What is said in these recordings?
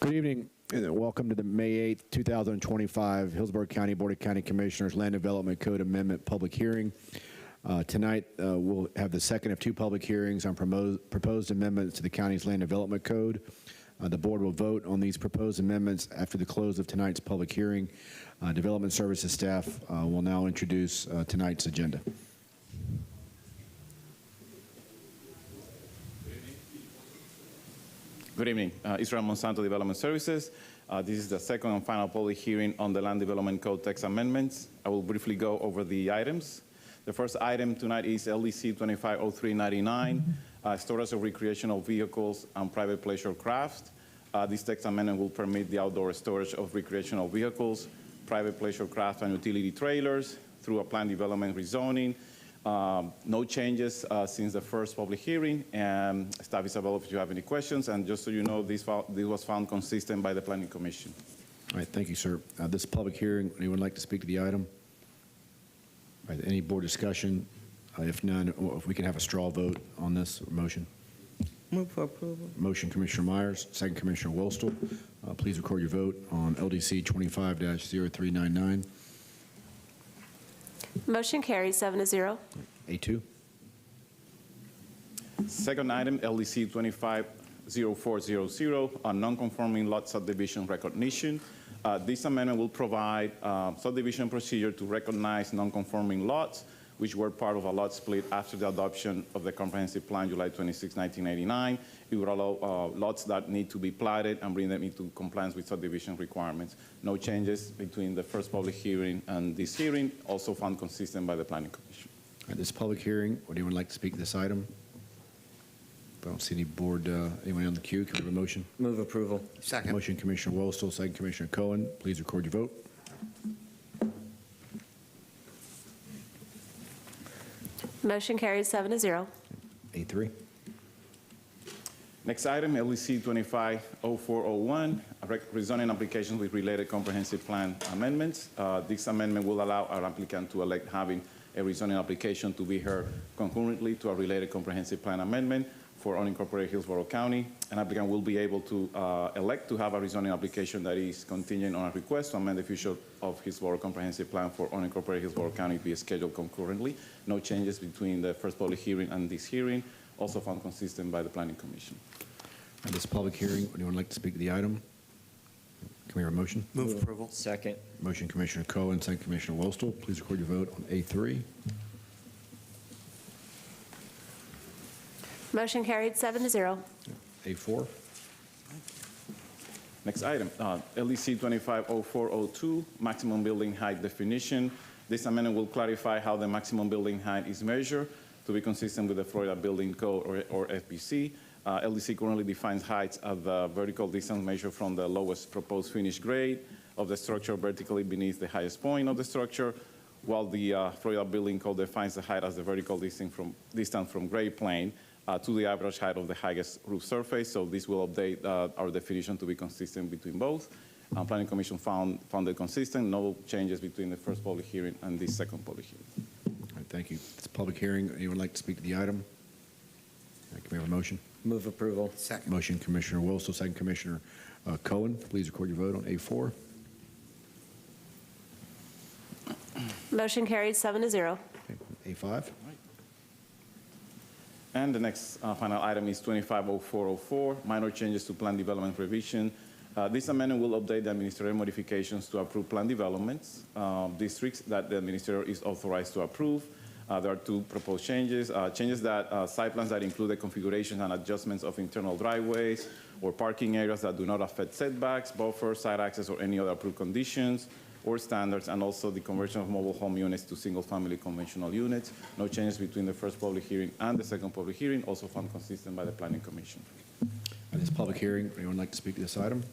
Good evening, and welcome to the May 8th, 2025 Hillsborough County Board of County Commissioners Land Development Code Amendment Public Hearing. Tonight, we'll have the second of two public hearings on proposed amendments to the county's Land Development Code. The board will vote on these proposed amendments after the close of tonight's public hearing. Development Services staff will now introduce tonight's agenda. Good evening. Israel Monsanto Development Services. This is the second and final public hearing on the Land Development Code text amendments. I will briefly go over the items. The first item tonight is LDC 250399, storage of recreational vehicles and private pleasure craft. This text amendment will permit the outdoor storage of recreational vehicles, private pleasure craft, and utility trailers through a planned development rezoning. No changes since the first public hearing, and staff is available if you have any questions. And just so you know, this was found consistent by the Planning Commission. All right, thank you, sir. This public hearing, anyone like to speak to the item? All right, any board discussion? If none, if we can have a straw vote on this motion. Move for approval. Motion, Commissioner Myers. Second, Commissioner Wolstel. Please record your vote on LDC 25-0399. Motion carries 7-0. A2. Second item, LDC 250400, a non-conforming lot subdivision recognition. This amendment will provide subdivision procedure to recognize non-conforming lots, which were part of a lot split after the adoption of the Comprehensive Plan July 26, 1989. It would allow lots that need to be platted and bring them into compliance with subdivision requirements. No changes between the first public hearing and this hearing, also found consistent by the Planning Commission. At this public hearing, would anyone like to speak to this item? I don't see any board, anyone on the queue. Can we have a motion? Move approval. Second. Motion, Commissioner Wolstel. Second, Commissioner Cohen. Please record your vote. Motion carries 7-0. A3. Next item, LDC 250401, rezoning applications with related comprehensive plan amendments. This amendment will allow our applicant to elect having a rezoning application to be heard concurrently to a related comprehensive plan amendment for unincorporated Hillsborough County. An applicant will be able to elect to have a rezoning application that is contingent on a request to amend the future of Hillsborough Comprehensive Plan for unincorporated Hillsborough County be scheduled concurrently. No changes between the first public hearing and this hearing, also found consistent by the Planning Commission. At this public hearing, would anyone like to speak to the item? Can we hear a motion? Move approval. Second. Motion, Commissioner Cohen. Second, Commissioner Wolstel. Please record your vote on A3. Motion carried 7-0. A4. Next item, LDC 250402, maximum building height definition. This amendment will clarify how the maximum building height is measured to be consistent with the Florida Building Code or FBC. LDC currently defines heights as the vertical distance measured from the lowest proposed finished grade of the structure vertically beneath the highest point of the structure, while the Florida Building Code defines the height as the vertical distance from grade plane to the average height of the highest roof surface. So this will update our definition to be consistent between both. Planning Commission found it consistent, no changes between the first public hearing and this second public hearing. All right, thank you. It's a public hearing. Anyone like to speak to the item? Can we have a motion? Move approval. Second. Motion, Commissioner Wolstel. Second, Commissioner Cohen. Please record your vote on A4. Motion carried 7-0. Okay, A5. And the next final item is 250404, minor changes to plan development provision. This amendment will update the administrative modifications to approve plan developments districts that the administrator is authorized to approve. There are two proposed changes. Changes that site plans that include the configurations and adjustments of internal driveways or parking areas that do not affect setbacks, buffers, site access, or any other approved conditions or standards, and also the conversion of mobile home units to single-family conventional units. No changes between the first public hearing and the second public hearing, also found consistent by the Planning Commission. At this public hearing, would anyone like to speak to this item?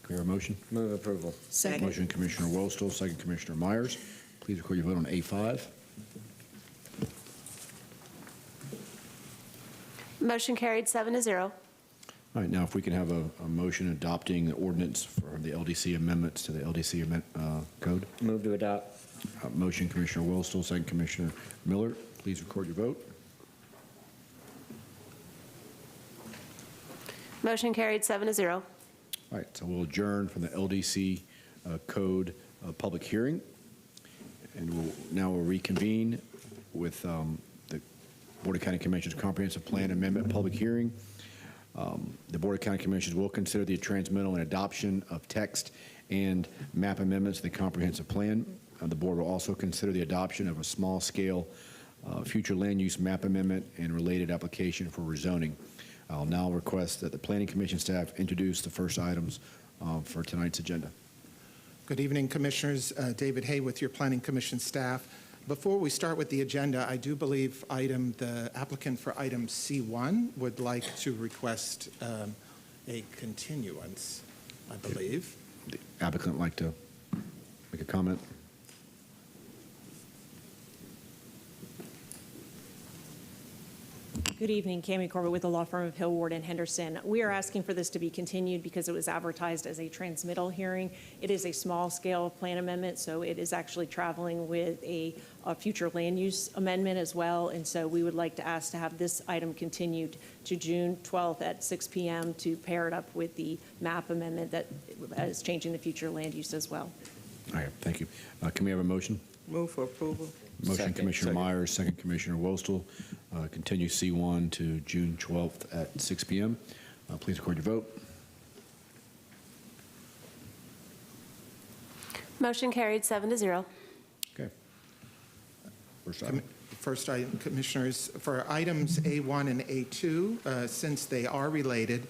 Can we hear a motion? Move approval. Second. Motion, Commissioner Wolstel. Second, Commissioner Myers. Please record your vote on A5. Motion carried 7-0. All right, now if we can have a motion adopting the ordinance for the LDC amendments to the LDC code. Move to adopt. Motion, Commissioner Wolstel. Second, Commissioner Miller. Please record your vote. Motion carried 7-0. All right, so we'll adjourn from the LDC code public hearing, and we'll reconvene with the Board of County Commissioners Comprehensive Plan Amendment public hearing. The Board of County Commissioners will consider the transmittal and adoption of text and map amendments to the comprehensive plan. The board will also consider the adoption of a small-scale future land use map amendment and related application for rezoning. I'll now request that the Planning Commission staff introduce the first items for tonight's agenda. Good evening, Commissioners. David Hay with your Planning Commission staff. Before we start with the agenda, I do believe the applicant for item C1 would like to request a continuance, I believe. The applicant like to make a comment? Good evening, Cammie Corbett with the law firm of Hill, Ward, and Henderson. We are asking for this to be continued because it was advertised as a transmittal hearing. It is a small-scale plan amendment, so it is actually traveling with a future land use amendment as well, and so we would like to ask to have this item continued to June 12th at 6 p.m. to pair it up with the map amendment that is changing the future land use as well. All right, thank you. Can we have a motion? Move for approval. Motion, Second. Commissioner Myers, second, Commissioner Wostel. Continue C1 to June 12th at 6 p.m. Please record your vote. Motion carried 7-0. Okay. First item. First item, Commissioners, for items A1 and A2, since they are related,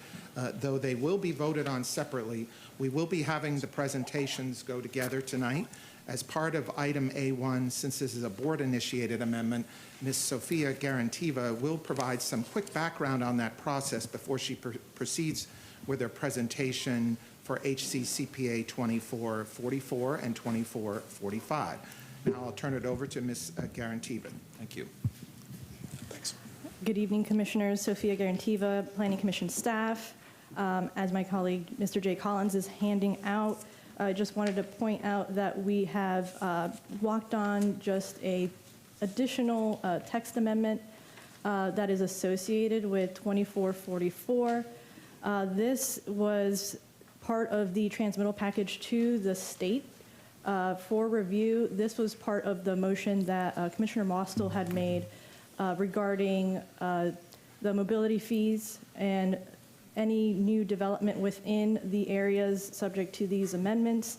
though they will be voted on separately, we will be having the presentations go together tonight. As part of item A1, since this is a board-initiated amendment, Ms. Sophia Garantiva will provide some quick background on that process before she proceeds with her presentation for HC CPA 2444 and 2445. Now I'll turn it over to Ms. Garantiva. Thank you. Thanks. Good evening, Commissioners. Sophia Garantiva, Planning Commission staff. As my colleague, Mr. Jay Collins, is handing out, I just wanted to point out that we have walked on just a additional text amendment that is associated with 2444. This was part of the transmittal package to the state for review. This was part of the motion that Commissioner Mostel had made regarding the mobility fees and any new development within the areas subject to these amendments,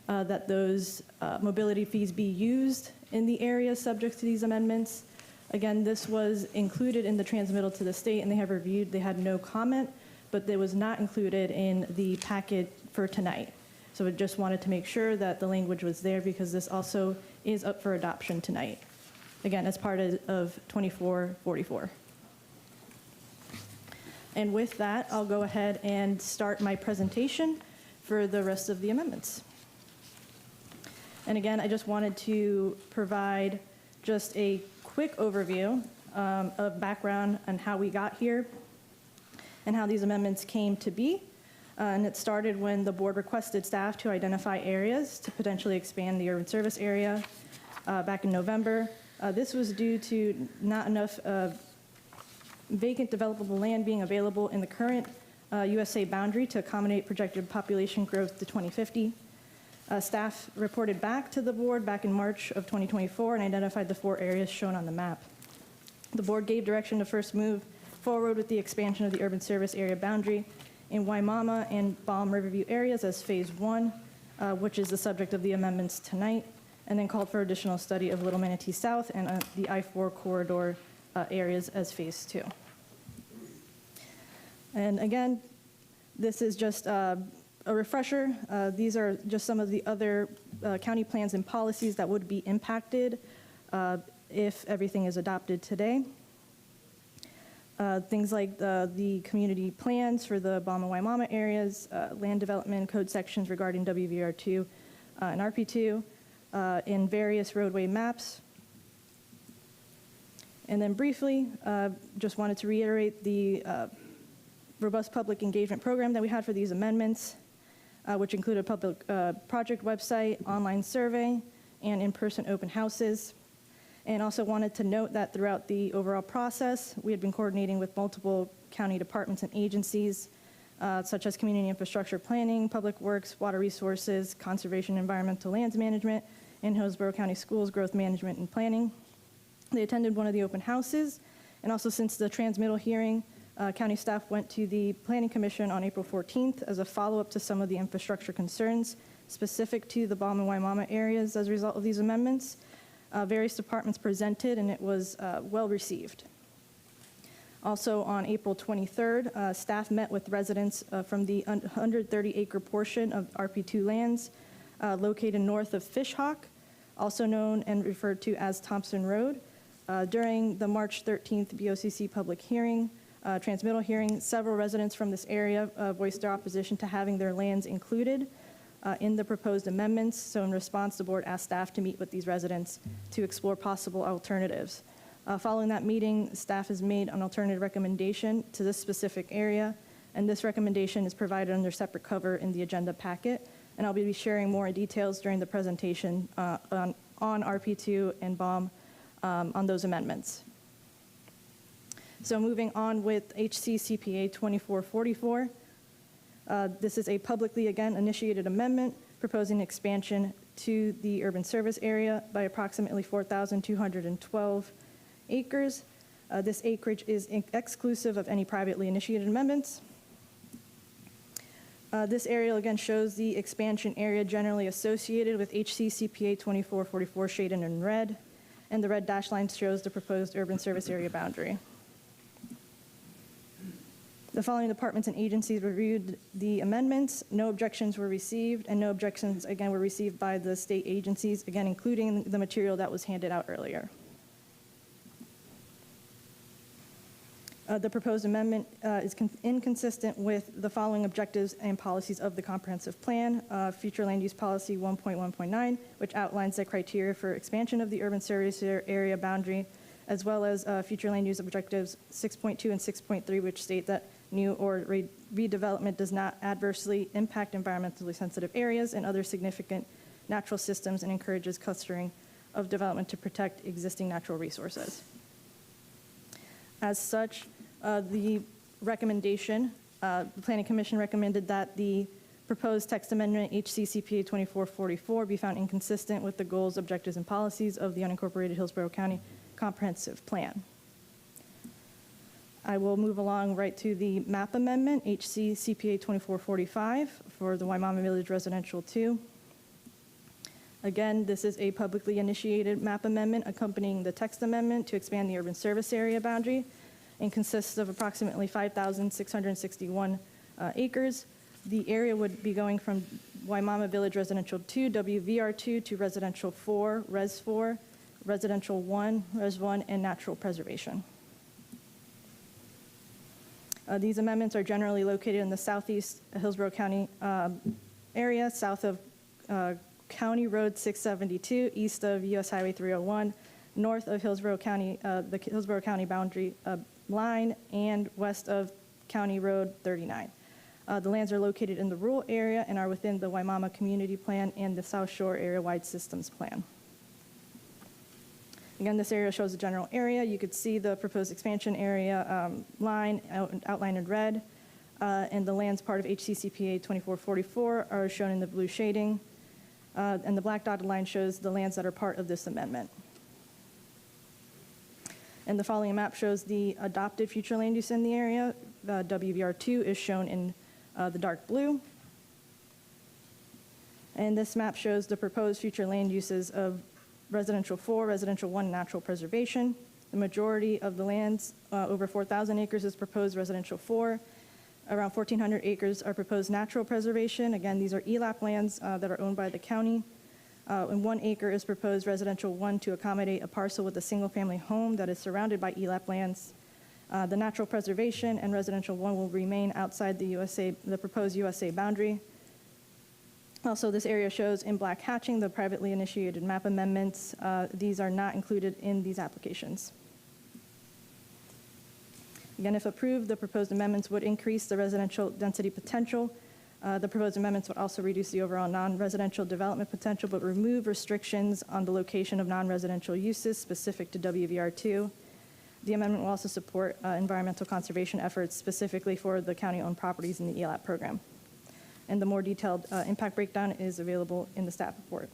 that those mobility fees be used in the areas subject to these amendments. Again, this was included in the transmittal to the state, and they have reviewed. They had no comment, but it was not included in the packet for tonight. So I just wanted to make sure that the language was there because this also is up for adoption tonight. Again, as part of 2444. And with that, I'll go ahead and start my presentation for the rest of the amendments. And again, I just wanted to provide just a quick overview of background on how we got here and how these amendments came to be. And it started when the board requested staff to identify areas to potentially expand the urban service area back in November. This was due to not enough vacant developable land being available in the current USA boundary to accommodate projected population growth to 2050. Staff reported back to the board back in March of 2024 and identified the 4 areas shown on the map. The board gave direction to first move forward with the expansion of the urban service area boundary in Waimama and Balm Riverview areas as phase 1, which is the subject of the amendments tonight, and then called for additional study of Little Manatee South and the I-4 corridor areas as phase 2. And again, this is just a refresher. These are just some of the other county plans and policies that would be impacted if everything is adopted today. Things like the community plans for the Balm and Waimama areas, land development code sections regarding WVR2 and RP2, in various roadway maps. And then briefly, just wanted to reiterate the robust public engagement program that we had for these amendments, which included a public project website, online survey, and in-person open houses. And also wanted to note that throughout the overall process, we had been coordinating with multiple county departments and agencies such as community infrastructure planning, public works, water resources, conservation, environmental lands management, and Hillsborough County Schools growth management and planning. They attended one of the open houses, and also since the transmittal hearing, county staff went to the Planning Commission on April 14th as a follow-up to some of the infrastructure concerns specific to the Balm and Waimama areas as a result of these amendments. Various departments presented, and it was well received. Also on April 23rd, staff met with residents from the 130-acre portion of RP2 lands located north of Fishhawk, also known and referred to as Thompson Road. During the March 13th BOCC public hearing, transmittal hearing, several residents from this area voiced their opposition to having their lands included in the proposed amendments. So in response, the board asked staff to meet with these residents to explore possible alternatives. Following that meeting, staff has made an alternative recommendation to this specific area, and this recommendation is provided under separate cover in the agenda packet. And I'll be sharing more details during the presentation on RP2 and Balm on those amendments. So moving on with HC CPA 2444. This is a publicly, again, initiated amendment proposing expansion to the urban service area by approximately 4,212 acres. This acreage is exclusive of any privately initiated amendments. This area again shows the expansion area generally associated with HC CPA 2444 shaded in red, and the red dashed line shows the proposed urban service area boundary. The following departments and agencies reviewed the amendments. No objections were received, and no objections, again, were received by the state agencies, again, including the material that was handed out earlier. The proposed amendment is inconsistent with the following objectives and policies of the comprehensive plan. Future land use policy 1.1.9, which outlines the criteria for expansion of the urban service area boundary, as well as future land use objectives 6.2 and 6.3, which state that new or redevelopment does not adversely impact environmentally sensitive areas and other significant natural systems and encourages clustering of development to protect existing natural resources. As such, the recommendation, the Planning Commission recommended that the proposed text amendment HCCPA 2444 be found inconsistent with the goals, objectives, and policies of the unincorporated Hillsborough County Comprehensive Plan. I will move along right to the map amendment, HCCPA 2445 for the Waimama Village Residential 2. Again, this is a publicly initiated map amendment accompanying the text amendment to expand the urban service area boundary and consists of approximately 5,661 acres. The area would be going from Waimama Village Residential 2, WVR2, to Residential 4, Res 4, Residential 1, Res 1, and Natural Preservation. These amendments are generally located in the southeast Hillsborough County area, south of County Road 672, east of US Highway 301, north of Hillsborough County, the Hillsborough County boundary line, and west of County Road 39. The lands are located in the rural area and are within the Waimama Community Plan and the South Shore Area Wide Systems Plan. Again, this area shows the general area. You could see the proposed expansion area line outlined in red, and the lands part of HCCPA 2444 are shown in the blue shading, and the black dotted line shows the lands that are part of this amendment. And the following map shows the adopted future land use in the area. WVR2 is shown in the dark blue. And this map shows the proposed future land uses of Residential 4, Residential 1, Natural Preservation. The majority of the lands, over 4,000 acres, is proposed Residential 4. Around 1,400 acres are proposed Natural Preservation. Again, these are ELAP lands that are owned by the county. And 1 acre is proposed Residential 1 to accommodate a parcel with a single-family home that is surrounded by ELAP lands. The Natural Preservation and Residential 1 will remain outside the proposed USA boundary. Also, this area shows in black hatching the privately initiated map amendments. These are not included in these applications. Again, if approved, the proposed amendments would increase the residential density potential. The proposed amendments would also reduce the overall non-residential development potential, but remove restrictions on the location of non-residential uses specific to WVR2. The amendment will also support environmental conservation efforts specifically for the county-owned properties in the ELAP program. And the more detailed impact breakdown is available in the staff report.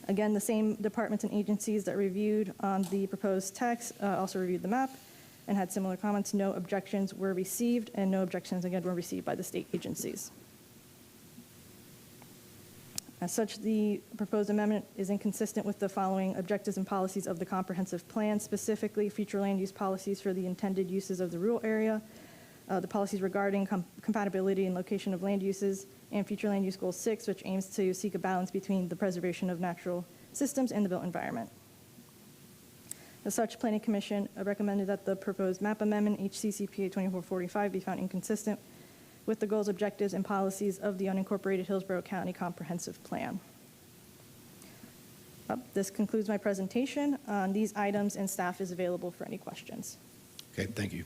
Again, the same departments and agencies that reviewed the proposed text also reviewed the map and had similar comments. No objections were received, and no objections, again, were received by the state agencies. As such, the proposed amendment is inconsistent with the following objectives and policies of the comprehensive plan, specifically future land use policies for the intended uses of the rural area, the policies regarding compatibility and location of land uses, and future land use goal 6, which aims to seek a balance between the preservation of natural systems and the built environment. As such, Planning Commission recommended that the proposed map amendment, HCCPA 2445, be found inconsistent with the goals, objectives, and policies of the unincorporated Hillsborough County Comprehensive Plan. This concludes my presentation on these items, and staff is available for any questions. Okay, thank you.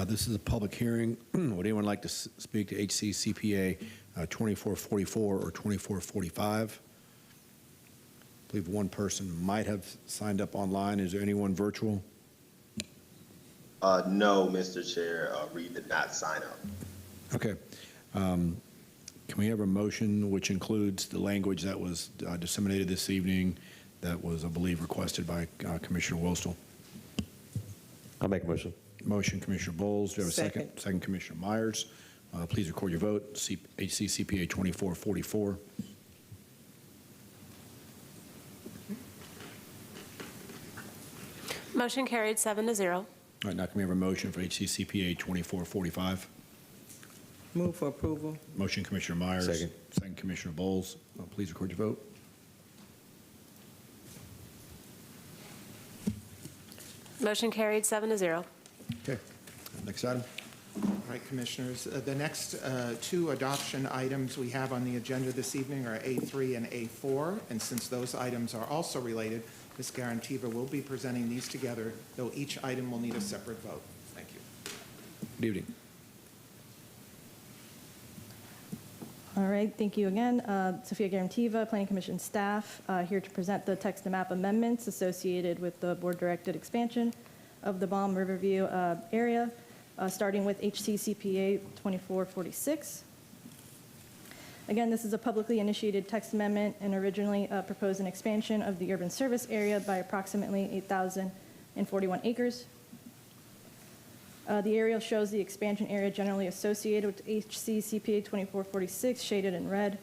This is a public hearing. Would anyone like to speak to HCCPA 2444 or 2445? I believe one person might have signed up online. Is there anyone virtual? No, Mr. Chair. Reed did not sign up. Okay. Can we have a motion which includes the language that was disseminated this evening that was, I believe, requested by Commissioner Wostel? I'll make a motion. Motion, Commissioner Bowles. Do you have a second? Second. Second, Commissioner Myers. Please record your vote. HCCPA 2444. Motion carried 7-0. All right, now can we have a motion for HCCPA 2445? Move for approval. Motion, Commissioner Myers. Second. Second, Commissioner Bowles. Please record your vote. Motion carried 7-0. Okay. Next item. All right, Commissioners, the next two adoption items we have on the agenda this evening are A3 and A4, and since those items are also related, Ms. Garantiva will be presenting these together, though each item will need a separate vote. Thank you. Good evening. All right, thank you again. Sophia Garantiva, Planning Commission staff, here to present the text and map amendments associated with the board-directed expansion of the Balm Riverview area, starting with HCCPA 2446. Again, this is a publicly initiated text amendment and originally proposed an expansion of the urban service area by approximately 8,041 acres. The aerial shows the expansion area generally associated with HCCPA 2446, shaded in red.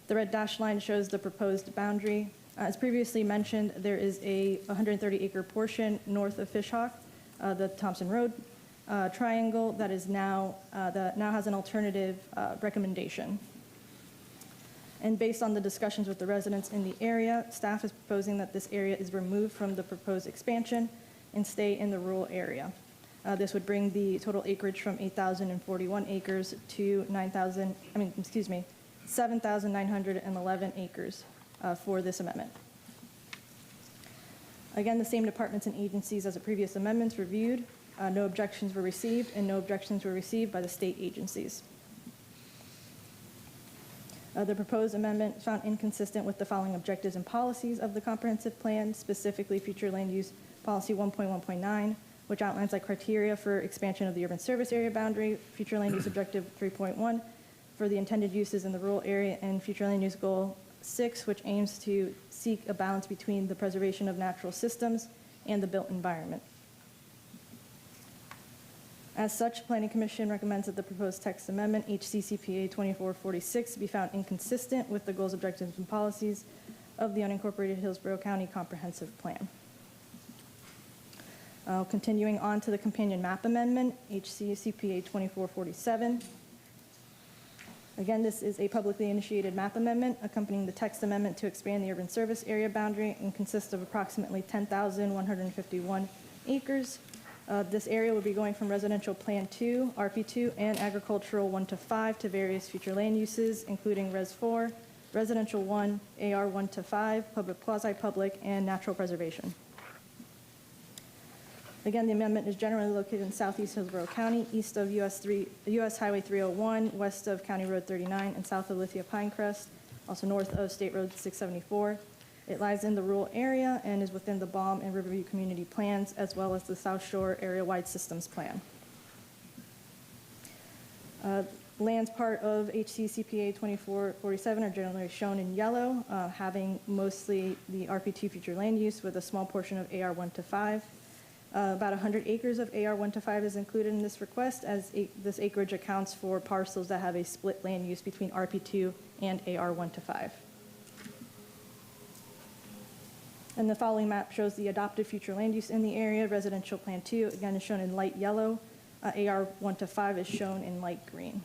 The red dashed line shows the proposed boundary. As previously mentioned, there is a 130-acre portion north of Fishhawk, the Thompson Road triangle that now has an alternative recommendation. And based on the discussions with the residents in the area, staff is proposing that this area is removed from the proposed expansion and stay in the rural area. This would bring the total acreage from 8,041 acres to 7,911 acres for this amendment. Again, the same departments and agencies as the previous amendments reviewed. No objections were received, and no objections were received by the state agencies. The proposed amendment found inconsistent with the following objectives and policies of the comprehensive plan, specifically future land use policy 1.1.9, which outlines like criteria for expansion of the urban service area boundary, future land use objective 3.1 for the intended uses in the rural area, and future land use goal 6, which aims to seek a balance between the preservation of natural systems and the built environment. As such, Planning Commission recommends that the proposed text amendment, HCCPA 2446, be found inconsistent with the goals, objectives, and policies of the unincorporated Hillsborough County Comprehensive Plan. Continuing on to the companion map amendment, HCCPA 2447. Again, this is a publicly initiated map amendment accompanying the text amendment to expand the urban service area boundary and consists of approximately 10,151 acres. This area would be going from residential plan 2, RP2, and agricultural 1 to 5 to various future land uses, including Res 4, residential 1, AR 1 to 5, public quasi-public, and natural preservation. Again, the amendment is generally located in southeast Hillsborough County, east of US Highway 301, west of County Road 39, and south of Lithia Pinecrest, also north of State Road 674. It lies in the rural area and is within the Balm and Riverview community plans, as well as the South Shore area-wide systems plan. Lands part of HC CPA 2447 are generally shown in yellow, having mostly the RP2 future land use with a small portion of AR 1 to 5. About 100 acres of AR 1 to 5 is included in this request, as this acreage accounts for parcels that have a split land use between RP2 and AR 1 to 5. And the following map shows the adopted future land use in the area. Residential Plan 2, again, is shown in light yellow. AR 1 to 5 is shown in light green.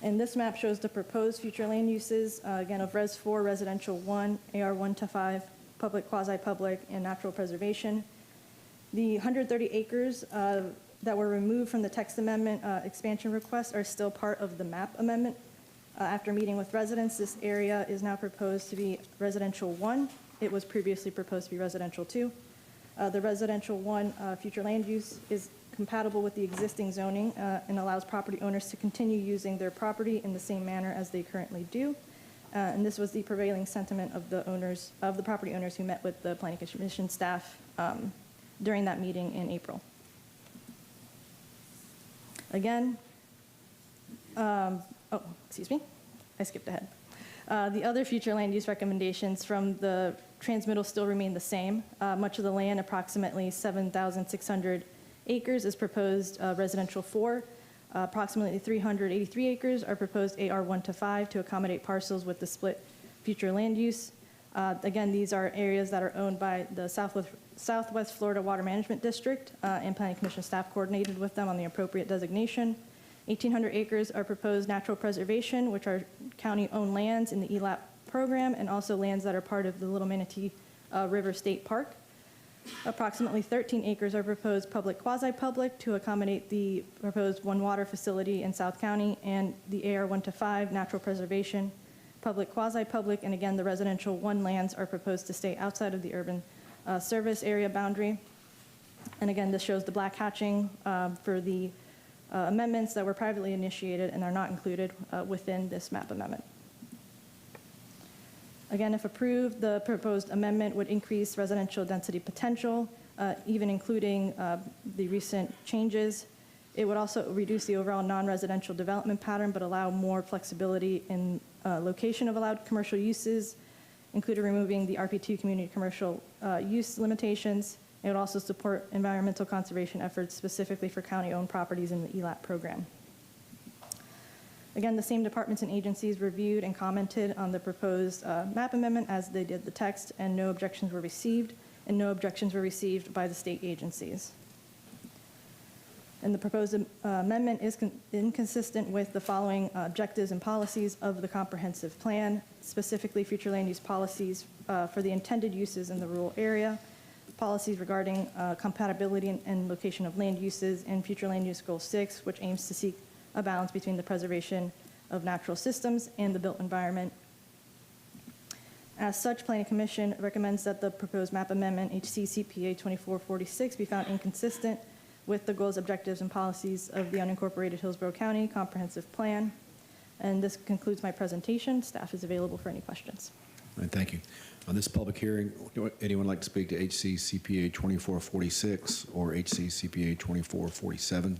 And this map shows the proposed future land uses, again, of Res 4, Residential 1, AR 1 to 5, public, quasi-public, and natural preservation. The 130 acres that were removed from the text amendment expansion request are still part of the map amendment. After meeting with residents, this area is now proposed to be Residential 1. It was previously proposed to be Residential 2. The Residential 1 future land use is compatible with the existing zoning and allows property owners to continue using their property in the same manner as they currently do. And this was the prevailing sentiment of the property owners who met with the Planning Commission staff during that meeting in April. Again, excuse me, I skipped ahead. The other future land use recommendations from the transmittal still remain the same. Much of the land, approximately 7,600 acres, is proposed Residential 4. Approximately 383 acres are proposed AR 1 to 5 to accommodate parcels with the split future land use. Again, these are areas that are owned by the Southwest Florida Water Management District, and Planning Commission staff coordinated with them on the appropriate designation. 1,800 acres are proposed natural preservation, which are county-owned lands in the ELAP program, and also lands that are part of the Little Manatee River State Park. Approximately 13 acres are proposed public, quasi-public to accommodate the proposed One Water facility in South County, and the AR 1 to 5 natural preservation, public, quasi-public, and again, the Residential 1 lands are proposed to stay outside of the urban service area boundary. And again, this shows the black hatching for the amendments that were privately initiated and are not included within this map amendment. Again, if approved, the proposed amendment would increase residential density potential, even including the recent changes. It would also reduce the overall non-residential development pattern, but allow more flexibility in location of allowed commercial uses, including removing the RP2 community commercial use limitations. It would also support environmental conservation efforts specifically for county-owned properties in the ELAP program. Again, the same departments and agencies reviewed and commented on the proposed map amendment as they did the text, and no objections were received, and no objections were received by the state agencies. And the proposed amendment is inconsistent with the following objectives and policies of the comprehensive plan, specifically future land use policies for the intended uses in the rural area, policies regarding compatibility and location of land uses, and future land use goal 6, which aims to seek a balance between the preservation of natural systems and the built environment. As such, Planning Commission recommends that the proposed map amendment, HC CPA 2446, be found inconsistent with the goals, objectives, and policies of the unincorporated Hillsborough County Comprehensive Plan. And this concludes my presentation. Staff is available for any questions. All right, thank you. On this public hearing, anyone like to speak to HC CPA 2446 or HC CPA 2447?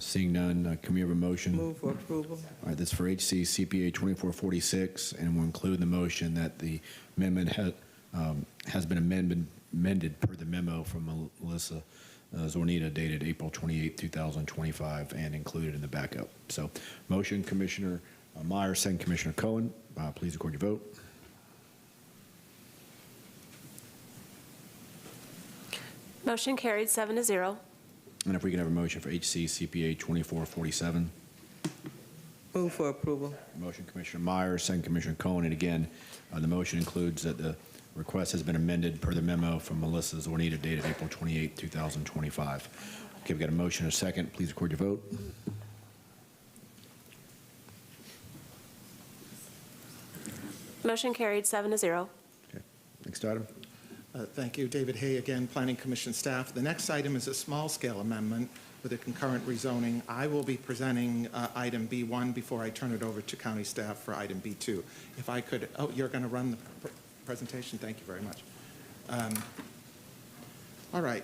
Seeing none, can we have a motion? Move for approval. All right, this is for HC CPA 2446, and we'll include in the motion that the amendment has been amended per the memo from Melissa Zornita dated April 28, 2025, and included in the backup. So, motion, Commissioner Meyer, second Commissioner Cohen. Please record your vote. Motion carried 7-0. And if we can have a motion for HC CPA 2447. Move for approval. Motion, Commissioner Meyer, second Commissioner Cohen. And again, the motion includes that the request has been amended per the memo from Melissa Zornita dated April 28, 2025. Okay, we've got a motion and a second. Please record your vote. Motion carried 7-0. Okay, next item. Thank you. David Hay again, Planning Commission staff. The next item is a small-scale amendment with a concurrent rezoning. I will be presenting item B1 before I turn it over to county staff for item B2. If I could, oh, you're going to run the presentation? Thank you very much. All right,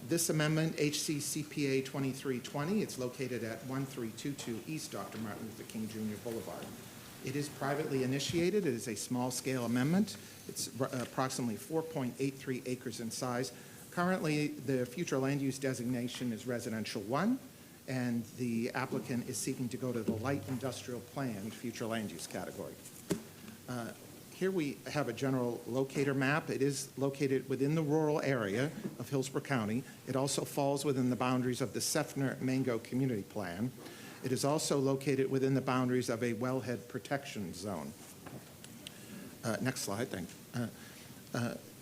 this amendment, HC CPA 2320, it's located at 1322 East Dr. Martin Luther King Jr. Boulevard. It is privately initiated. It is a small-scale amendment. It's approximately 4.83 acres in size. Currently, the future land use designation is residential 1, and the applicant is seeking to go to the light industrial planned future land use category. Here we have a general locator map. It is located within the rural area of Hillsborough County. It also falls within the boundaries of the Seffner-Mango community plan. It is also located within the boundaries of a wellhead protection zone. Next slide, thank you.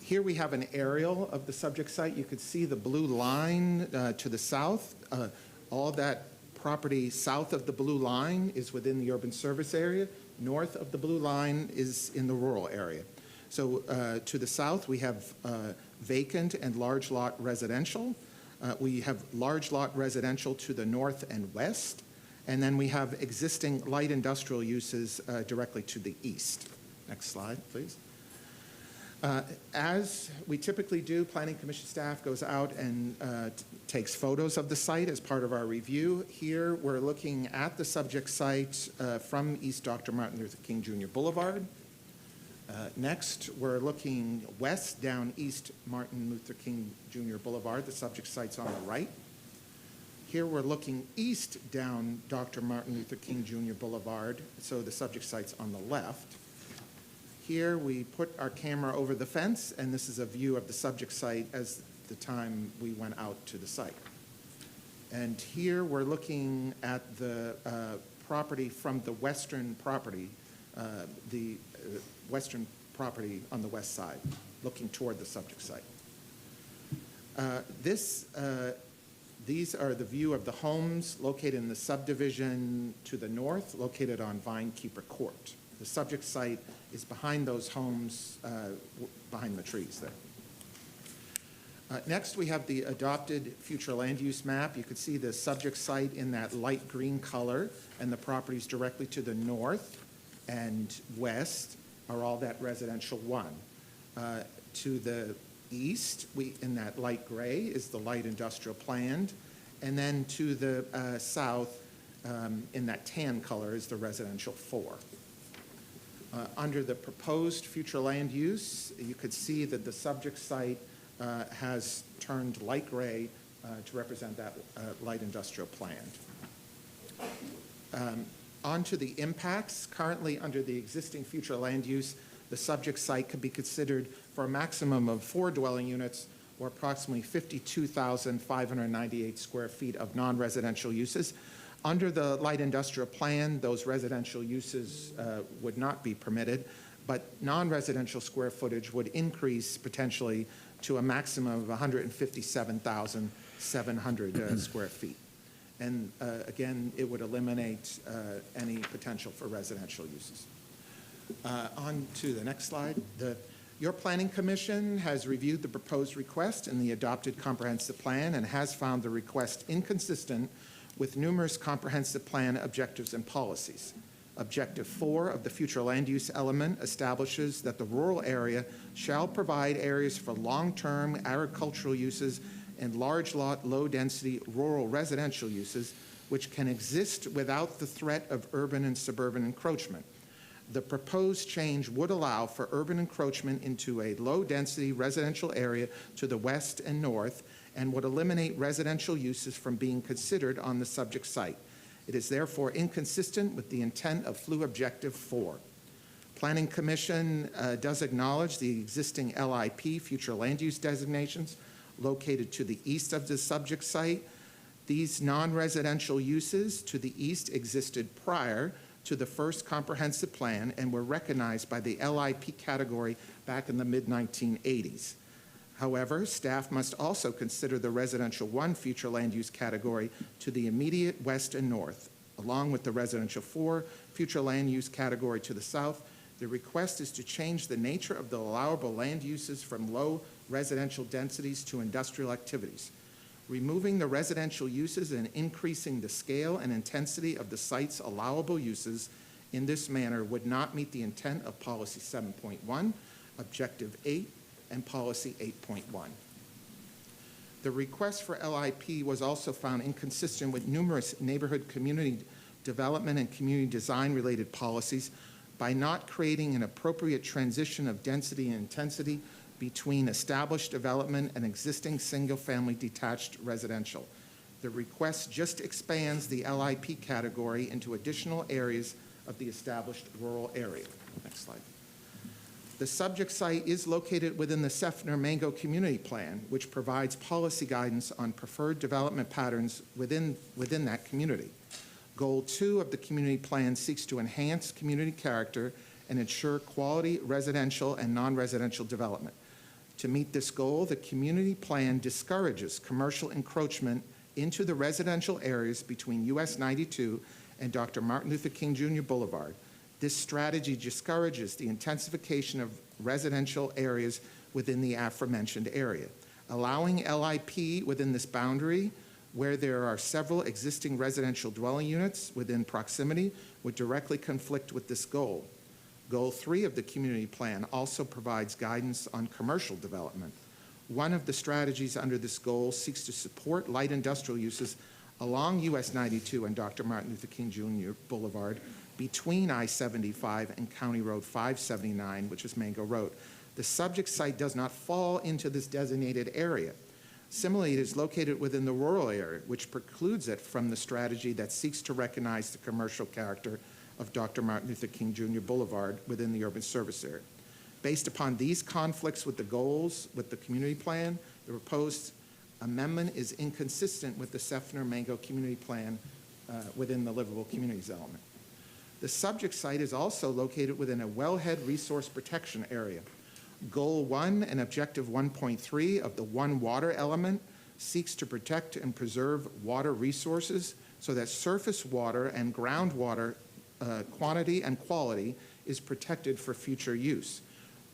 Here we have an aerial of the subject site. You could see the blue line to the south. All that property south of the blue line is within the urban service area. North of the blue line is in the rural area. So to the south, we have vacant and large lot residential. We have large lot residential to the north and west. And then we have existing light industrial uses directly to the east. Next slide, please. As we typically do, Planning Commission staff goes out and takes photos of the site as part of our review. Here, we're looking at the subject site from East Dr. Martin Luther King Jr. Boulevard. Next, we're looking west down East Martin Luther King Jr. Boulevard. The subject site's on the right. Here, we're looking east down Dr. Martin Luther King Jr. Boulevard, so the subject site's on the left. Here, we put our camera over the fence, and this is a view of the subject site as the time we went out to the site. And here, we're looking at the property from the western property, western property on the west side, looking toward the subject site. These are the view of the homes located in the subdivision to the north, located on Vinekeeper Court. The subject site is behind those homes, behind the trees there. Next, we have the adopted future land use map. You could see the subject site in that light green color, and the properties directly to the north and west are all that residential 1. To the east, in that light gray, is the light industrial planned, and then to the south, in that tan color, is the residential 4. Under the proposed future land use, you could see that the subject site has turned light gray to represent that light industrial planned. On to the impacts. Currently, under the existing future land use, the subject site could be considered for a maximum of 4 dwelling units, or approximately 52,598 square feet of non-residential uses. Under the light industrial plan, those residential uses would not be permitted, but non-residential square footage would increase potentially to a maximum of 157,700 square feet. And again, it would eliminate any potential for residential uses. On to the next slide. Your Planning Commission has reviewed the proposed request in the adopted comprehensive plan and has found the request inconsistent with numerous comprehensive plan objectives and policies. Objective 4 of the future land use element establishes that the rural area shall provide areas for long-term agricultural uses and large lot, low-density rural residential uses, which can exist without the threat of urban and suburban encroachment. The proposed change would allow for urban encroachment into a low-density residential area to the west and north, and would eliminate residential uses from being considered on the subject site. It is therefore inconsistent with the intent of FLU Objective 4. Planning Commission does acknowledge the existing LIP, future land use designations, located to the east of the subject site. These non-residential uses to the east existed prior to the first comprehensive plan and were recognized by the LIP category back in the mid-1980s. However, staff must also consider the residential 1 future land use category to the immediate west and north, along with the residential 4 future land use category to the south. The request is to change the nature of the allowable land uses from low residential densities to industrial activities. Removing the residential uses and increasing the scale and intensity of the site's allowable uses in this manner would not meet the intent of Policy 7.1, Objective 8, and Policy 8.1. The request for LIP was also found inconsistent with numerous neighborhood community development and community design related policies by not creating an appropriate transition of density and intensity between established development and existing single-family detached residential. The request just expands the LIP category into additional areas of the established rural area. Next slide. The subject site is located within the Seffner-Mango Community Plan, which provides policy guidance on preferred development patterns within that community. Goal 2 of the community plan seeks to enhance community character and ensure quality residential and non-residential development. To meet this goal, the community plan discourages commercial encroachment into the residential areas between US 92 and Dr. Martin Luther King Jr. Boulevard. This strategy discourages the intensification of residential areas within the aforementioned area. Allowing LIP within this boundary, where there are several existing residential dwelling units within proximity, would directly conflict with this goal. Goal 3 of the community plan also provides guidance on commercial development. One of the strategies under this goal seeks to support light industrial uses along US 92 and Dr. Martin Luther King Jr. Boulevard between I-75 and County Road 579, which is Mango Road. The subject site does not fall into this designated area. Similarly, it is located within the rural area, which precludes it from the strategy that seeks to recognize the commercial character of Dr. Martin Luther King Jr. Boulevard within the urban service area. Based upon these conflicts with the goals with the community plan, the proposed amendment is inconsistent with the Seffner-Mango community plan within the livable communities element. The subject site is also located within a wellhead resource protection area. Goal 1 and Objective 1.3 of the One Water element seeks to protect and preserve water resources so that surface water and groundwater quantity and quality is protected for future use.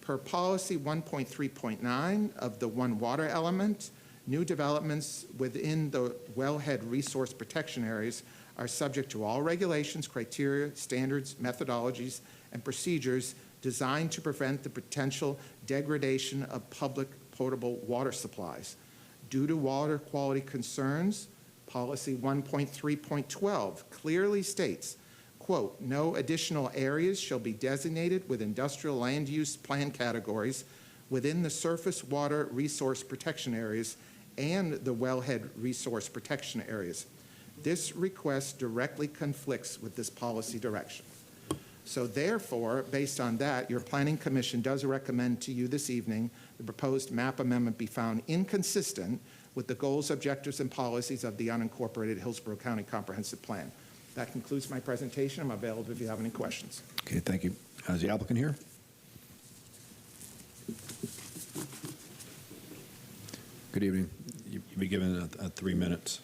Per Policy 1.3.9 of the One Water element, new developments within the wellhead resource protection areas are subject to all regulations, criteria, standards, methodologies, and procedures designed to prevent the potential degradation of public potable water supplies. Due to water quality concerns, Policy 1.3.12 clearly states, quote, no additional areas shall be designated with industrial land use plan categories within the surface water resource protection areas and the wellhead resource protection areas. This request directly conflicts with this policy direction. So therefore, based on that, your Planning Commission does recommend to you this evening the proposed map amendment be found inconsistent with the goals, objectives, and policies of the unincorporated Hillsborough County Comprehensive Plan. That concludes my presentation. I'm available if you have any questions. Okay, thank you. Is the applicant here? Good evening. You'll be given 3 minutes.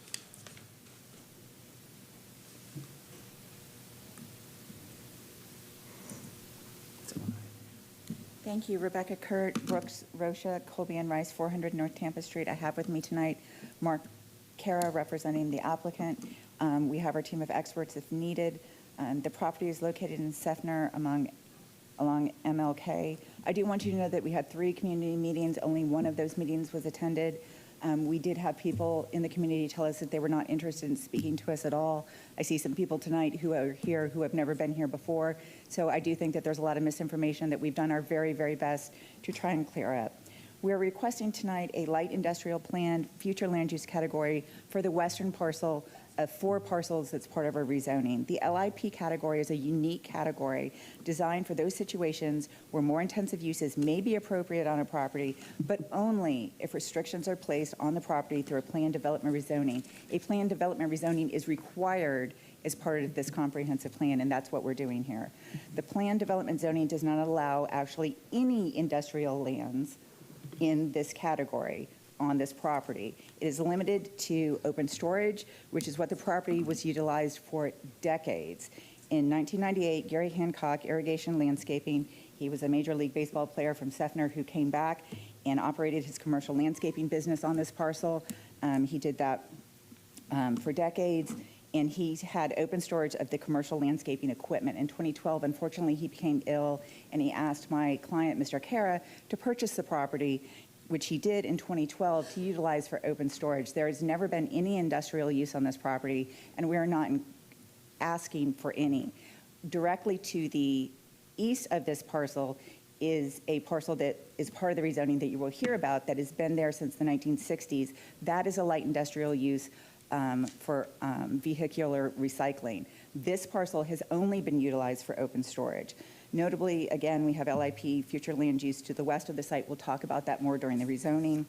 Thank you. Rebecca Kurt, Brooks, Rocha, Colby and Rice, 400 North Tampa Street. I have with me tonight Mark Cara representing the applicant. We have our team of experts if needed. The property is located in Seffner along MLK. I do want you to know that we had 3 community meetings. Only one of those meetings was attended. We did have people in the community tell us that they were not interested in speaking to us at all. I see some people tonight who are here who have never been here before. So I do think that there's a lot of misinformation that we've done our very, very best to try and clear up. We're requesting tonight a light industrial plan future land use category for the western parcel of 4 parcels that's part of our rezoning. The LIP category is a unique category designed for those situations where more intensive uses may be appropriate on a property, but only if restrictions are placed on the property through a planned development rezoning. A planned development rezoning is required as part of this comprehensive plan, and that's what we're doing here. The planned development zoning does not allow actually any industrial lands in this category on this property. It is limited to open storage, which is what the property was utilized for decades. In 1998, Gary Hancock, Irrigation Landscaping, he was a Major League Baseball player from Seffner who came back and operated his commercial landscaping business on this parcel. He did that for decades, and he's had open storage of the commercial landscaping equipment. In 2012, unfortunately, he became ill, and he asked my client, Mr. Kara, to purchase the property, which he did in 2012, to utilize for open storage. There has never been any industrial use on this property, and we are not asking for any. Directly to the east of this parcel is a parcel that is part of the rezoning that you will hear about that has been there since the 1960s. That is a light industrial use for vehicular recycling. This parcel has only been utilized for open storage. Notably, again, we have LIP, future land use, to the west of the site. We'll talk about that more during the rezoning,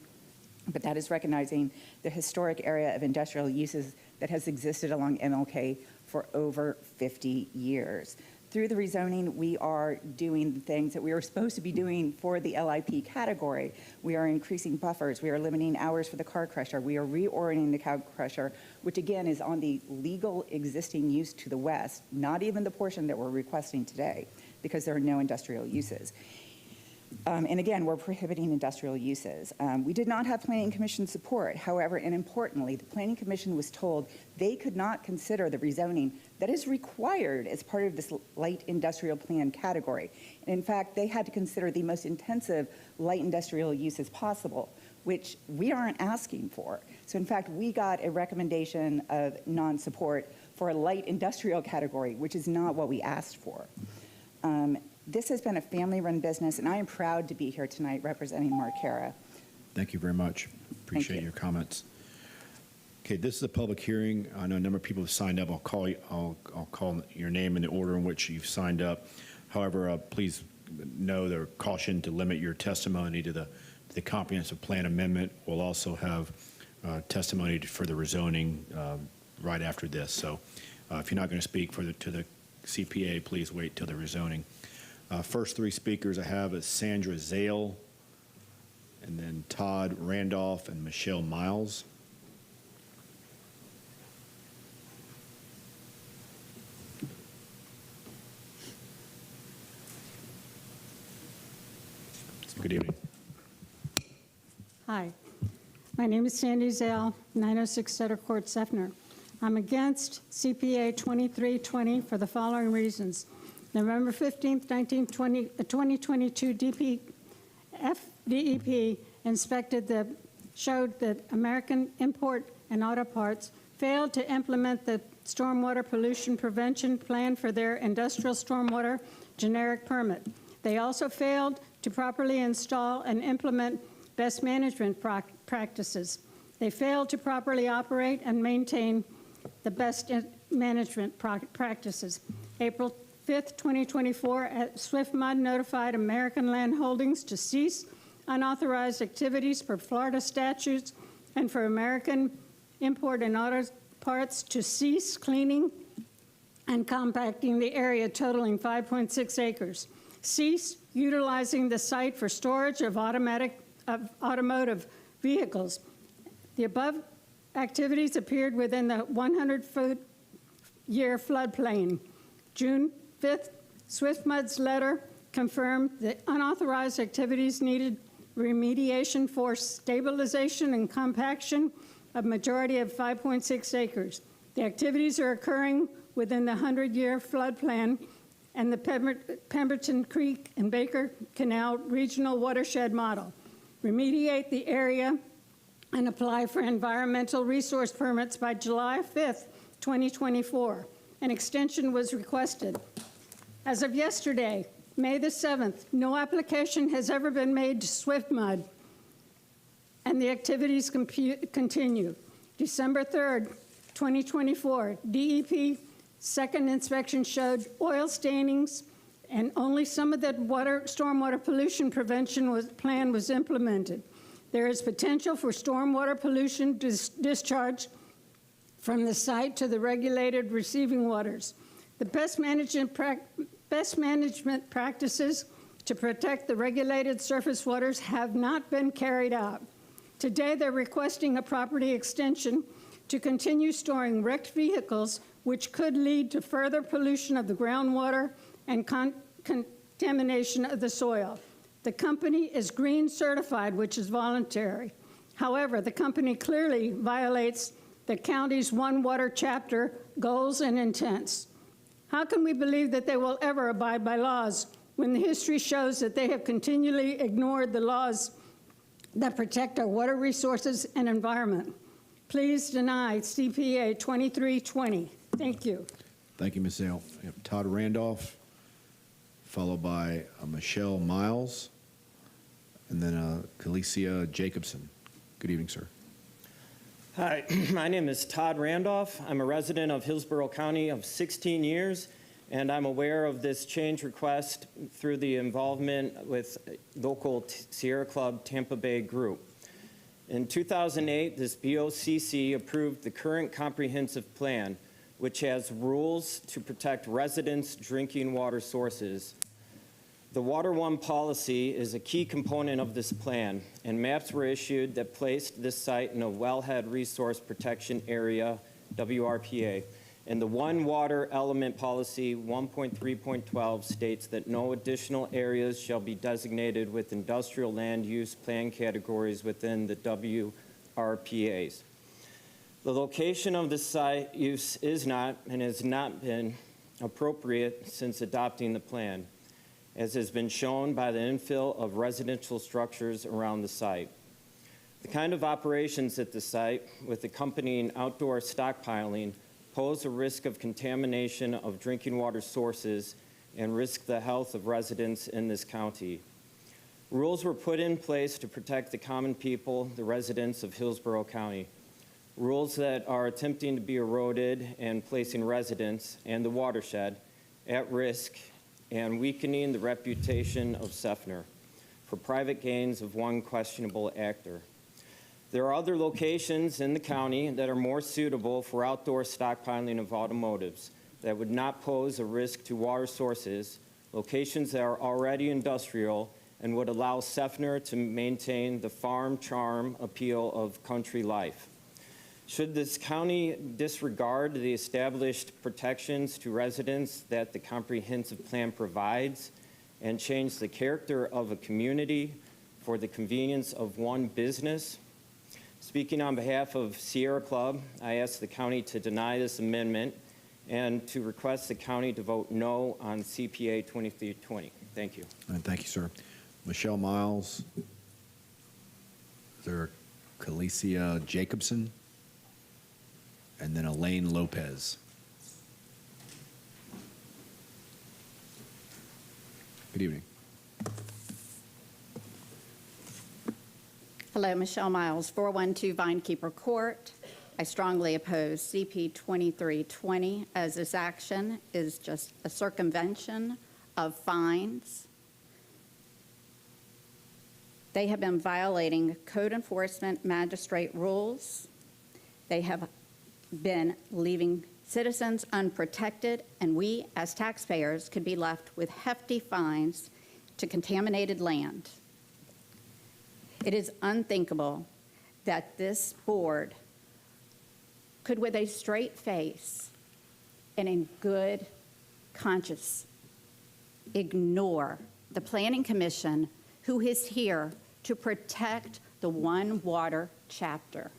but that is recognizing the historic area of industrial uses that has existed along MLK for over 50 years. Through the rezoning, we are doing the things that we were supposed to be doing for the LIP category. We are increasing buffers. We are limiting hours for the car crusher. We are reorienting the cow crusher, which again is on the legal existing use to the west, not even the portion that we're requesting today, because there are no industrial uses. And again, we're prohibiting industrial uses. We did not have Planning Commission support. However, and importantly, the Planning Commission was told they could not consider the rezoning that is required as part of this light industrial plan category. And in fact, they had to consider the most intensive light industrial uses possible, which we aren't asking for. So in fact, we got a recommendation of non-support for a light industrial category, which is not what we asked for. This has been a family-run business, and I am proud to be here tonight representing Mark Kara. Thank you very much. Appreciate your comments. Okay, this is a public hearing. I know a number of people have signed up. I'll call your name in the order in which you've signed up. However, please know the caution to limit your testimony to the comprehensive plan amendment. We'll also have testimony for the rezoning right after this. So if you're not going to speak to the CPA, please wait till the rezoning. First three speakers I have is Sandra Zale, and then Todd Randolph and Michelle Miles. Good evening. Hi, my name is Sandy Zale, 906 Sutter Court, Seffner. I'm against CPA 2320 for the following reasons. November 15th, 2022 DEP showed that American Import and Auto Parts failed to implement the stormwater pollution prevention plan for their industrial stormwater generic permit. They also failed to properly install and implement best management practices. They failed to properly operate and maintain the best management practices. April 5th, 2024, SwiftMud notified American Land Holdings to cease unauthorized activities per Florida statutes and for American Import and Auto Parts to cease cleaning and compacting the area totaling 5.6 acres. Cease utilizing the site for storage of automotive vehicles. The above activities appeared within the 100-year floodplain. June 5th, SwiftMud's letter confirmed that unauthorized activities needed remediation for stabilization and compaction of majority of 5.6 acres. The activities are occurring within the 100-year floodplain and the Pemberton Creek and Baker Canal regional watershed model. Remediate the area and apply for environmental resource permits by July 5th, 2024. An extension was requested. As of yesterday, May the 7th, no application has ever been made to SwiftMud, and the activities continue. December 3rd, 2024, DEP second inspection showed oil stainings, and only some of the stormwater pollution prevention plan was implemented. There is potential for stormwater pollution discharge from the site to the regulated receiving waters. The best management practices to protect the regulated surface waters have not been carried out. Today, they're requesting a property extension to continue storing wrecked vehicles, which could lead to further pollution of the groundwater and contamination of the soil. The company is green certified, which is voluntary. However, the company clearly violates the county's One Water chapter goals and intents. How can we believe that they will ever abide by laws when the history shows that they have continually ignored the laws that protect our water resources and environment? Please deny CPA 2320. Thank you. Thank you, Ms. Zale. We have Todd Randolph, followed by Michelle Miles, and then Kalicia Jacobson. Good evening, sir. Hi, my name is Todd Randolph. I'm a resident of Hillsborough County of 16 years, and I'm aware of this change request through the involvement with local Sierra Club Tampa Bay group. In 2008, this BOCC approved the current comprehensive plan, which has rules to protect residents' drinking water sources. The Water One policy is a key component of this plan, and maps were issued that placed this site in a wellhead resource protection area, WRPA. And the One Water Element Policy 1.3.12 states that no additional areas shall be designated with industrial land use plan categories within the WRPAs. The location of the site use is not and has not been appropriate since adopting the plan, as has been shown by the infill of residential structures around the site. The kind of operations at the site, with accompanying outdoor stockpiling, pose a risk of contamination of drinking water sources and risk the health of residents in this county. Rules were put in place to protect the common people, the residents of Hillsborough County. Rules that are attempting to be eroded and placing residents and the watershed at risk and weakening the reputation of Seffner for private gains of one questionable actor. There are other locations in the county that are more suitable for outdoor stockpiling of automotives that would not pose a risk to water sources, locations that are already industrial and would allow Seffner to maintain the farm charm appeal of country life. Should this county disregard the established protections to residents that the comprehensive plan provides and change the character of a community for the convenience of one business? Speaking on behalf of Sierra Club, I ask the county to deny this amendment and to request the county to vote no on CPA 2320. Thank you. And thank you, sir. Michelle Miles. Is there Kalicia Jacobson? And then Elaine Lopez. Good evening. Hello, Michelle Miles, 412 Vinekeeper Court. I strongly oppose CP 2320, as this action is just a circumvention of fines. They have been violating code enforcement magistrate rules. They have been leaving citizens unprotected, and we as taxpayers could be left with hefty fines to contaminated land. It is unthinkable that this board could, with a straight face and in good conscience, ignore the Planning Commission, who is here to protect the One Water chapter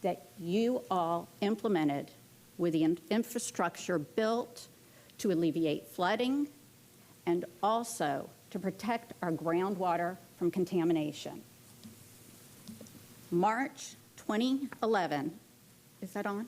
that you all implemented with the infrastructure built to alleviate flooding and also to protect our groundwater from contamination. March 2011, is that on?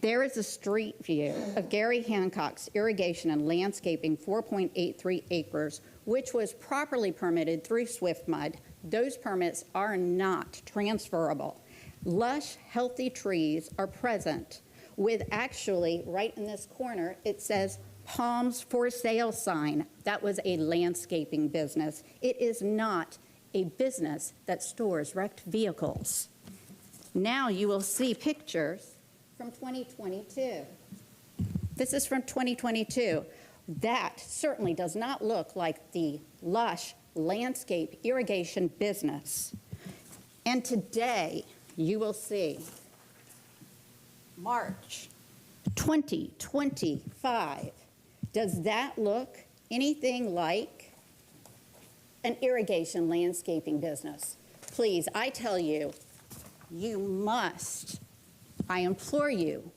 There is a street view of Gary Hancock's irrigation and landscaping 4.83 acres, which was properly permitted through SwiftMud. Those permits are not transferable. Lush, healthy trees are present with actually, right in this corner, it says Palms for Sale sign. That was a landscaping business. It is not a business that stores wrecked vehicles. Now you will see pictures from 2022. This is from 2022. That certainly does not look like the lush landscape irrigation business. And today, you will see March 2025, Does that look anything like an irrigation landscaping business? Please, I tell you, you must, I implore you,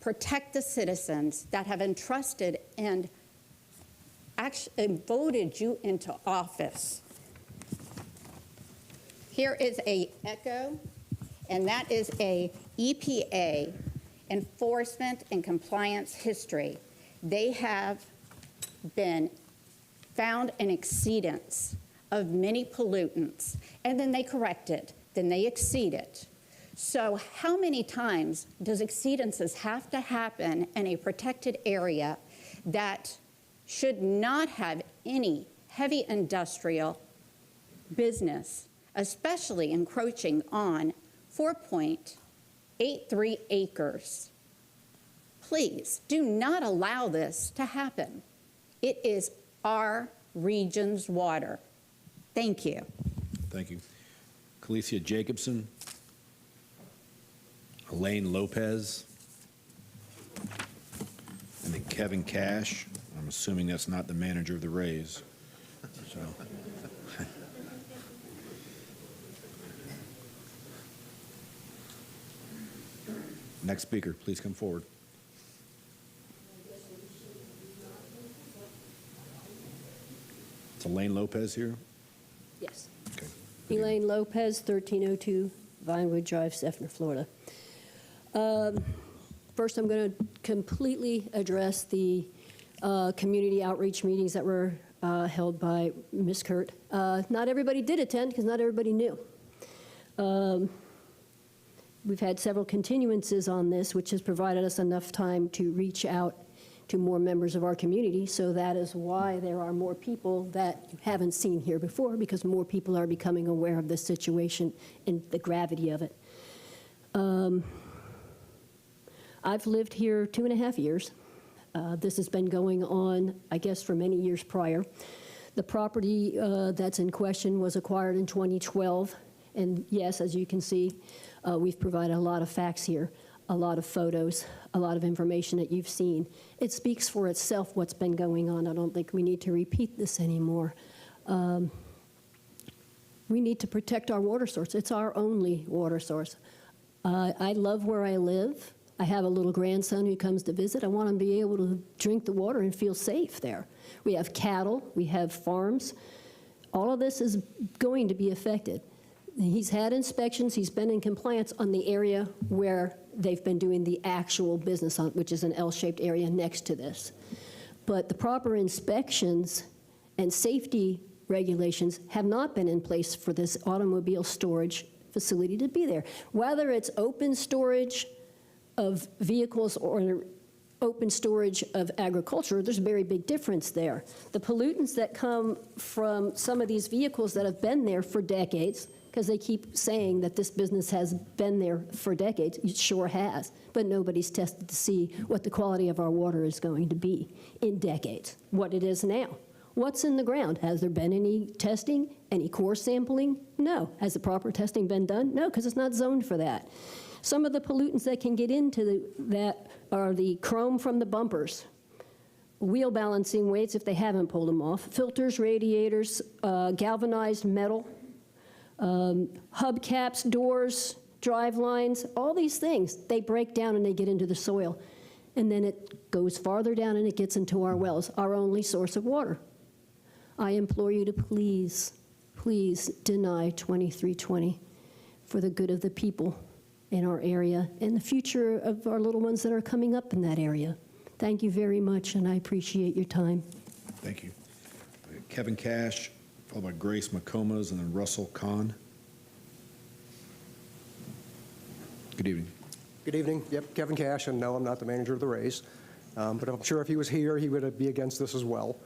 protect the citizens that have entrusted and actually voted you into office. Here is a echo, and that is a EPA enforcement and compliance history. They have been found an exceedance of many pollutants, and then they correct it, then they exceed it. So how many times does exceedances have to happen in a protected area that should not have any heavy industrial business, especially encroaching on 4.83 acres? Please do not allow this to happen. It is our region's water. Thank you. Thank you. Calicia Jacobson. Elaine Lopez. And then Kevin Cash. I'm assuming that's not the manager of the Rays. So. Next speaker, please come forward. Is Elaine Lopez here? Yes. Okay. Elaine Lopez, 1302 Vinewood Drive, Seffner, Florida. First, I'm going to completely address the community outreach meetings that were held by Ms. Kurt. Not everybody did attend because not everybody knew. We've had several continuances on this, which has provided us enough time to reach out to more members of our community. So that is why there are more people that you haven't seen here before, because more people are becoming aware of this situation and the gravity of it. I've lived here 2.5 years. This has been going on, I guess, for many years prior. The property that's in question was acquired in 2012. And yes, as you can see, we've provided a lot of facts here, a lot of photos, a lot of information that you've seen. It speaks for itself what's been going on. I don't think we need to repeat this anymore. We need to protect our water source. It's our only water source. I love where I live. I have a little grandson who comes to visit. I want him to be able to drink the water and feel safe there. We have cattle, we have farms. All of this is going to be affected. He's had inspections, he's been in compliance on the area where they've been doing the actual business on, which is an L-shaped area next to this. But the proper inspections and safety regulations have not been in place for this automobile storage facility to be there. Whether it's open storage of vehicles or open storage of agriculture, there's a very big difference there. The pollutants that come from some of these vehicles that have been there for decades, because they keep saying that this business has been there for decades. It sure has, but nobody's tested to see what the quality of our water is going to be in decades, what it is now. What's in the ground? Has there been any testing, any core sampling? No. Has the proper testing been done? No, because it's not zoned for that. Some of the pollutants that can get into that are the chrome from the bumpers, wheel balancing weights if they haven't pulled them off, filters, radiators, galvanized metal, hubcaps, doors, drive lines, all these things, they break down and they get into the soil. And then it goes farther down and it gets into our wells, our only source of water. I implore you to please, please deny 2320 for the good of the people in our area and the future of our little ones that are coming up in that area. Thank you very much, and I appreciate your time. Thank you. Kevin Cash, followed by Grace McComas, and then Russell Kahn. Good evening. Good evening. Yep, Kevin Cash, and no, I'm not the manager of the Rays. But I'm sure if he was here, he would be against this as well.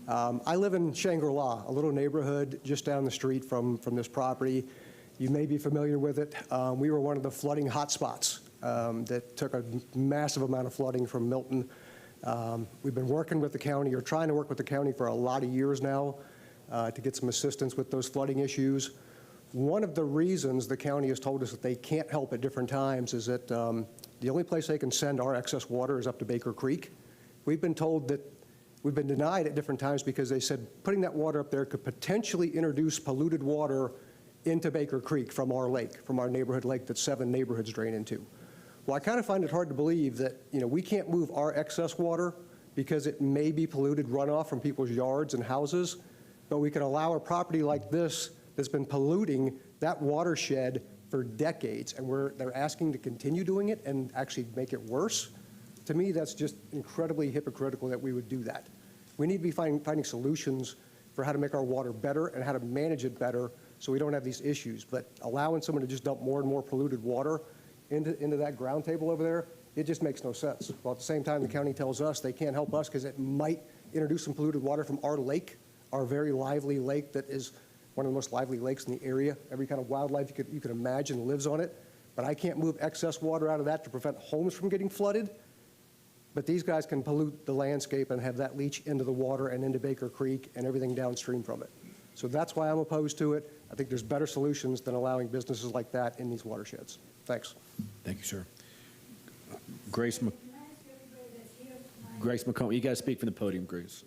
I live in Shangri-La, a little neighborhood just down the street from this property. You may be familiar with it. We were one of the flooding hotspots that took a massive amount of flooding from Milton. We've been working with the county, or trying to work with the county for a lot of years now to get some assistance with those flooding issues. One of the reasons the county has told us that they can't help at different times is that the only place they can send our excess water is up to Baker Creek. We've been told that we've been denied at different times because they said putting that water up there could potentially introduce polluted water into Baker Creek from our lake, from our neighborhood lake that 7 neighborhoods drain into. Well, I kind of find it hard to believe that, we can't move our excess water because it may be polluted runoff from people's yards and houses, but we can allow a property like this that's been polluting that watershed for decades, and they're asking to continue doing it and actually make it worse. To me, that's just incredibly hypocritical that we would do that. We need to be finding solutions for how to make our water better and how to manage it better so we don't have these issues. But allowing someone to just dump more and more polluted water into that ground table over there, it just makes no sense. While at the same time, the county tells us they can't help us because it might introduce some polluted water from our lake, our very lively lake that is one of the most lively lakes in the area. Every kind of wildlife you could imagine lives on it. But I can't move excess water out of that to prevent homes from getting flooded. But these guys can pollute the landscape and have that leach into the water and into Baker Creek and everything downstream from it. So that's why I'm opposed to it. I think there's better solutions than allowing businesses like that in these watersheds. Thanks. Thank you, sir. Grace McComb, you got to speak from the podium, Grace.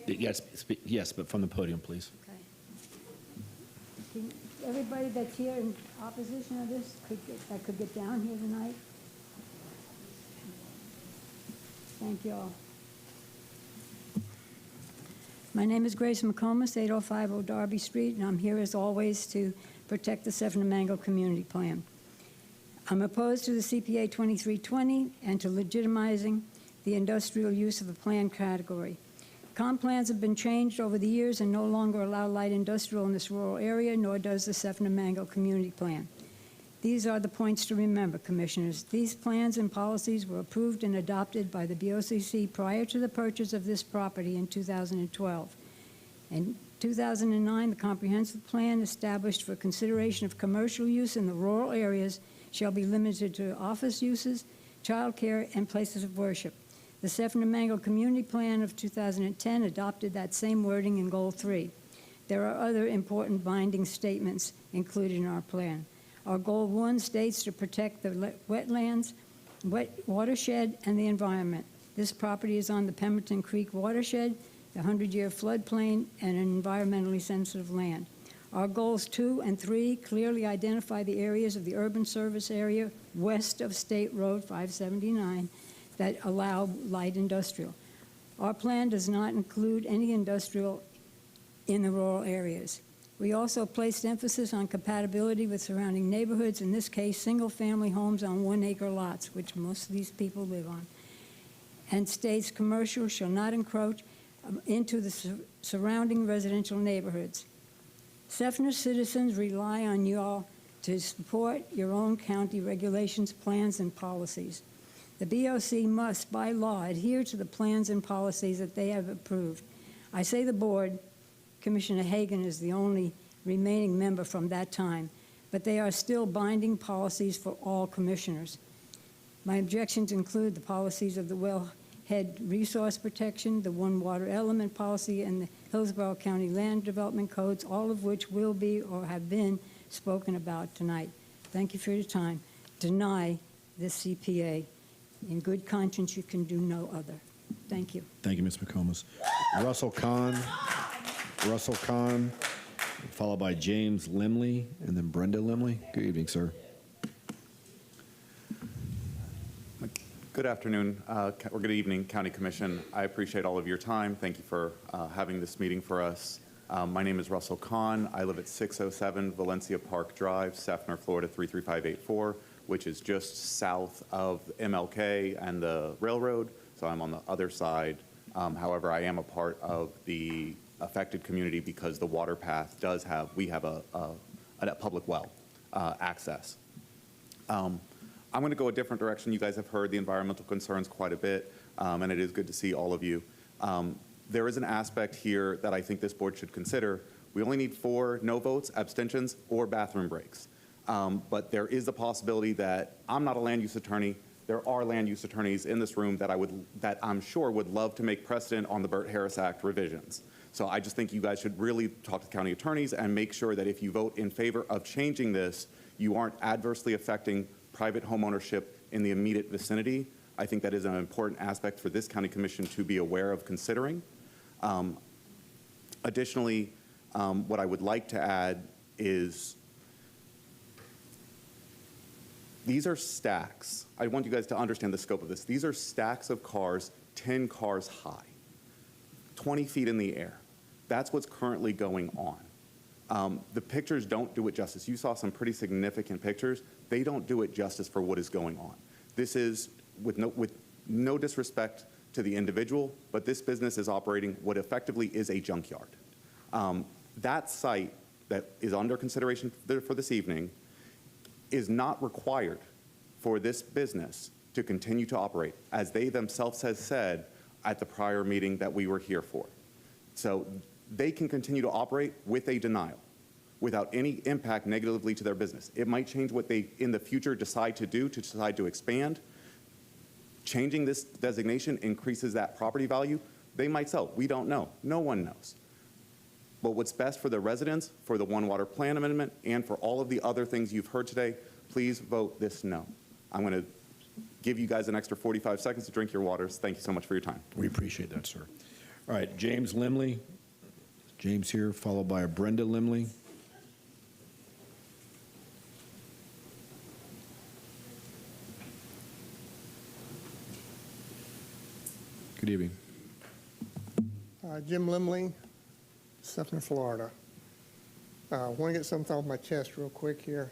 Yes, but from the podium, please. Okay. Everybody that's here in opposition of this could get down here tonight. Thank you all. My name is Grace McComas, 8050 Darby Street, and I'm here as always to protect the Seffner-Mango Community Plan. I'm opposed to the CPA 2320 and to legitimizing the industrial use of the plan category. Comp plans have been changed over the years and no longer allow light industrial in this rural area, nor does the Seffner-Mango Community Plan. These are the points to remember, Commissioners. These plans and policies were approved and adopted by the BOCC prior to the purchase of this property in 2012. In 2009, the comprehensive plan established for consideration of commercial use in the rural areas shall be limited to office uses, childcare, and places of worship. The Seffner-Mango Community Plan of 2010 adopted that same wording in Goal 3. There are other important binding statements included in our plan. Our Goal 1 states to protect the wetlands, watershed, and the environment. This property is on the Pemberton Creek watershed, the 100-year floodplain, and an environmentally sensitive land. Our Goals 2 and 3 clearly identify the areas of the urban service area west of State Road 579 that allow light industrial. Our plan does not include any industrial in the rural areas. We also placed emphasis on compatibility with surrounding neighborhoods, in this case, single-family homes on 1-acre lots, which most of these people live on, and states commercial shall not encroach into the surrounding residential neighborhoods. Seffner citizens rely on you all to support your own county regulations, plans, and policies. The BOC must, by law, adhere to the plans and policies that they have approved. I say the board, Commissioner Hagan is the only remaining member from that time, but they are still binding policies for all commissioners. My objections include the policies of the Wellhead Resource Protection, the One Water Element Policy, and the Hillsborough County Land Development Codes, all of which will be or have been spoken about tonight. Thank you for your time. Deny this CPA. In good conscience, you can do no other. Thank you. Thank you, Ms. McComas. Russell Kahn, followed by James Limley, and then Brenda Limley. Good evening, sir. Good afternoon, or good evening, County Commission. I appreciate all of your time. Thank you for having this meeting for us. My name is Russell Kahn. I live at 607 Valencia Park Drive, Seffner, Florida 33584, which is just south of MLK and the railroad, so I'm on the other side. However, I am a part of the affected community because the water path does have, we have a public well access. I'm going to go a different direction. You guys have heard the environmental concerns quite a bit, and it is good to see all of you. There is an aspect here that I think this board should consider. We only need 4 no votes, abstentions, or bathroom breaks. But there is a possibility that I'm not a land use attorney. There are land use attorneys in this room that I'm sure would love to make precedent on the Burt-Harris Act revisions. So I just think you guys should really talk to county attorneys and make sure that if you vote in favor of changing this, you aren't adversely affecting private home ownership in the immediate vicinity I think that is an important aspect for this county commission to be aware of considering. Additionally, what I would like to add is these are stacks. I want you guys to understand the scope of this. These are stacks of cars, 10 cars high, 20 feet in the air. That's what's currently going on. The pictures don't do it justice. You saw some pretty significant pictures. They don't do it justice for what is going on. This is, with no disrespect to the individual, but this business is operating what effectively is a junkyard. That site that is under consideration for this evening is not required for this business to continue to operate, as they themselves have said at the prior meeting that we were here for. So they can continue to operate with a denial without any impact negatively to their business. It might change what they in the future decide to do, to decide to expand. Changing this designation increases that property value. They might sell. We don't know. No one knows. But what's best for the residents, for the One Water Plan Amendment, and for all of the other things you've heard today, please vote this no. I'm going to give you guys an extra 45 seconds to drink your waters. Thank you so much for your time. We appreciate that, sir. All right, James Limley. James here, followed by Brenda Limley. Good evening. Jim Limley, Seffner, Florida. I want to get something off my chest real quick here.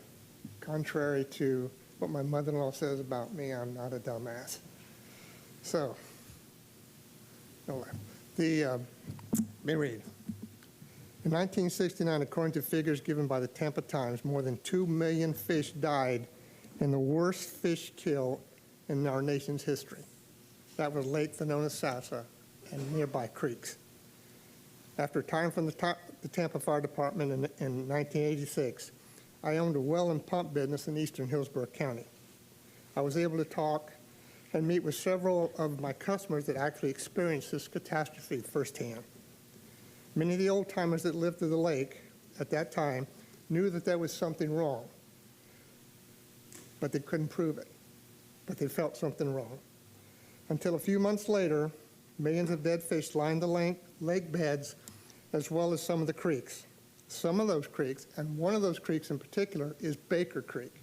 Contrary to what my mother-in-law says about me, I'm not a dumbass. So, let me read. In 1969, according to figures given by the Tampa Times, more than 2 million fish died in the worst fish kill in our nation's history. That was Lake Seffner-Mango and nearby creeks. After time from the Tampa Fire Department in 1986, I owned a well and pump business in eastern Hillsborough County. I was able to talk and meet with several of my customers that actually experienced this catastrophe firsthand. Many of the old timers that lived to the lake at that time knew that there was something wrong, but they couldn't prove it, but they felt something wrong. Until a few months later, millions of dead fish lined the lake beds as well as some of the creeks. Some of those creeks, and one of those creeks in particular, is Baker Creek.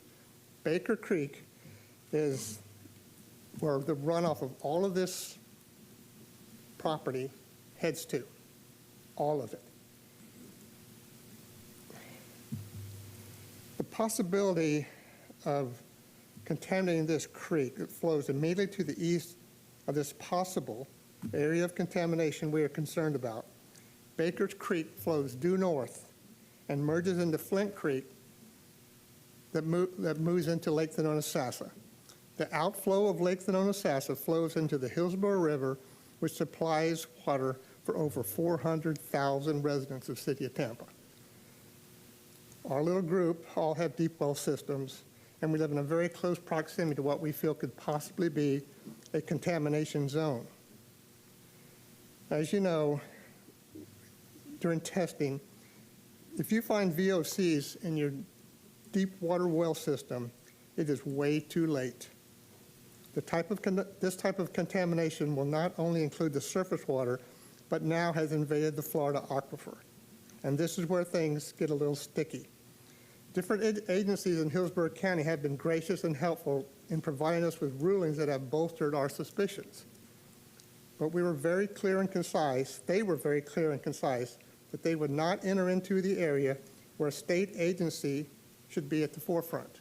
Baker Creek is where the runoff of all of this property heads to, all of it. The possibility of contaminating this creek that flows immediately to the east of this possible area of contamination we are concerned about. Baker's Creek flows due north and merges into Flint Creek that moves into Lake Seffner-Mango. The outflow of Lake Seffner-Mango flows into the Hillsborough River, which supplies water for over 400,000 residents of the city of Tampa. Our little group all have deep well systems, and we live in a very close proximity to what we feel could possibly be a contamination zone. As you know, during testing, if you find VOCs in your deep water well system, it is way too late. This type of contamination will not only include the surface water, but now has invaded the Florida aquifer. And this is where things get a little sticky. Different agencies in Hillsborough County have been gracious and helpful in providing us with rulings that have bolstered our suspicions. But we were very clear and concise, they were very clear and concise, that they would not enter into the area where a state agency should be at the forefront.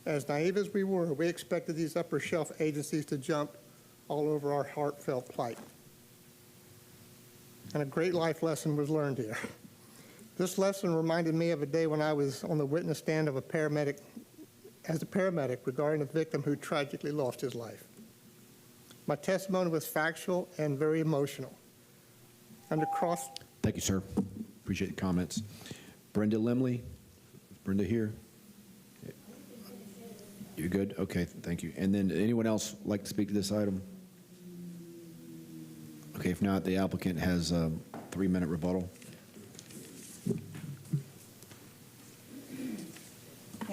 As naive as we were, we expected these upper shelf agencies to jump all over our heartfelt plight. And a great life lesson was learned here. This lesson reminded me of a day when I was on the witness stand of as a paramedic regarding a victim who tragically lost his life. My testimony was factual and very emotional. Thank you, sir. Appreciate the comments. Brenda Limley. Brenda here. You're good? Okay, thank you. And then anyone else like to speak to this item? Okay, if not, the applicant has a 3-minute rebuttal.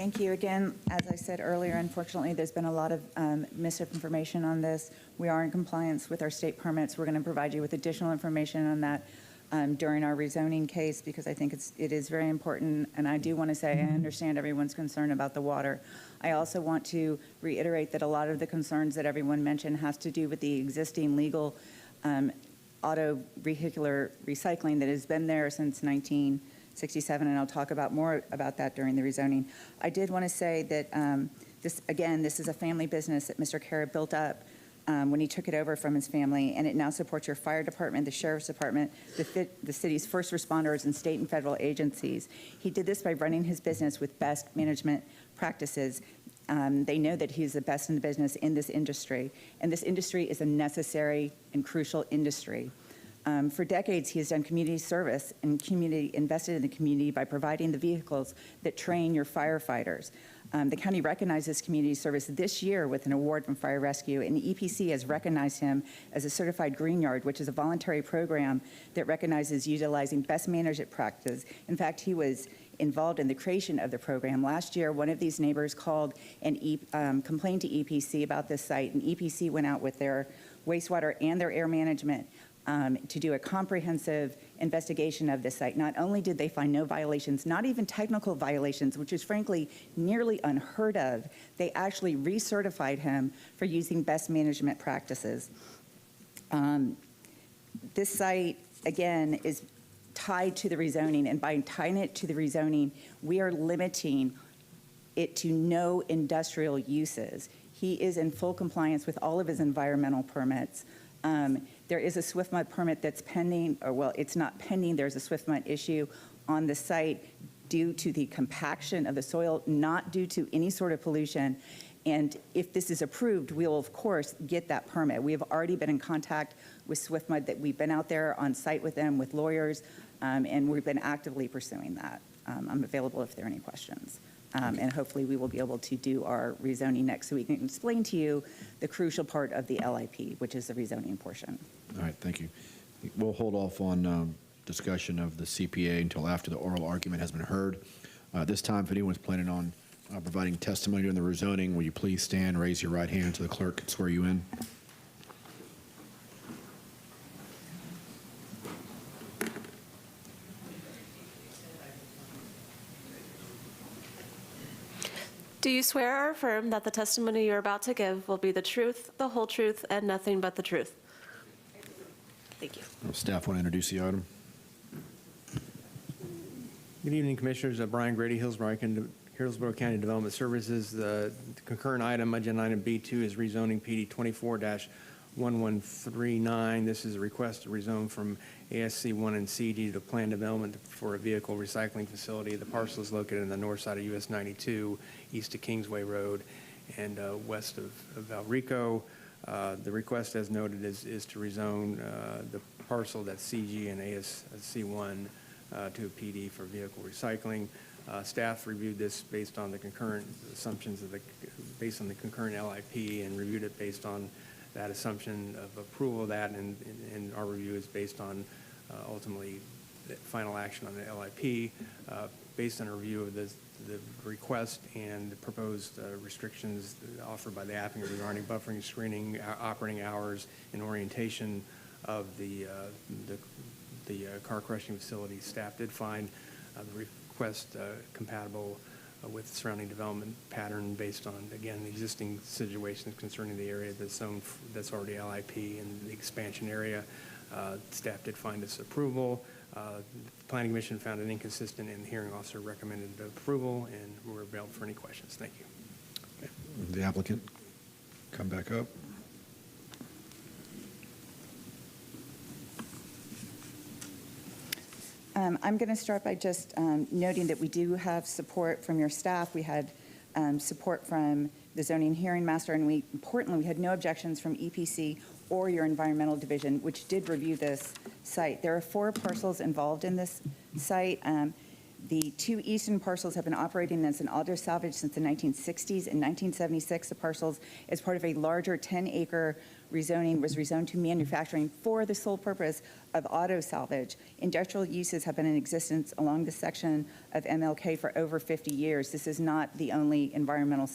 Thank you. Again, as I said earlier, unfortunately, there's been a lot of misinformation on this. We are in compliance with our state permits. We're going to provide you with additional information on that during our rezoning case, because I think it is very important. And I do want to say I understand everyone's concern about the water. I also want to reiterate that a lot of the concerns that everyone mentioned has to do with the existing legal auto vehicular recycling that has been there since 1967, and I'll talk about more about that during the rezoning. I did want to say that this is a family business that Mr. Kara built up when he took it over from his family, and it now supports your fire department, the sheriff's department, the city's first responders, and state and federal agencies. He did this by running his business with best management practices. They know that he's the best in the business in this industry, and this industry is a necessary and crucial industry. For decades, he has done community service and invested in the community by providing the vehicles that train your firefighters. The county recognized this community service this year with an award from Fire Rescue, and the EPC has recognized him as a certified green yard, which is a voluntary program that recognizes utilizing best management practice. In fact, he was involved in the creation of the program. Last year, one of these neighbors called and complained to EPC about this site, and EPC went out with their wastewater and their air management to do a comprehensive investigation of this site. Not only did they find no violations, not even technical violations, which is frankly nearly unheard of, they actually recertified him for using best management practices. This site, again, is tied to the rezoning, and by tying it to the rezoning, we are limiting it to no industrial uses. He is in full compliance with all of his environmental permits. There is a SwiftMud permit that's pending, or well, it's not pending. There's a SwiftMud issue on the site due to the compaction of the soil, not due to any sort of pollution. And if this is approved, we will, of course, get that permit. We have already been in contact with SwiftMud, that we've been out there on site with them, with lawyers, and we've been actively pursuing that. I'm available if there are any questions. And hopefully we will be able to do our rezoning next week and explain to you the crucial part of the LIP, which is the rezoning portion. All right, thank you. We'll hold off on discussion of the CPA until after the oral argument has been heard. This time, if anyone's planning on providing testimony during the rezoning, will you please stand, raise your right hand so the clerk can swear you in? Do you swear or affirm that the testimony you're about to give will be the truth, the whole truth, and nothing but the truth? Thank you. Staff want to introduce the item. Good evening, Commissioners. Brian Grady, Hillsborough County Development Services. The concurrent item, agenda item B2, is rezoning PD 24-1139. This is a request to rezone from ASC 1 and CG to planned development for a vehicle recycling facility. The parcel is located on the north side of US 92, east of Kingsway Road, and west of Valrico. The request, as noted, is to rezone the parcel that's CG and ASC 1 to a PD for vehicle recycling. Staff reviewed this based on the concurrent assumptions based on the concurrent LIP, and reviewed it based on that assumption of approval of that, and our review is based on ultimately the final action on the LIP, based on a review of the request and the proposed restrictions offered by the applicant regarding buffering, screening, operating hours, and orientation of the car crushing facility. Staff did find the request compatible with the surrounding development pattern based on, again, the existing situations concerning the area that's zoned, that's already LIP, and the expansion area. Staff did find this approval. The Planning Commission found it inconsistent, and the hearing officer recommended approval, and we're available for any questions. Thank you. Okay. The applicant, come back up. I'm going to start by just noting that we do have support from your staff. We had support from the zoning hearing master, and importantly, we had no objections from EPC or your environmental division, which did review this site. There are 4 parcels involved in this site. The two eastern parcels have been operating as an auto salvage since the 1960s. In 1976, the parcels, as part of a larger 10-acre rezoning, was rezoned to manufacturing for the sole purpose of auto salvage. Industrial uses have been in existence along this section of MLK for over 50 years. This is not the only environmental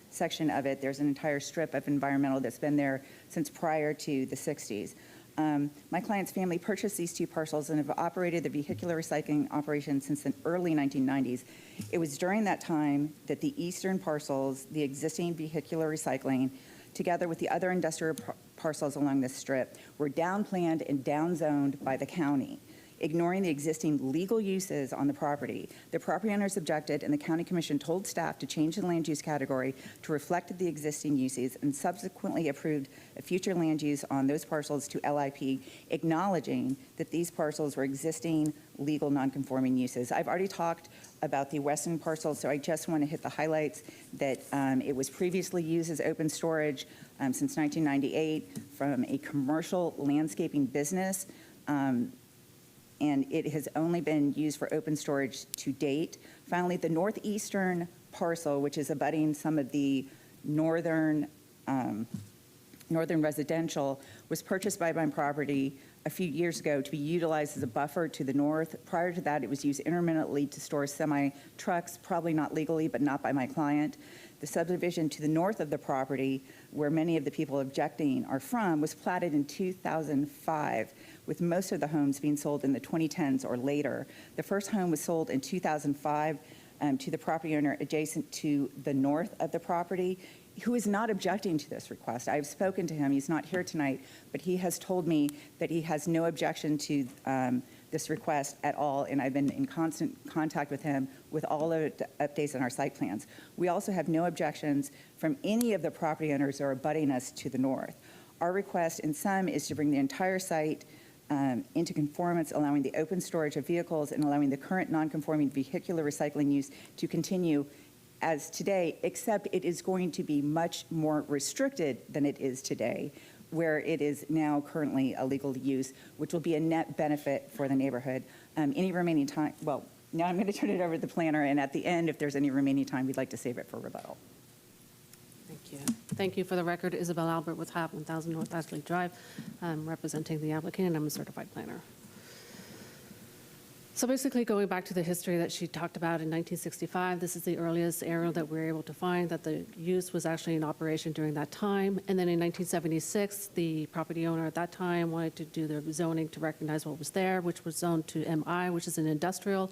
section of it. There's an entire strip of environmental that's been there since prior to the 60s. My client's family purchased these two parcels and have operated the vehicular recycling operation since the early 1990s. It was during that time that the eastern parcels, the existing vehicular recycling, together with the other industrial parcels along this strip, were downplanned and downzoned by the county, ignoring the existing legal uses on the property. The property owners objected, and the county commission told staff to change the land use category to reflect the existing uses, and subsequently approved a future land use on those parcels to LIP, acknowledging that these parcels were existing legal nonconforming uses. I've already talked about the western parcel, so I just want to hit the highlights that it was previously used as open storage since 1998 from a commercial landscaping business. And it has only been used for open storage to date. Finally, the northeastern parcel, which is abutting some of the northern residential, was purchased by my property a few years ago to be utilized as a buffer to the north. Prior to that, it was used intermittently to store semi-trucks, probably not legally, but not by my client. The subdivision to the north of the property, where many of the people objecting are from, was platted in 2005, with most of the homes being sold in the 2010s or later. The first home was sold in 2005 to the property owner adjacent to the north of the property, who is not objecting to this request. I've spoken to him. He's not here tonight, but he has told me that he has no objection to this request at all, and I've been in constant contact with him with all of the updates on our site plans. We also have no objections from any of the property owners who are abutting us to the north. Our request in sum is to bring the entire site into conformance, allowing the open storage of vehicles and allowing the current non-conforming vehicular recycling use to continue as today, except it is going to be much more restricted than it is today, where it is now currently a legal use, which will be a net benefit for the neighborhood. Any remaining time, well, now I'm going to turn it over to the planner, and at the end, if there's any remaining time, we'd like to save it for rebuttal. Thank you. Thank you. For the record, Isabel Albert with HAP 1000 North Ashley Drive. I'm representing the applicant, and I'm a certified planner. So basically, going back to the history that she talked about in 1965, this is the earliest area that we were able to find that the use was actually in operation during that time. And then in 1976, the property owner at that time wanted to do the zoning to recognize what was there, which was zoned to MI, which is an industrial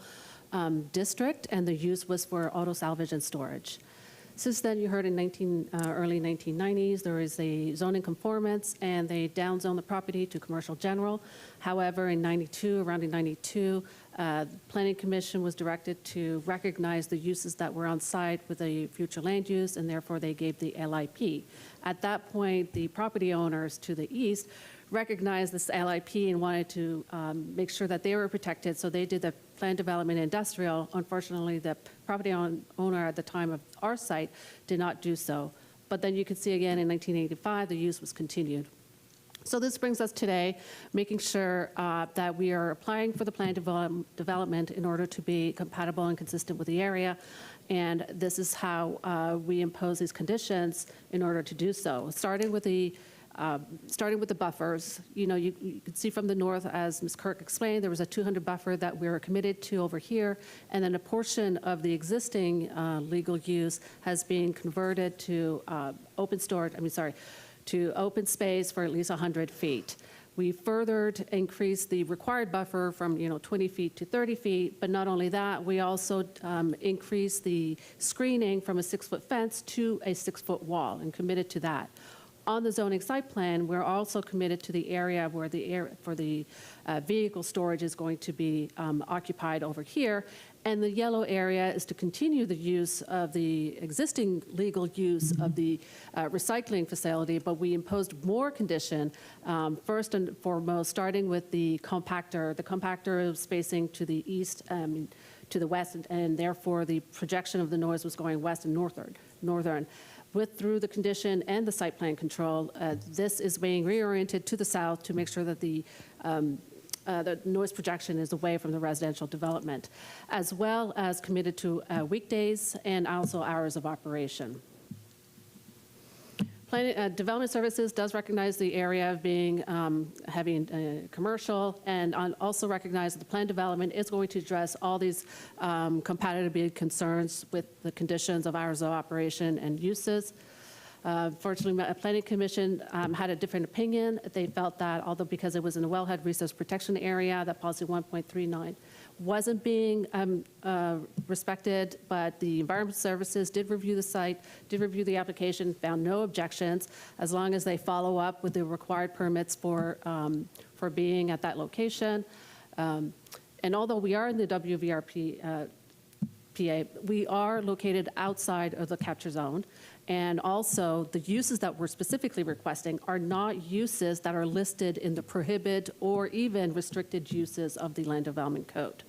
district, and the use was for auto salvage and storage. Since then, you heard in early 1990s, there is a zoning conformance, and they downzoned the property to commercial general. However, in 92, around in 92, Planning Commission was directed to recognize the uses that were on site with a future land use, and therefore they gave the LIP. At that point, the property owners to the east recognized this LIP and wanted to make sure that they were protected, so they did the plan development industrial. Unfortunately, the property owner at the time of our site did not do so. But then you can see again in 1985, the use was continued. So this brings us today, making sure that we are applying for the plan development in order to be compatible and consistent with the area. And this is how we impose these conditions in order to do so. Starting with the buffers, you know, you can see from the north, as Ms. Kirk explained, there was a 200 buffer that we were committed to over here, and then a portion of the existing legal use has been converted to to open space for at least 100 feet. We further increased the required buffer from 20 feet to 30 feet, but not only that, we also increased the screening from a 6-foot fence to a 6-foot wall and committed to that. On the zoning site plan, we're also committed to the area where the vehicle storage is going to be occupied over here. And the yellow area is to continue the use of the existing legal use of the recycling facility, but we imposed more condition, first and foremost, starting with the compactor. The compactor is facing to the east, to the west, and therefore the projection of the noise was going west and northern. Through the condition and the site plan control, this is being reoriented to the south to make sure that the the noise projection is away from the residential development, as well as committed to weekdays and also hours of operation. Development Services does recognize the area of being heavy commercial, and also recognize that the plan development is going to address all these compatibility concerns with the conditions of hours of operation and uses. Fortunately, the Planning Commission had a different opinion. They felt that, although because it was in a wellhead resource protection area, that policy 1.39 wasn't being respected, but the Environmental Services did review the site, did review the application, found no objections, as long as they follow up with the required permits for being at that location. And although we are in the WVRP PA, we are located outside of the capture zone. And also, the uses that we're specifically requesting are not uses that are listed in the prohibited or even restricted uses of the Land Development Code.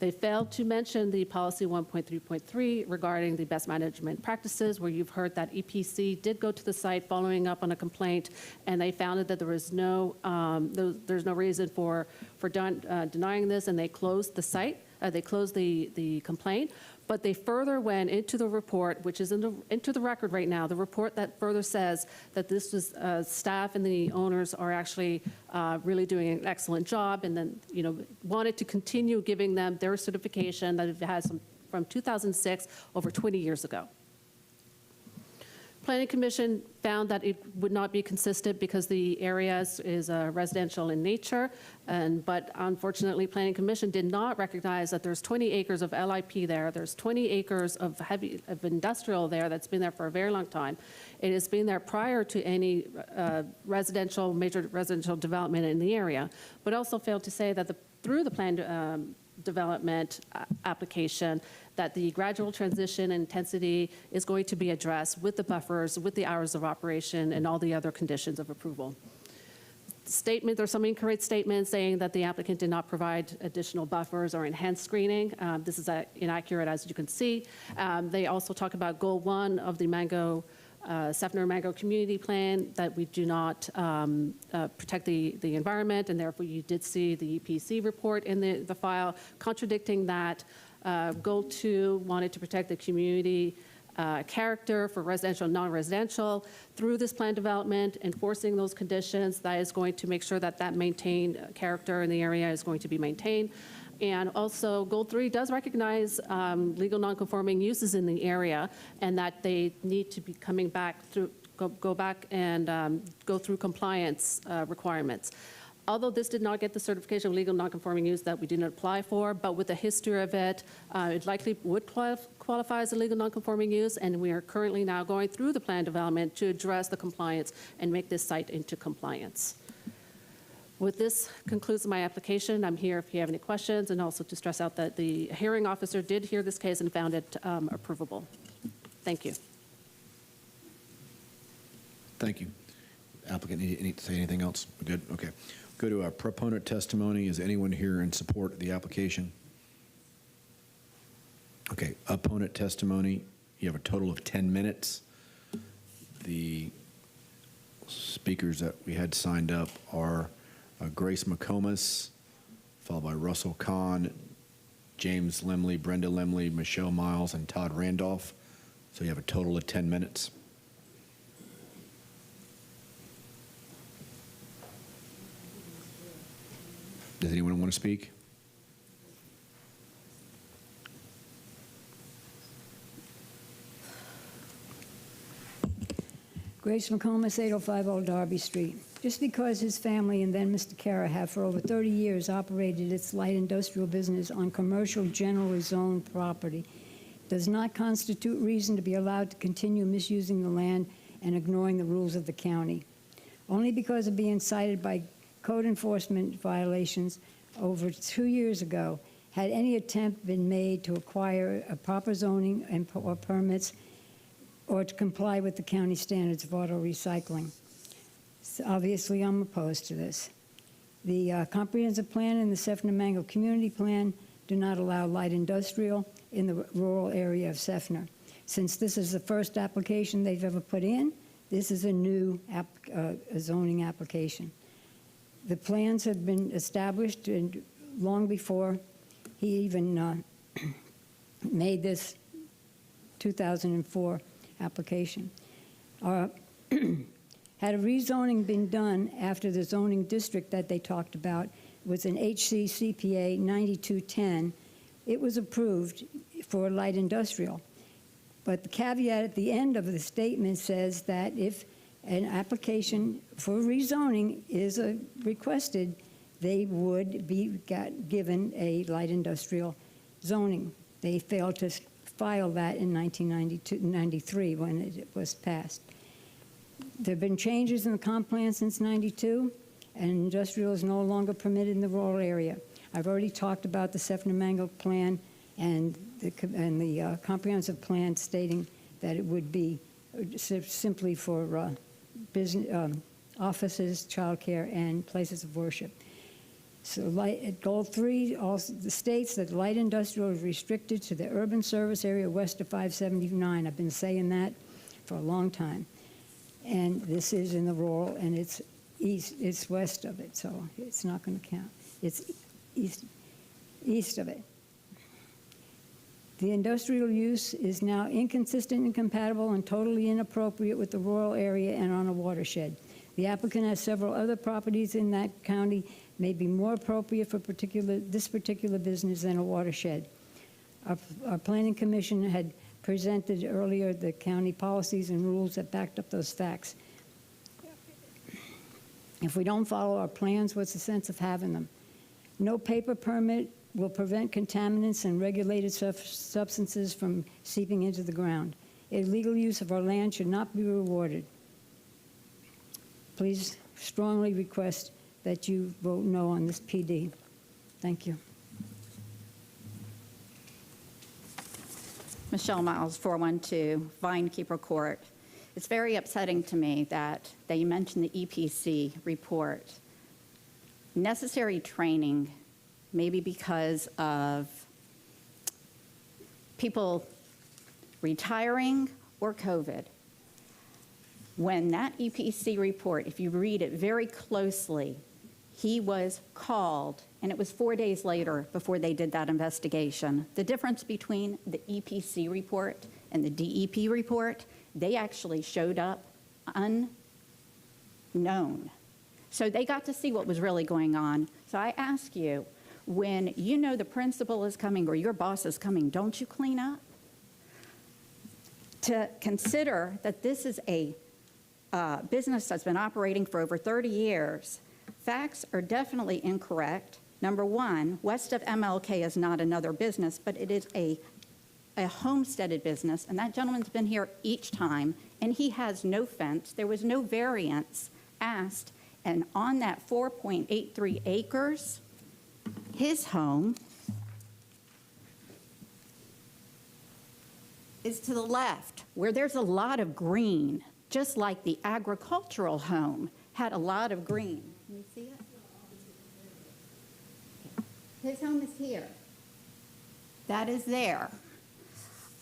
They failed to mention the policy 1.3.3 regarding the best management practices, where you've heard that EPC did go to the site following up on a complaint, and they found that there was no, there's no reason for denying this, and they closed the site. They closed the complaint, but they further went into the report, which is into the record right now, the report that further says that this was staff and the owners are actually really doing an excellent job, and then wanted to continue giving them their certification that it has from 2006, over 20 years ago. Planning Commission found that it would not be consistent because the area is residential in nature, but unfortunately, Planning Commission did not recognize that there's 20 acres of LIP there. There's 20 acres of industrial there that's been there for a very long time. It has been there prior to any major residential development in the area, but also failed to say that through the planned development application, that the gradual transition intensity is going to be addressed with the buffers, with the hours of operation, and all the other conditions of approval. There's some incorrect statements saying that the applicant did not provide additional buffers or enhanced screening. This is inaccurate, as you can see. They also talk about goal 1 of the Seffner-Mango community plan, that we do not protect the environment, and therefore you did see the EPC report in the file contradicting that. Goal 2 wanted to protect the community character for residential and non-residential. Through this plan development, enforcing those conditions, that is going to make sure that maintained character in the area is going to be maintained. And also, Goal 3 does recognize legal nonconforming uses in the area, and that they need to be coming back through, go back and go through compliance requirements. Although this did not get the certification of legal nonconforming use that we did not apply for, but with the history of it, it likely would qualify as a legal nonconforming use, and we are currently now going through the plan development to address the compliance and make this site into compliance. With this concludes my application. I'm here if you have any questions, and also to stress out that the hearing officer did hear this case and found it approvable. Thank you. Thank you. Applicant, need to say anything else? We're good? Okay. Go to our proponent testimony. Is anyone here in support of the application? Okay. Opponent testimony. You have a total of 10 minutes. The speakers that we had signed up are Grace McComas, followed by Russell Kahn, James Lemley, Brenda Lemley, Michelle Miles, and Todd Randolph. So you have a total of 10 minutes. Does anyone want to speak? Grace McComas, 8050 Darby Street. Just because his family and then Mr. Kara have for over 30 years operated its light industrial business on commercial generally zoned property does not constitute reason to be allowed to continue misusing the land and ignoring the rules of the county. Only because of being cited by code enforcement violations over 2 years ago, had any attempt been made to acquire a proper zoning or permits or to comply with the county standards of auto recycling. So obviously, I'm opposed to this. The comprehensive plan and the Seffner-Mango community plan do not allow light industrial in the rural area of Seffner. Since this is the first application they've ever put in, this is a new zoning application. The plans had been established and long before he even made this 2004 application. Had a rezoning been done after the zoning district that they talked about was an HC CPA 9210, it was approved for light industrial. But the caveat at the end of the statement says that if an application for rezoning is requested, they would be given a light industrial zoning. They failed to file that in 1993 when it was passed. There have been changes in the comp plan since '92, and industrial is no longer permitted in the rural area. I've already talked about the Seffner-Mango plan and the comprehensive plan stating that it would be simply for business, offices, childcare, and places of worship. So Goal 3 also states that light industrial is restricted to the urban service area west of 579. I've been saying that for a long time. And this is in the rural, and it's west of it, so it's not going to count. It's east of it. The industrial use is now inconsistent, incompatible, and totally inappropriate with the rural area and on a watershed. The applicant has several other properties in that county may be more appropriate for this particular business than a watershed. Our planning commission had presented earlier the county policies and rules that backed up those facts. If we don't follow our plans, what's the sense of having them? No paper permit will prevent contaminants and regulated substances from seeping into the ground. Illegal use of our land should not be rewarded. Please strongly request that you vote no on this PD. Thank you. Michelle Miles, 412 Vinekeeper Court. It's very upsetting to me that you mentioned the EPC report. Necessary training, maybe because of people retiring or COVID. When that EPC report, if you read it very closely, he was called, and it was 4 days later before they did that investigation. The difference between the EPC report and the DEP report, they actually showed up unknown. So they got to see what was really going on. So I ask you, when you know the principal is coming or your boss is coming, don't you clean up? To consider that this is a business that's been operating for over 30 years, facts are definitely incorrect. Number one, west of MLK is not another business, but it is a homesteaded business, and that gentleman's been here each time, and he has no fence. There was no variance asked, and on that 4.83 acres, his home is to the left, where there's a lot of green, just like the agricultural home had a lot of green. Can you see it? His home is here. That is there.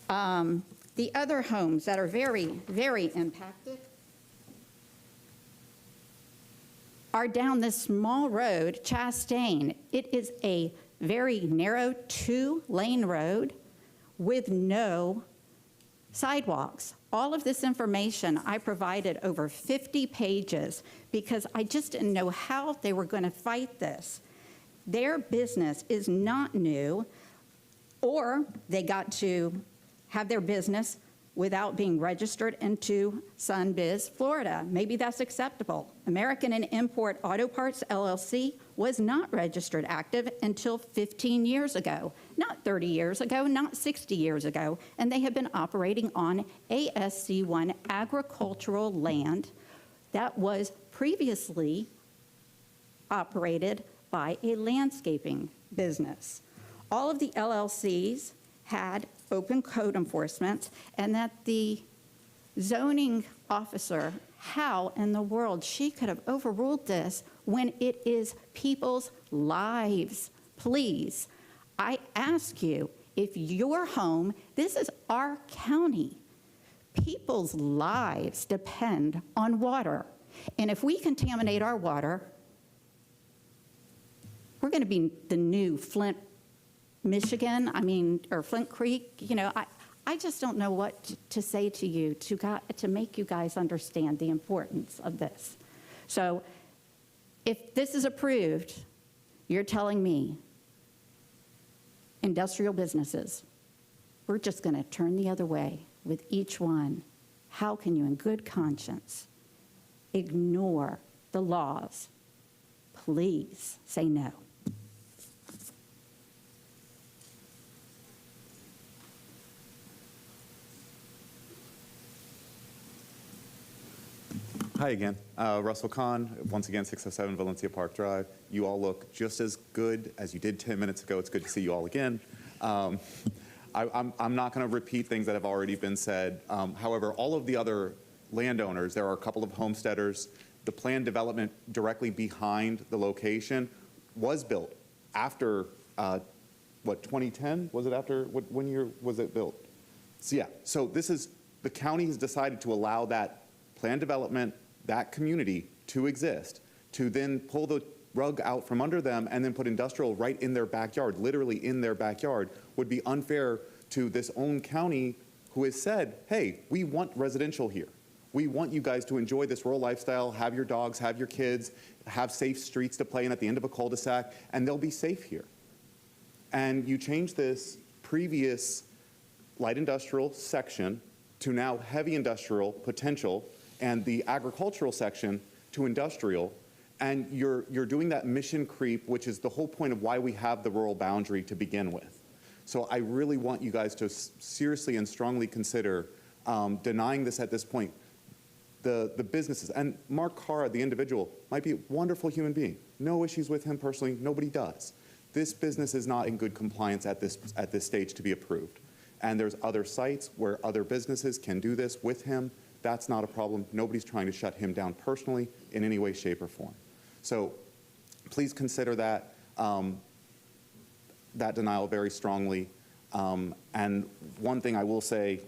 The other homes that are very, very impacted are down this small road, Chastain. It is a very narrow 2-lane road with no sidewalks. All of this information I provided over 50 pages because I just didn't know how they were going to fight this. Their business is not new, or they got to have their business without being registered into Sunbiz, Florida. Maybe that's acceptable. American and Import Auto Parts, LLC, was not registered active until 15 years ago, not 30 years ago, not 60 years ago, and they have been operating on ASC1 agricultural land that was previously operated by a landscaping business. All of the LLCs had open code enforcement, and that the zoning officer, how in the world she could have overruled this when it is people's lives. Please, I ask you, if your home, this is our county, people's lives depend on water. And if we contaminate our water, we're going to be the new Flint, Michigan, or Flint Creek. I just don't know what to say to you to make you guys understand the importance of this. So if this is approved, you're telling me, industrial businesses, we're just going to turn the other way with each one. How can you, in good conscience, ignore the laws? Please say no. Hi again. Russell Kahn, once again, 607 Valencia Park Drive. You all look just as good as you did 10 minutes ago. It's good to see you all again. I'm not going to repeat things that have already been said. However, all of the other landowners, there are a couple of homesteaders. The planned development directly behind the location was built after, 2010? Was it after, when year was it built? So yeah, so the county has decided to allow that planned development, that community to exist, to then pull the rug out from under them and then put industrial right in their backyard, literally in their backyard, would be unfair to this own county who has said, hey, we want residential here. We want you guys to enjoy this rural lifestyle, have your dogs, have your kids, have safe streets to play in at the end of a cul-de-sac, and they'll be safe here. And you change this previous light industrial section to now heavy industrial potential and the agricultural section to industrial, and you're doing that mission creep, which is the whole point of why we have the rural boundary to begin with. So I really want you guys to seriously and strongly consider denying this at this point. The businesses, and Mark Carr, the individual, might be a wonderful human being. No issues with him personally, nobody does. This business is not in good compliance at this stage to be approved. And there's other sites where other businesses can do this with him. That's not a problem. Nobody's trying to shut him down personally in any way, shape, or form. So please consider that, that denial very strongly. And one thing I will say,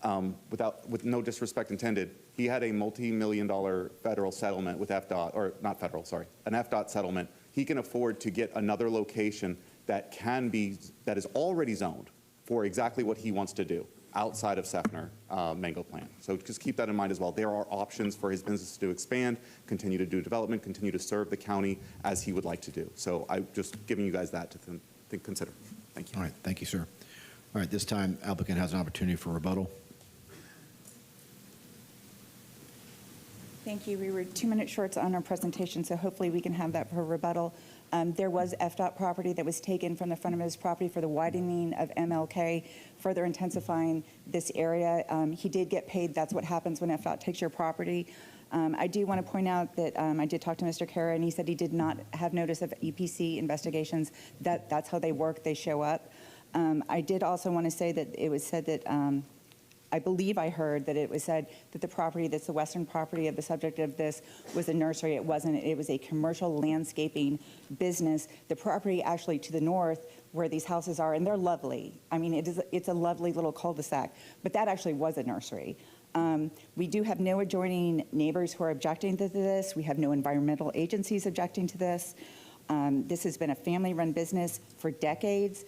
with no disrespect intended, he had a multi-million-dollar federal settlement with FDOT, or not federal, sorry, an FDOT settlement. He can afford to get another location that is already zoned for exactly what he wants to do outside of Seffner-Mango plan. So just keep that in mind as well. There are options for his business to expand, continue to do development, continue to serve the county as he would like to do. So I'm just giving you guys that to consider. Thank you. All right, thank you, sir. All right, this time applicant has an opportunity for rebuttal. Thank you. We were 2 minutes short on our presentation, so hopefully we can have that for rebuttal. There was FDOT property that was taken from the front of his property for the widening of MLK, further intensifying this area. He did get paid. That's what happens when FDOT takes your property. I do want to point out that I did talk to Mr. Kara, and he said he did not have notice of EPC investigations. That's how they work. They show up. I did also want to say that it was said that I believe I heard that it was said that the property that's the western property of the subject of this was a nursery. It wasn't. It was a commercial landscaping business. The property actually to the north where these houses are, and they're lovely. I mean, it's a lovely little cul-de-sac, but that actually was a nursery. We do have no adjoining neighbors who are objecting to this. We have no environmental agencies objecting to this. This has been a family-run business for decades.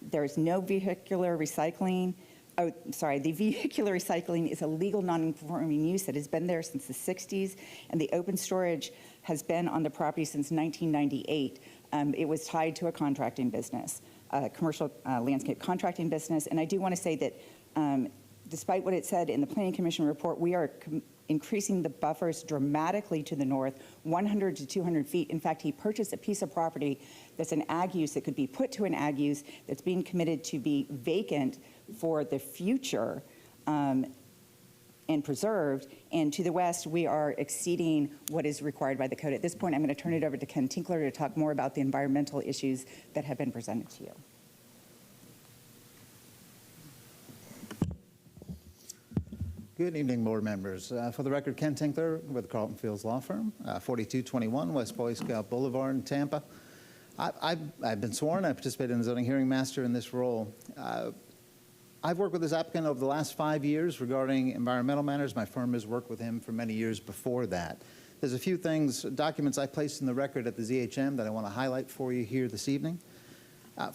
There's no vehicular recycling. Oh, sorry, the vehicular recycling is a legal non-conforming use that has been there since the 60s, and the open storage has been on the property since 1998. It was tied to a contracting business, a commercial landscape contracting business, and I do want to say that despite what it said in the Planning Commission report, we are increasing the buffers dramatically to the north, 100 to 200 feet. In fact, he purchased a piece of property that's an ag use that could be put to an ag use that's being committed to be vacant for the future and preserved. And to the west, we are exceeding what is required by the code. At this point, I'm going to turn it over to Ken Tinkler to talk more about the environmental issues that have been presented to you. Good evening, board members. For the record, Ken Tinkler with Carlton Fields Law Firm, 4221 West Boy Scout Boulevard in Tampa. I've been sworn. I participated in the zoning hearing master in this role. I've worked with this applicant over the last 5 years regarding environmental matters. My firm has worked with him for many years before that. There's a few things, documents I placed in the record at the ZHM that I want to highlight for you here this evening.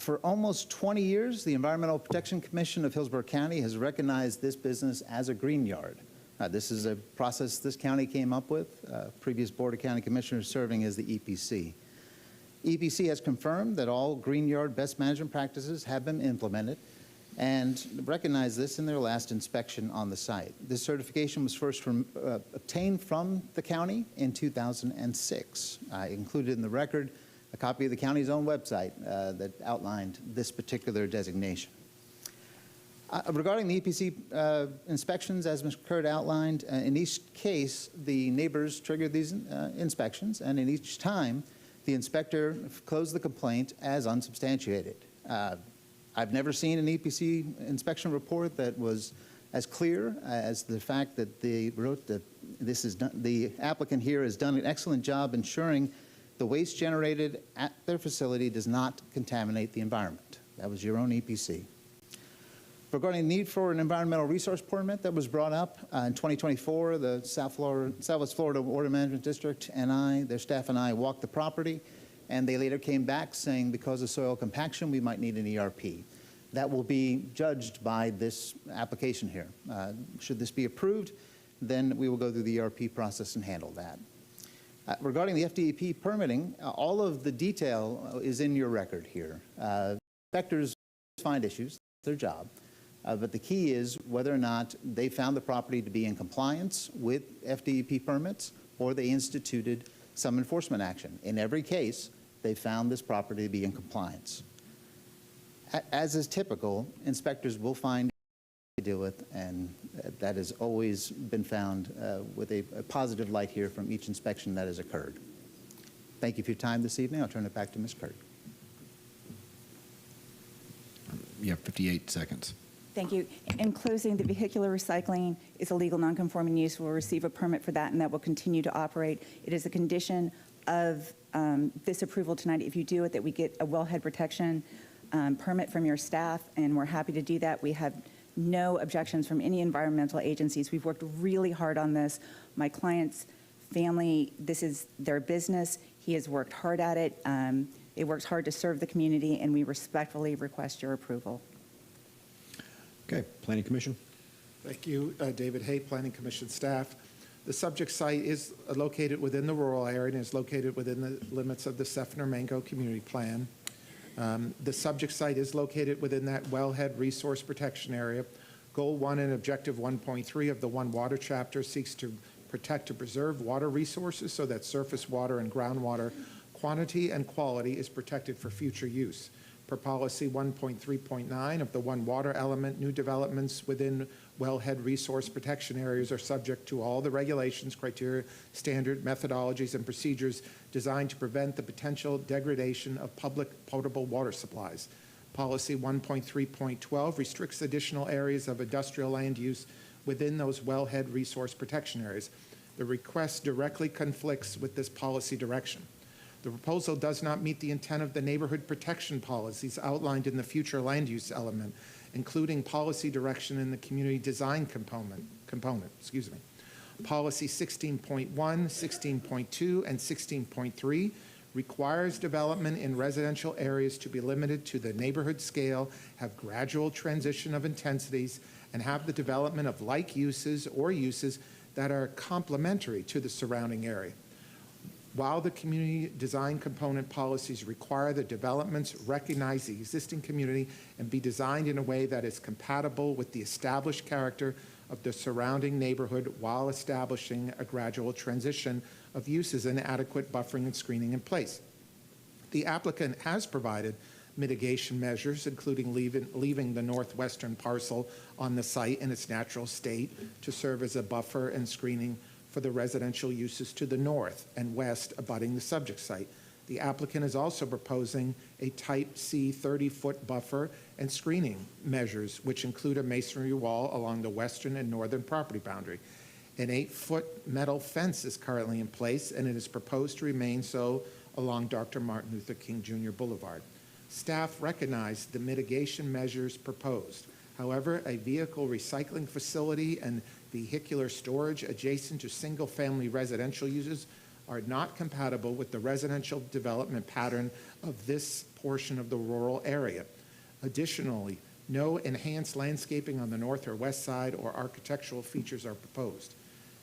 For almost 20 years, the Environmental Protection Commission of Hillsborough County has recognized this business as a green yard. This is a process this county came up with, previous Board of County Commissioners serving as the EPC. EPC has confirmed that all green yard best management practices have been implemented and recognized this in their last inspection on the site. This certification was first obtained from the county in 2006. I included in the record a copy of the county's own website that outlined this particular designation. Regarding the EPC inspections, as Ms. Kurt outlined, in each case, the neighbors triggered these inspections, and in each time, the inspector closed the complaint as unsubstantiated. I've never seen an EPC inspection report that was as clear as the fact that they wrote that this is done, the applicant here has done an excellent job ensuring the waste generated at their facility does not contaminate the environment. That was your own EPC. Regarding the need for an environmental resource permit that was brought up in 2024, the Southwest Florida Water Management District and their staff and I walked the property, and they later came back saying because of soil compaction, we might need an ERP. That will be judged by this application here. Should this be approved, then we will go through the ERP process and handle that. Regarding the FDEP permitting, all of the detail is in your record here. Inspectors find issues, that's their job. But the key is whether or not they found the property to be in compliance with FDEP permits or they instituted some enforcement action. In every case, they found this property to be in compliance. As is typical, inspectors will find to deal with, and that has always been found with a positive light here from each inspection that has occurred. Thank you for your time this evening. I'll turn it back to Ms. Kirk. You have 58 seconds. Thank you. In closing, the vehicular recycling is a legal nonconforming use. We'll receive a permit for that, and that will continue to operate. It is a condition of this approval tonight, if you do it, that we get a wellhead protection permit from your staff, and we're happy to do that. We have no objections from any environmental agencies. We've worked really hard on this. My client's family, this is their business. He has worked hard at it. It works hard to serve the community, and we respectfully request your approval. Okay, Planning Commission. Thank you, David Hay, Planning Commission staff. The subject site is located within the rural area and is located within the limits of the Seffner-Mango Community Plan. The subject site is located within that wellhead resource protection area. Goal 1 and Objective 1.3 of the One Water chapter seeks to protect and preserve water resources so that surface water and groundwater quantity and quality is protected for future use. Per policy 1.3.9 of the One Water element, new developments within wellhead resource protection areas are subject to all the regulations, criteria, standard methodologies, and procedures designed to prevent the potential degradation of public potable water supplies. Policy 1.3.12 restricts additional areas of industrial land use within those wellhead resource protection areas. The request directly conflicts with this policy direction. The proposal does not meet the intent of the neighborhood protection policies outlined in the future land use element, including policy direction in the community design component. Policy 16.1, 16.2, and 16.3 requires development in residential areas to be limited to the neighborhood scale, have gradual transition of intensities, and have the development of like uses or uses that are complementary to the surrounding area. While the community design component policies require the developments recognize the existing community and be designed in a way that is compatible with the established character of the surrounding neighborhood while establishing a gradual transition of uses and adequate buffering and screening in place. The applicant has provided mitigation measures, including leaving the northwestern parcel on the site in its natural state to serve as a buffer and screening for the residential uses to the north and west abutting the subject site. The applicant is also proposing a Type C 30-foot buffer and screening measures, which include a masonry wall along the western and northern property boundary. An 8-foot metal fence is currently in place, and it is proposed to remain so along Dr. Martin Luther King Jr. Boulevard. Staff recognize the mitigation measures proposed. However, a vehicle recycling facility and vehicular storage adjacent to single-family residential uses are not compatible with the residential development pattern of this portion of the rural area. Additionally, no enhanced landscaping on the north or west side or architectural features are proposed.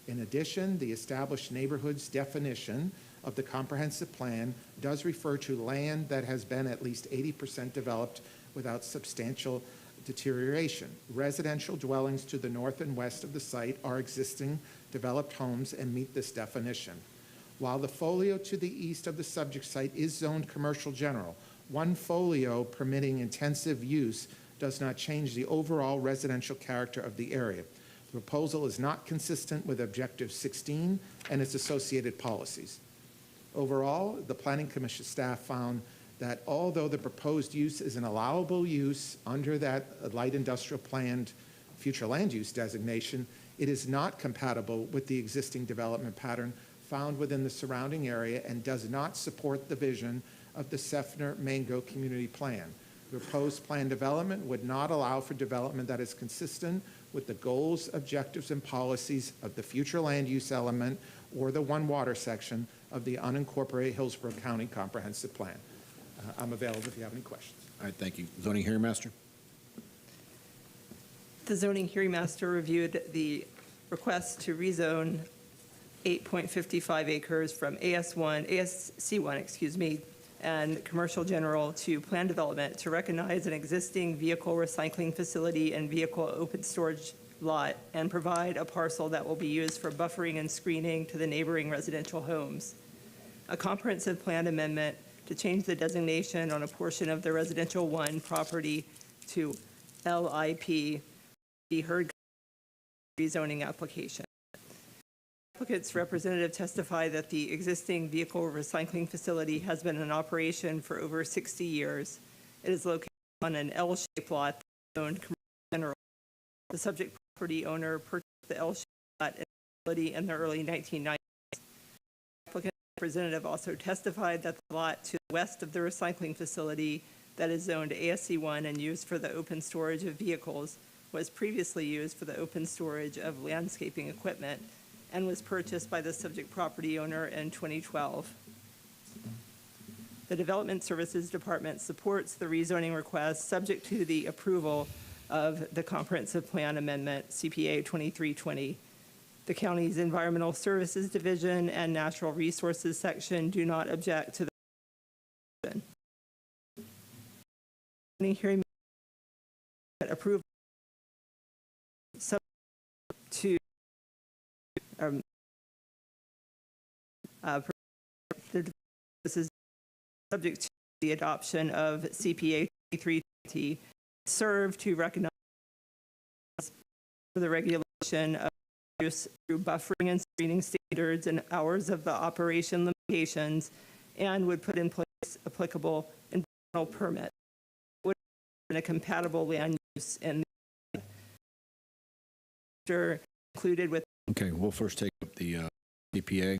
In addition, the established neighborhoods definition of the comprehensive plan does refer to land that has been at least 80% developed without substantial deterioration. Residential dwellings to the north and west of the site are existing developed homes and meet this definition. While the folio to the east of the subject site is zoned commercial general, one folio permitting intensive use does not change the overall residential character of the area. The proposal is not consistent with Objective 16 and its associated policies. Overall, the Planning Commission staff found that although the proposed use is an allowable use under that light industrial planned future land use designation, it is not compatible with the existing development pattern found within the surrounding area and does not support the vision of the Seffner-Mango community plan. The proposed plan development would not allow for development that is consistent with the goals, objectives, and policies of the future land use element or the one water section of the unincorporated Hillsborough County Comprehensive Plan. I'm available if you have any questions. All right, thank you. Zoning hearing master. The zoning hearing master reviewed the request to rezone 8.55 acres from ASC1, and commercial general to plan development to recognize an existing vehicle recycling facility and vehicle open storage lot and provide a parcel that will be used for buffering and screening to the neighboring residential homes. A comprehensive plan amendment to change the designation on a portion of the residential 1 property to LIP be heard rezoning application. Applicant's representative testified that the existing vehicle recycling facility has been in operation for over 60 years. It is located on an L-shaped lot owned commercial general. The subject property owner purchased the L-shaped lot in the early 1990s. Applicant representative also testified that the lot to the west of the recycling facility that is zoned ASC1 and used for the open storage of vehicles was previously used for the open storage of landscaping equipment and was purchased by the subject property owner in 2012. The Development Services Department supports the rezoning request subject to the approval of the Comprehensive Plan Amendment, CPA 2320. The county's Environmental Services Division and Natural Resources Section do not object to the hearing approval subject to this is subject to the adoption of CPA 2320, serve to recognize the regulation of use through buffering and screening standards and hours of the operation limitations, and would put in place applicable environmental permit would be a compatible land use and included with. Okay, we'll first take up the CPA.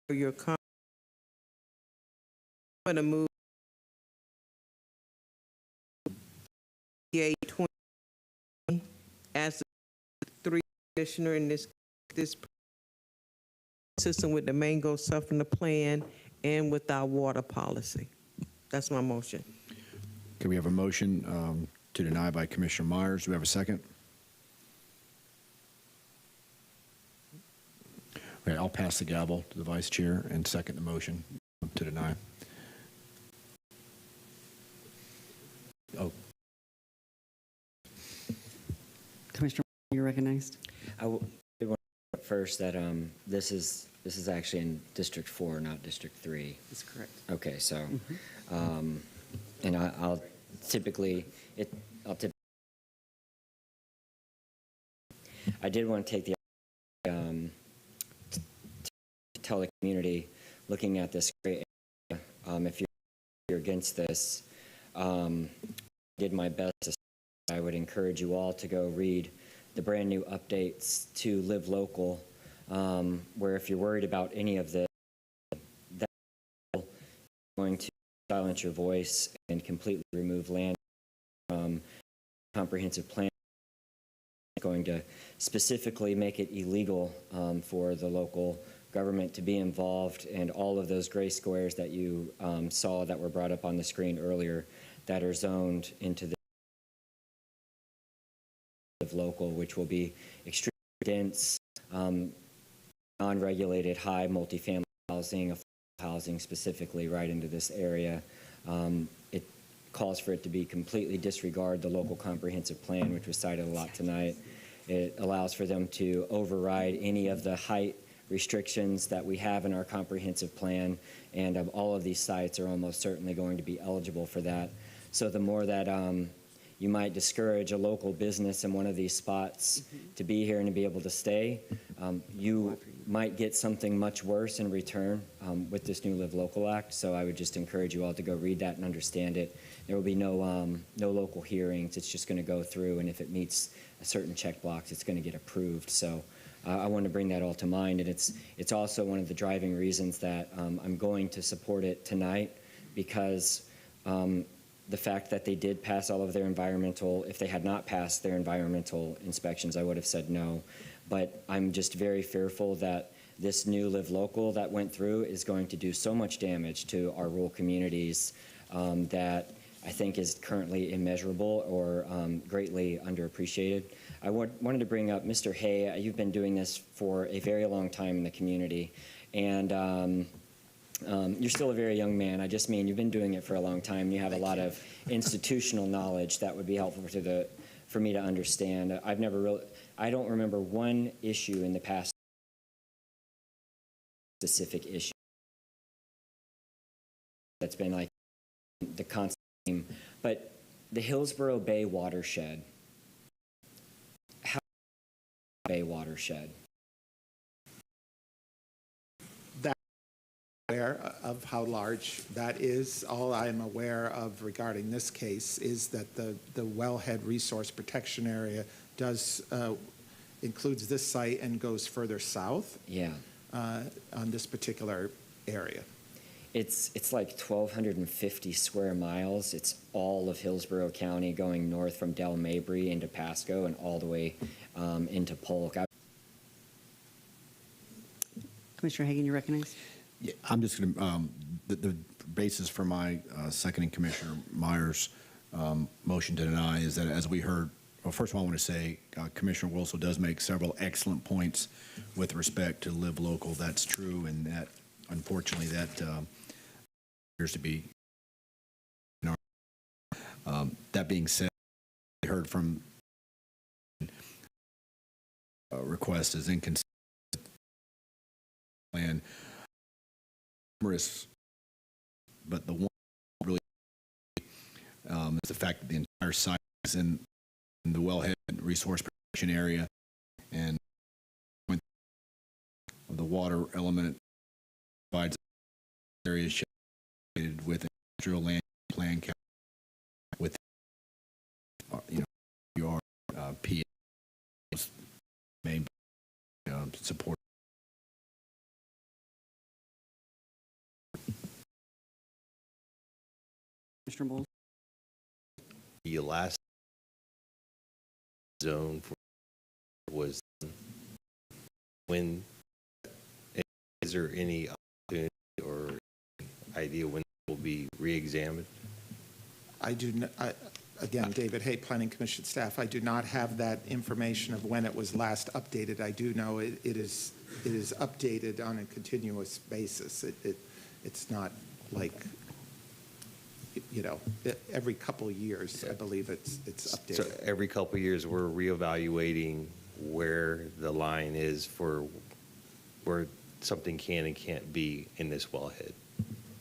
Your comment. I'm going to move CPA 20 as the 3 commissioner in this consistent with the Mango Seffner plan and with our water policy. That's my motion. Okay, we have a motion to deny by Commissioner Myers. Do we have a second? Okay, I'll pass the gavel to the vice chair and second the motion to deny. Oh. Commissioner, you're recognized. I want to first that this is actually in District 4, not District 3. That's correct. Okay, so, and I'll typically, I did want to take the to tell the community looking at this gray area, if you're against this, I did my best to. I would encourage you all to go read the brand new updates to Live Local, where if you're worried about any of this, that's going to silence your voice and completely remove land from comprehensive plan. It's going to specifically make it illegal for the local government to be involved, and all of those gray squares that you saw that were brought up on the screen earlier that are zoned into the local, which will be extremely dense, non-regulated, high multifamily housing specifically right into this area. It calls for it to be completely disregard the local comprehensive plan, which was cited a lot tonight. It allows for them to override any of the height restrictions that we have in our comprehensive plan, and all of these sites are almost certainly going to be eligible for that. So the more that you might discourage a local business in one of these spots to be here and to be able to stay, you might get something much worse in return with this new Live Local Act. So I would just encourage you all to go read that and understand it. There will be no local hearings. It's just going to go through, and if it meets a certain checkbox, it's going to get approved. So I want to bring that all to mind, and it's also one of the driving reasons that I'm going to support it tonight, because the fact that they did pass all of their environmental, if they had not passed their environmental inspections, I would have said no. But I'm just very fearful that this new Live Local that went through is going to do so much damage to our rural communities that I think is currently immeasurable or greatly underappreciated. I wanted to bring up Mr. Hay. You've been doing this for a very long time in the community, and you're still a very young man. I just mean you've been doing it for a long time. You have a lot of institutional knowledge that would be helpful for me to understand. I don't remember one issue in the past, specific issue that's been like the constant theme. But the Hillsborough Bay watershed, how Bay watershed? Aware of how large that is. All I am aware of regarding this case is that the wellhead resource protection area includes this site and goes further south. Yeah. On this particular area. It's like 1,250 square miles. It's all of Hillsborough County, going north from Del Mabry into Pasco and all the way into Polk. Commissioner Hagan, you recognized? Yeah, I'm just going to, the basis for my seconding Commissioner Meyer's motion to deny is that, as we heard, well, first of all, I want to say Commissioner Wilson does make several excellent points with respect to Live Local. That's true, and that, unfortunately, that appears to be. That being said, we heard from request is inconsistent plan. But the one really is the fact that the entire site is in the wellhead resource protection area, and the water element provides areas shaded with industrial land plan with your PA may support. Mr. Bowles? The last zone for was when, is there any opportunity or idea when it will be re-examined? I do not, again, David Hay, Planning Commission staff, I do not have that information of when it was last updated. I do know it is updated on a continuous basis. It's not like, every couple of years, I believe it's updated. So every couple of years, we're reevaluating where the line is for where something can and can't be in this wellhead,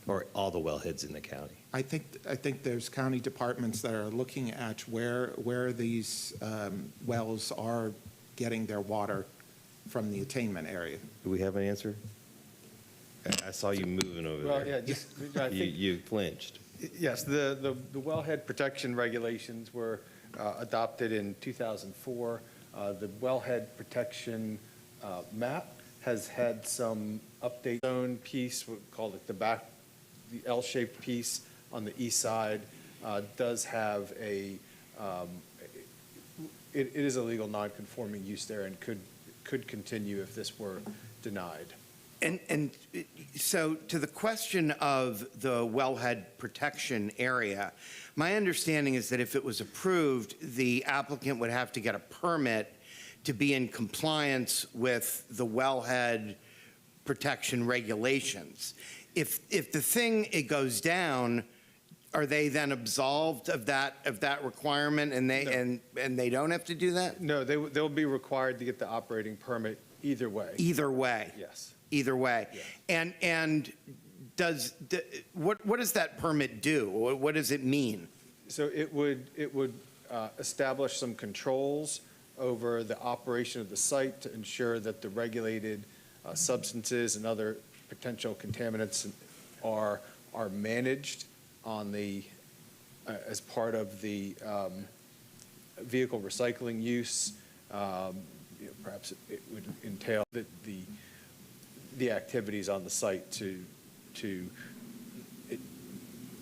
or all the wellheads in the county. I think there's county departments that are looking at where these wells are getting their water from the attainment area. Do we have an answer? I saw you moving over Well, there. yeah, You flinched. Yes, the wellhead protection regulations were adopted in 2004. The wellhead protection map has had some update zone piece, we call it the L-shaped piece, on the east side does have it is a legal non-conforming use there and could continue if this were denied. And so to the question of the wellhead protection area, my understanding is that if it was approved, the applicant would have to get a permit to be in compliance with the wellhead protection regulations. If the thing, it goes down, are they then absolved of that requirement and they don't have to do that? No, they'll be required to get the operating permit either way. Either way? Yes. Either way. Yes. And what does that permit do? What does it mean? So it would establish some controls over the operation of the site to ensure that the regulated substances and other potential contaminants are managed on the as part of the vehicle recycling use. Perhaps it would entail the activities on the site to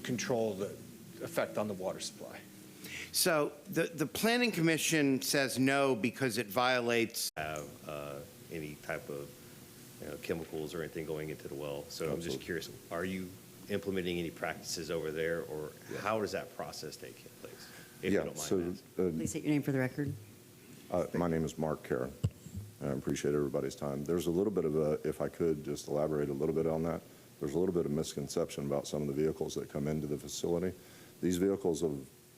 control the effect on the water supply. So the Planning Commission says no because it violates Any type of chemicals or anything going into the well. So I'm just curious, are you implementing any practices over there, or how does that process take place? If you don't mind Please state your name for the record. My name is Mark Karen. I appreciate everybody's time. There's a little bit of if I could just elaborate a little bit on that, there's a little bit of misconception about some of the vehicles that come into the facility. These vehicles,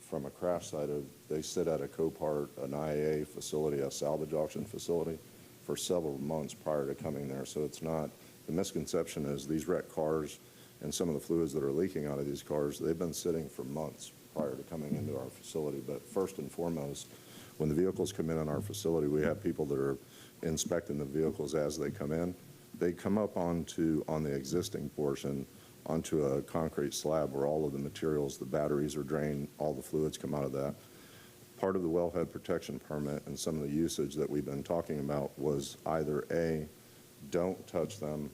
from a craft side, they sit at a Copart, an IAA facility, a salvage auction facility, for several months prior to coming there. So it's not, the misconception is these wrecked cars and some of the fluids that are leaking out of these cars, they've been sitting for months prior to coming into our facility. But first and foremost, when the vehicles come in our facility, we have people that are inspecting the vehicles as they come in. They come up on the existing portion, onto a concrete slab where all of the materials, the batteries are drained, all the fluids come out of that. Part of the wellhead protection permit and some of the usage that we've been talking about was either A, don't touch them,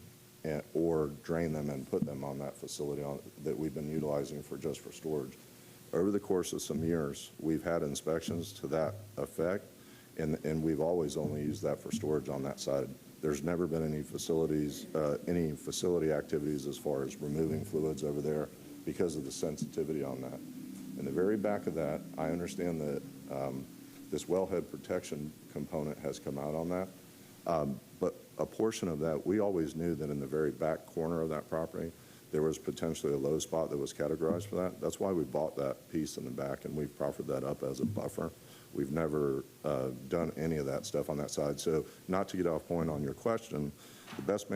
or drain them and put them on that facility that we've been utilizing just for storage. Over the course of some years, we've had inspections to that effect, and we've always only used that for storage on that side. There's never been any facility activities as far as removing fluids over there because of the sensitivity on that. In the very back of that, I understand that this wellhead protection component has come out on that, but a portion of that, we always knew that in the very back corner of that property, there was potentially a low spot that was categorized for that. That's why we bought that piece in the back, and we've proffered that up as a buffer. We've never done any of that stuff on that side. So not to get off point on your question, the best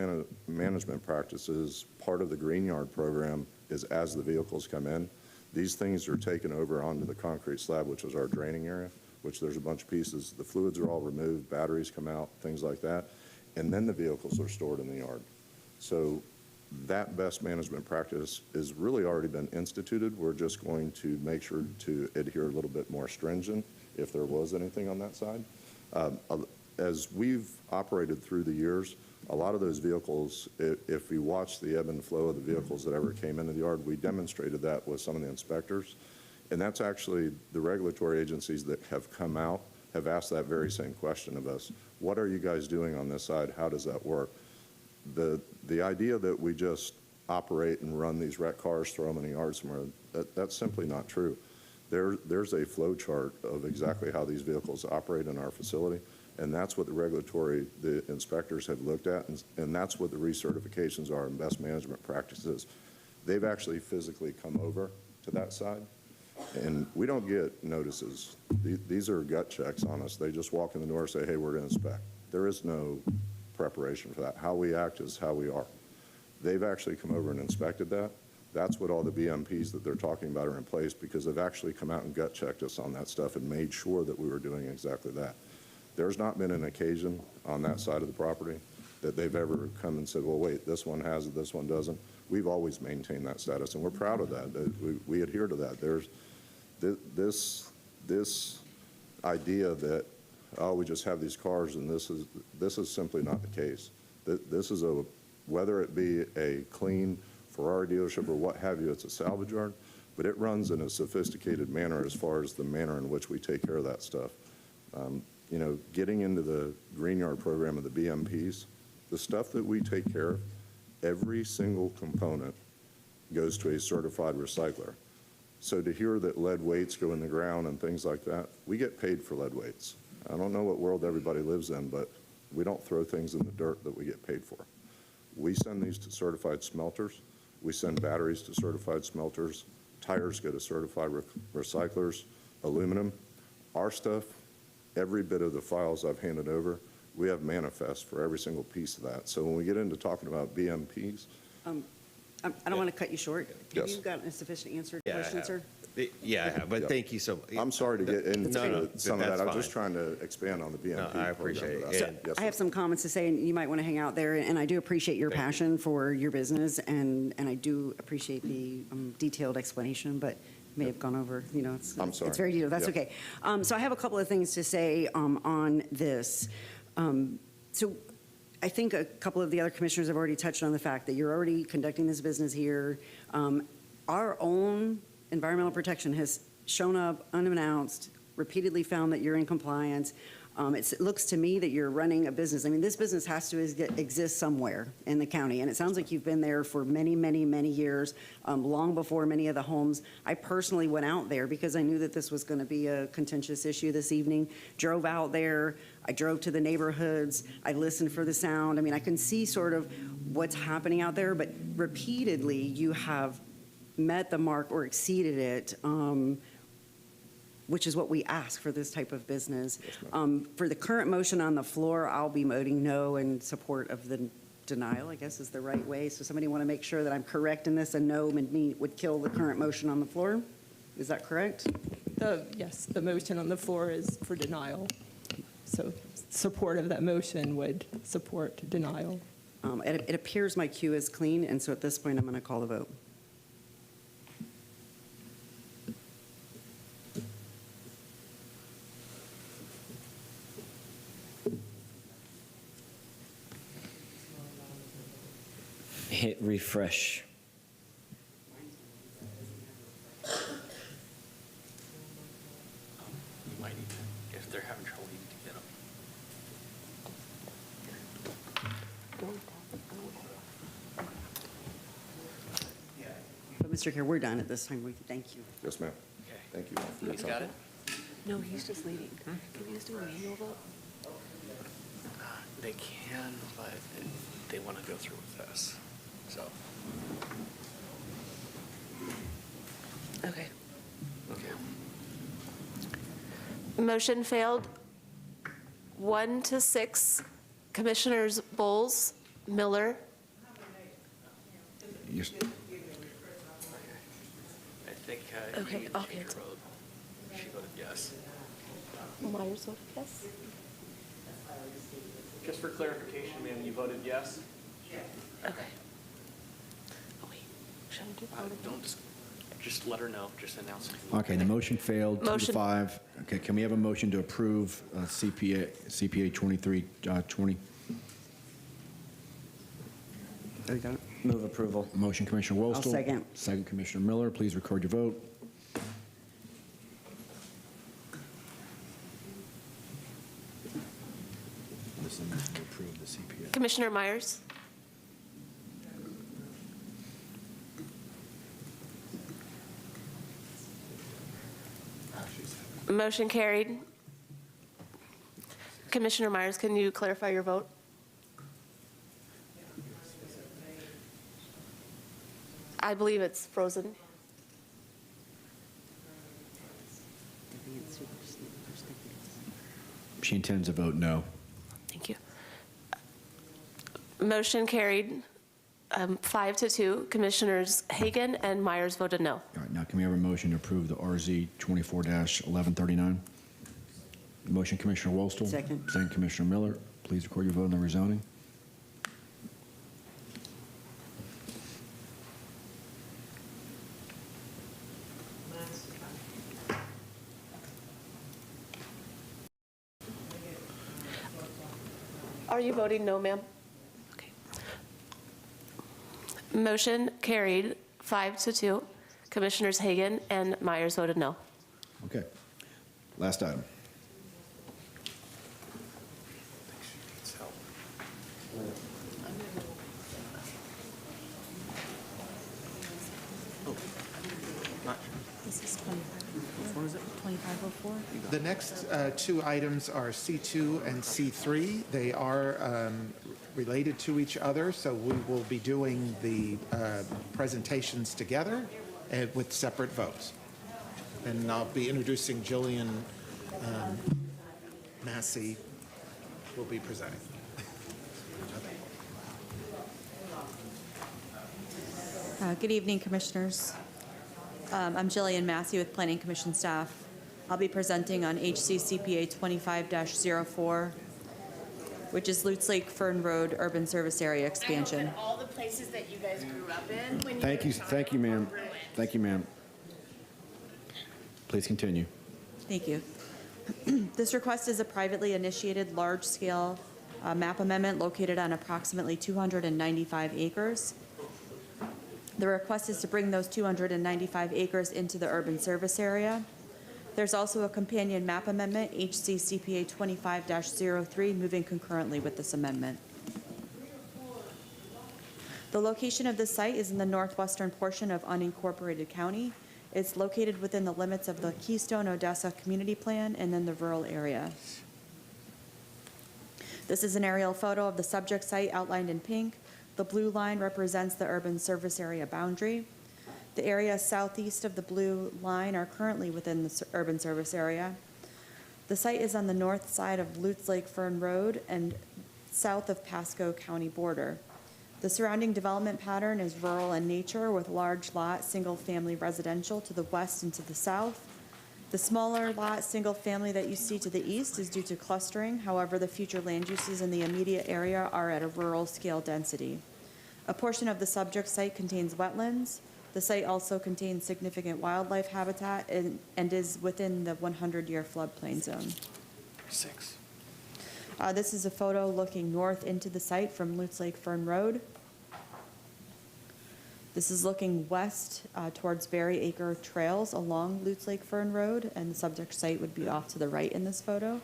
management practices, part of the Green Yard program is as the vehicles come in, these things are taken over onto the concrete slab, which is our draining area, which there's a bunch of pieces. The fluids are all removed, batteries come out, things like that, and then the vehicles are stored in the yard. So that best management practice has really already been instituted. We're just going to make sure to adhere a little bit more stringent if there was anything on that side. As we've operated through the years, a lot of those vehicles, if we watch the ebb and flow of the vehicles that ever came into the yard, we demonstrated that with some of the inspectors. And that's actually the regulatory agencies that have come out have asked that very same question of us. What are you guys doing on this side? How does that work? The idea that we just operate and run these wrecked cars, throw them in the yard somewhere, that's simply not true. There's a flow chart of exactly how these vehicles operate in our facility, and that's what the inspectors have looked at, and that's what the recertifications are and best management practices. They've actually physically come over to that side, and we don't get notices. These are gut checks on us. They just walk in the door and say, hey, we're going to inspect. There is no preparation for that. How we act is how we are. They've actually come over and inspected that. That's what all the BMPs that they're talking about are in place, because they've actually come out and gut checked us on that stuff and made sure that we were doing exactly that. There's not been an occasion on that side of the property that they've ever come and said, well, wait, this one has it, this one doesn't. We've always maintained that status, and we're proud of that. We adhere to that. There's this idea that, oh, we just have these cars, and this is simply not the case. This is whether it be a clean Ferrari dealership or what have you, it's a salvage yard. but it runs in a sophisticated manner as far as the manner in which we take care of that stuff. You know, getting into the green yard program of the BMPs, the stuff that we take care of, every single component goes to a certified recycler. So to hear that lead weights go in the ground and things like that, we get paid for lead weights. I don't know what world everybody lives in, but we don't throw things in the dirt that we get paid for. We send these to certified smelters. We send batteries to certified smelters. Tires go to certified recyclers. Aluminum. Our stuff, every bit of the files I've handed over, we have manifests for every single piece of that. So when we get into talking about BMPs. I don't want to cut you short. Have Yes. you gotten a sufficient answer to Yeah, I the question, have. sir? Yeah, I have, but thank you so much. I'm sorry to get into some of that. that's I was just fine. trying to expand on the BMP. No, I appreciate program. it. So, And- yes, I have some comments to say, and you might want to hang out there, and I do appreciate your passion for your business, and I do appreciate the detailed explanation, but may have gone over, you know, it's I'm sorry. it's very detailed, that's Yep. okay. So I have a couple of things to say on this. So I think a couple of the other commissioners have already touched on the fact that you're already conducting this business here. Our own environmental protection has shown up unannounced, repeatedly found that you're in compliance. It looks to me that you're running a business. I mean, this business has to exist somewhere in the county, and it sounds like you've been there for many, many, many years, long before many of the homes. I personally went out there because I knew that this was going to be a contentious issue this evening, drove out there, I drove to the neighborhoods, I listened for the sound. I mean, I can see sort of what's happening out there, but repeatedly you have met the mark or exceeded it, which is what we ask for this type of business. For the current motion on the floor, I'll be voting no in support of the denial, I guess is the right way. So somebody want to make sure that I'm correct in this, and no would kill the current motion on the floor? Is that correct? Yes, the motion on the floor is for denial. So support of that motion would support denial. It appears my queue is clean, and so at this point, I'm going to call the vote. Hit refresh. You might need to, if they're having trouble, you need to get them. But Mr. Kerr, we're done at this time. Thank you. Yes, ma'am. Okay. Thank you all for your He's time. got it? No, he's just leading. Can we just do a manual vote? They can, but they want to go through with this, so. Okay. Okay. Motion failed. 1 to 6, Commissioners Bowles, Miller. I think Okay, you I'll changed cancel. her vote. She voted yes. Myers voted yes. Just for clarification, ma'am, you voted yes? Okay. Oh, wait. Should I do Don't, just let her know, just announce it. Okay, the motion failed, 2 to Motion. 5. Okay, can we have a motion to approve CPA 2320? Move approval. Motion, Commissioner Wostel. I'll second. Second, Commissioner Miller. Please record your vote. This is to approve the CPA. Commissioner Myers? Motion carried. Commissioner Myers, can you clarify your vote? I believe it's frozen. She intends to vote no. Thank you. Motion carried, 5 to 2. Commissioners Hagan and Myers voted no. All right, now can we have a motion to approve the RZ 24-1139? Motion, Commissioner Wostel. Second. Second, Commissioner Miller. Please record your vote on the rezoning. Are you voting no, ma'am? Okay. Motion carried, 5 to 2. Commissioners Hagan and Myers voted no. Okay. Last item. This is 2504. The next two items are C2 and C3. They are related to each other, so we will be doing the presentations together with separate votes. And I'll be introducing Jillian Massey, will be presenting. Good evening, Commissioners. I'm Jillian Massey with Planning Commission staff. I'll be presenting on HC CPA 25-04, which is Lutz Lake Fern Road Urban Service Area Expansion. All the places that you guys grew up in. When Thank you, ma'am. Thank you, ma'am. Please continue. Thank you. This request is a privately initiated large-scale map amendment located on approximately 295 acres. The request is to bring those 295 acres into the urban service area. There's also a companion map amendment, HC CPA 25-03, moving concurrently with this amendment. The location of this site is in the northwestern portion of unincorporated county. It's located within the limits of the Keystone Odessa Community Plan and then the rural area. This is an aerial photo of the subject site outlined in pink. The blue line represents the urban service area boundary. The areas southeast of the blue line are currently within the urban service area. The site is on the north side of Lutz Lake Fern Road and south of Pasco County border. The surrounding development pattern is rural in nature with large lot, single-family residential to the west and to the south. The smaller lot, single-family that you see to the east is due to clustering. However, the future land uses in the immediate area are at a rural scale density. A portion of the subject site contains wetlands. The site also contains significant wildlife habitat and is within the 100-year floodplain zone. This is a photo looking north into the site from Lutz Lake Fern Road. This is looking west towards Berry Acre Trails along Lutz Lake Fern Road, and the subject site would be off to the right in this photo.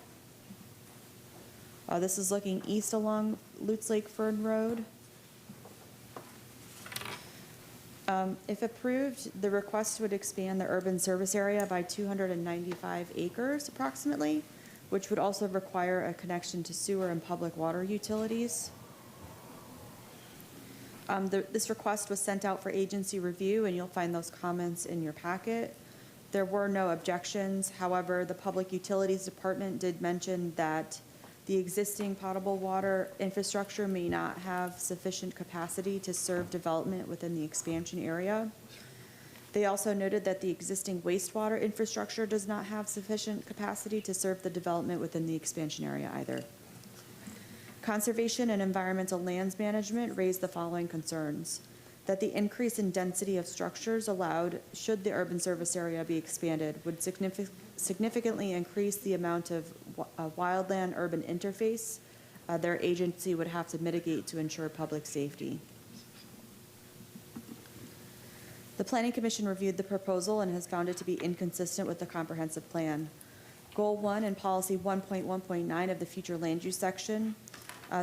This is looking east along Lutz Lake Fern Road. If approved, the request would expand the urban service area by 295 acres approximately, which would also require a connection to sewer and public water utilities. This request was sent out for agency review, and you'll find those comments in your packet. There were no objections. However, the Public Utilities Department did mention that the existing potable water infrastructure may not have sufficient capacity to serve development within the expansion area. They also noted that the existing wastewater infrastructure does not have sufficient capacity to serve the development within the expansion area either. Conservation and Environmental Lands Management raised the following concerns: that the increase in density of structures allowed should the urban service area be expanded would significantly increase the amount of wildland urban interface their agency would have to mitigate to ensure public safety. The Planning Commission reviewed the proposal and has found it to be inconsistent with the comprehensive plan. Goal 1 and Policy 1.1.9 of the Future Land Use section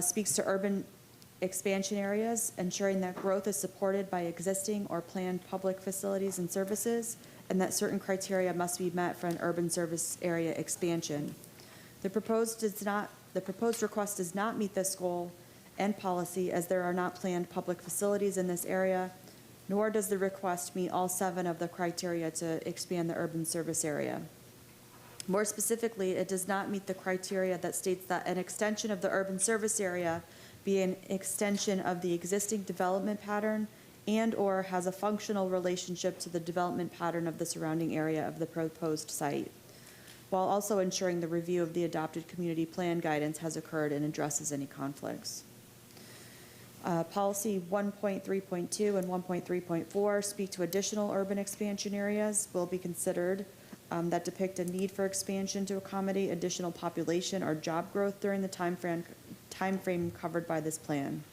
speaks to urban expansion areas, ensuring that growth is supported by existing or planned public facilities and services, and that certain criteria must be met for an urban service area expansion. The proposed request does not meet this goal and policy, as there are not planned public facilities in this area, nor does the request meet all 7 of the criteria to expand the urban service area. More specifically, it does not meet the criteria that states that an extension of the urban service area be an extension of the existing development pattern and/or has a functional relationship to the development pattern of the surrounding area of the proposed site, while also ensuring the review of the adopted community plan guidance has occurred and addresses any conflicts. Policy 1.3.2 and 1.3.4 speak to additional urban expansion areas will be considered that depict a need for expansion to accommodate additional population or job growth during the time frame covered by this plan.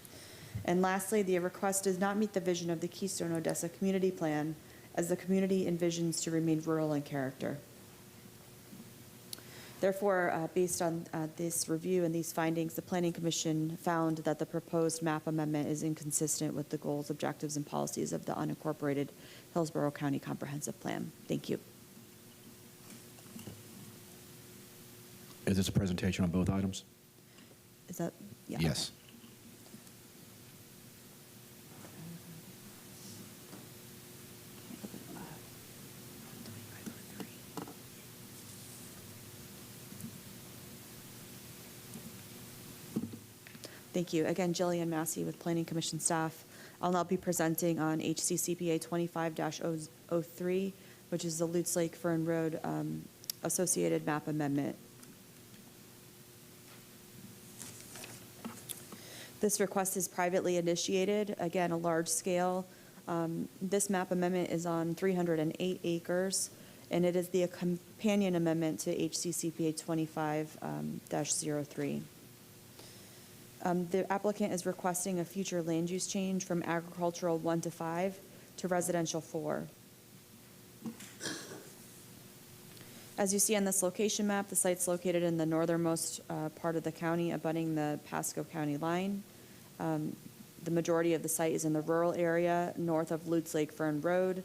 And lastly, the request does not meet the vision of the Keystone Odessa Community Plan as the community envisions to remain rural in character. Therefore, based on this review and these findings, the Planning Commission found that the proposed map amendment is inconsistent with the goals, objectives, and policies of the unincorporated Hillsborough County Comprehensive Plan. Thank you. Is this a presentation on both items? Is that, yeah. Yes. Thank you. Again, Jillian Massey with Planning Commission staff. I'll now be presenting on HCCPA 25-03, which is the Lutz Lake Fern Road associated map amendment. This request is privately initiated, again, a large scale. This map amendment is on 308 acres, and it is the companion amendment to HCCPA 25-03. The applicant is requesting a future land use change from agricultural 1 to 5 to residential 4. As you see on this location map, the site's located in the northernmost part of the county, abutting the Pasco County line. The majority of the site is in the rural area north of Lutz Lake Fern Road,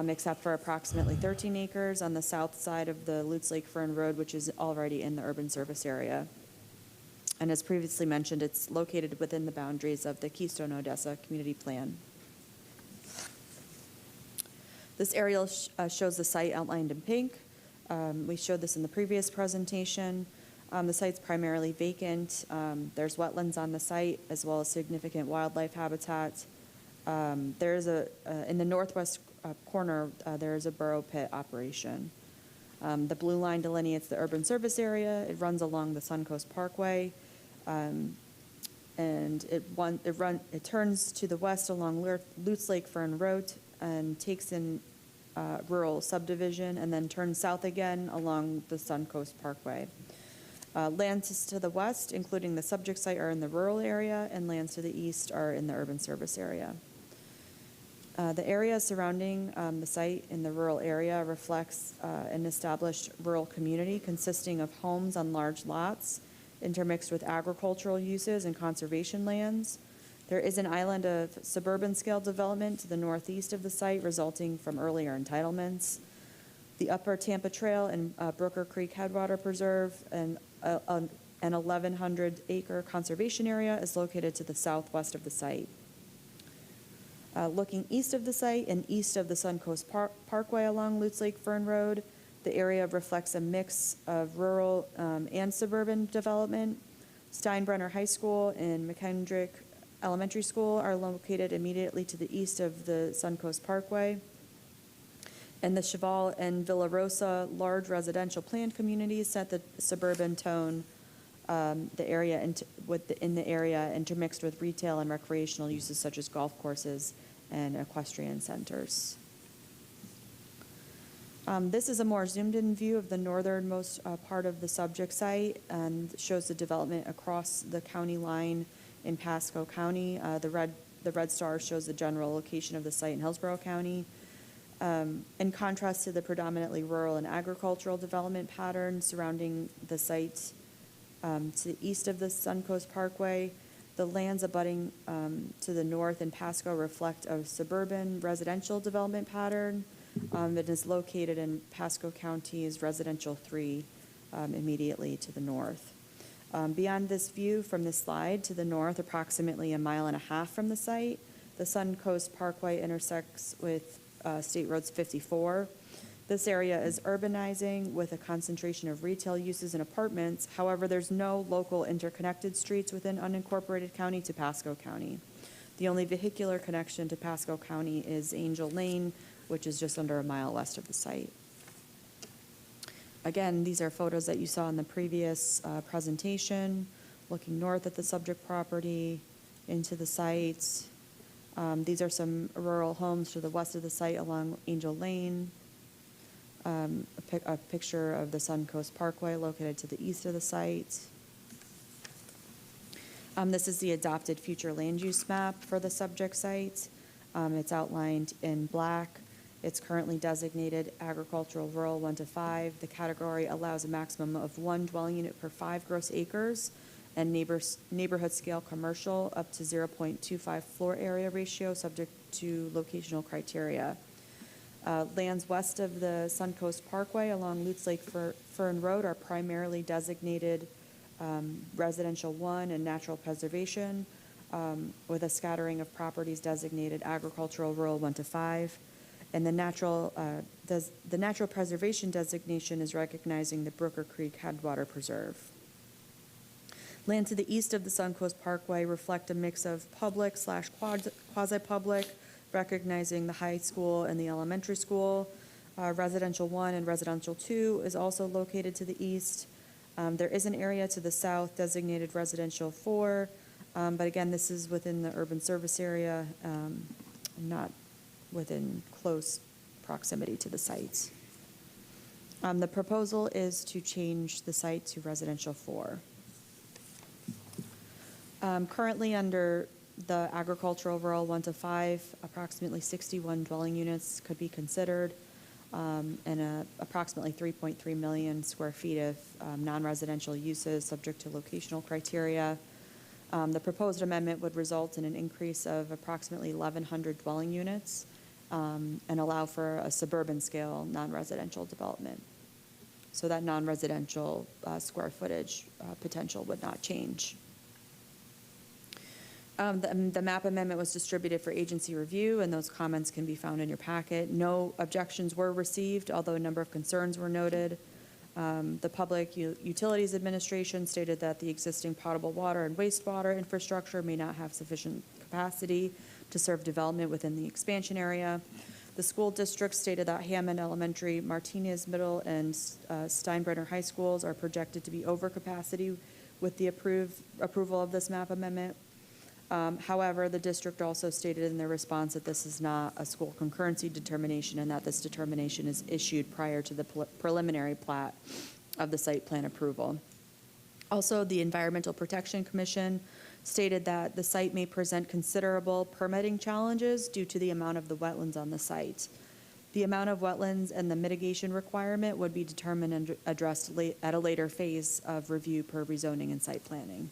except for approximately 13 acres on the south side of the Lutz Lake Fern Road, which is already in the urban service area. And as previously mentioned, it's located within the boundaries of the Keystone Odessa community plan. This aerial shows the site outlined in pink. We showed this in the previous presentation. The site's primarily vacant. There's wetlands on the site as well as significant wildlife habitat. There's in the northwest corner, there is a burrow pit operation. The blue line delineates the urban service area. It runs along the Suncoast Parkway. And it turns to the west along Lutz Lake Fern Road and takes in rural subdivision, and then turns south again along the Suncoast Parkway. Lands to the west, including the subject site, are in the rural area, and lands to the east are in the urban service area. The area surrounding the site in the rural area reflects an established rural community consisting of homes on large lots, intermixed with agricultural uses and conservation lands. There is an island of suburban scale development to the northeast of the site resulting from earlier entitlements. The Upper Tampa Trail and Brooker Creek Headwater Preserve and an 1,100-acre conservation area is located to the southwest of the site. Looking east of the site and east of the Suncoast Parkway along Lutz Lake Fern Road, the area reflects a mix of rural and suburban development. Steinbrenner High School and McKendrick Elementary School are located immediately to the east of the Suncoast Parkway. And the Cheval and Villa Rosa large residential planned communities set the suburban tone in the area intermixed with retail and recreational uses such as golf courses and equestrian centers. This is a more zoomed-in view of the northernmost part of the subject site and shows the development across the county line in Pasco County. The red star shows the general location of the site in Hillsborough County. In contrast to the predominantly rural and agricultural development pattern surrounding the site to the east of the Suncoast Parkway, the lands abutting to the north in Pasco reflect a suburban residential development pattern. It is located in Pasco County's Residential 3 immediately to the north. Beyond this view from this slide to the north, approximately 1.5 miles from the site, the Suncoast Parkway intersects with State Roads 54. This area is urbanizing with a concentration of retail uses and apartments. However, there's no local interconnected streets within unincorporated county to Pasco County. The only vehicular connection to Pasco County is Angel Lane, which is just under 1 mile west of the site. Again, these are photos that you saw in the previous presentation, looking north at the subject property, into the site. These are some rural homes to the west of the site along Angel Lane. A picture of the Suncoast Parkway located to the east of the site. This is the adopted future land use map for the subject site. It's outlined in black, It's currently designated agricultural rural 1 to 5. The category allows a maximum of 1 dwelling unit per 5 gross acres, and neighborhood scale commercial up to 0.25 floor area ratio, subject to locational criteria. Lands west of the Suncoast Parkway along Lutz Lake Fern Road are primarily designated residential 1 and natural preservation, with a scattering of properties designated agricultural rural 1 to 5. And the natural preservation designation is recognizing the Brooker Creek Headwater Preserve. Land to the east of the Suncoast Parkway reflect a mix of public / quasi-public, recognizing the high school and the elementary school. Residential 1 and residential 2 is also located to the east. There is an area to the south designated residential 4, but again, this is within the urban service area, not within close proximity to the sites. The proposal is to change the site to residential 4. Currently, under the agricultural rural 1 to 5, approximately 61 dwelling units could be considered, and approximately 3.3 million square feet of non-residential uses subject to locational criteria. The proposed amendment would result in an increase of approximately 1,100 dwelling units and allow for a suburban scale non-residential development. So that non-residential square footage potential would not change. The map amendment was distributed for agency review, and those comments can be found in your packet. No objections were received, although a number of concerns were noted. The Public Utilities Administration stated that the existing potable water and wastewater infrastructure may not have sufficient capacity to serve development within the expansion area. The school district stated that Hammond Elementary, Martinez Middle, and Steinbrenner High Schools are projected to be over capacity with the approval of this map amendment. However, the district also stated in their response that this is not a school concurrency determination and that this determination is issued prior to the preliminary plat of the site plan approval. Also, the Environmental Protection Commission stated that the site may present considerable permitting challenges due to the amount of the wetlands on the site. The amount of wetlands and the mitigation requirement would be determined and addressed at a later phase of review per rezoning and site planning.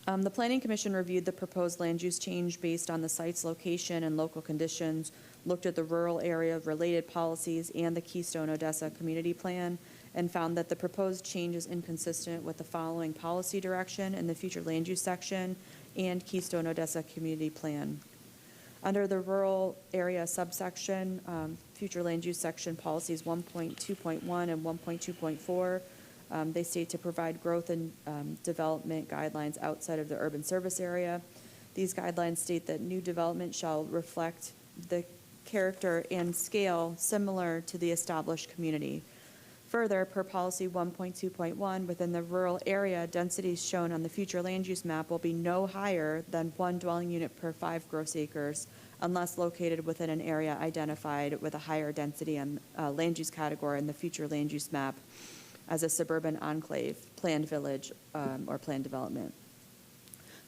The Planning Commission reviewed the proposed land use change based on the site's location and local conditions, looked at the rural area related policies and the Keystone Odessa Community Plan, and found that the proposed change is inconsistent with the following policy direction in the future land use section and Keystone Odessa Community Plan. Under the rural area subsection, future land use section policies 1.2.1 and 1.2.4, they state to provide growth and development guidelines outside of the urban service area. These guidelines state that new development shall reflect the character and scale similar to the established community. Further, per policy 1.2.1, within the rural area, densities shown on the future land use map will be no higher than 1 dwelling unit per 5 gross acres unless located within an area identified with a higher density and land use category in the future land use map as a suburban enclave, planned village, or planned development.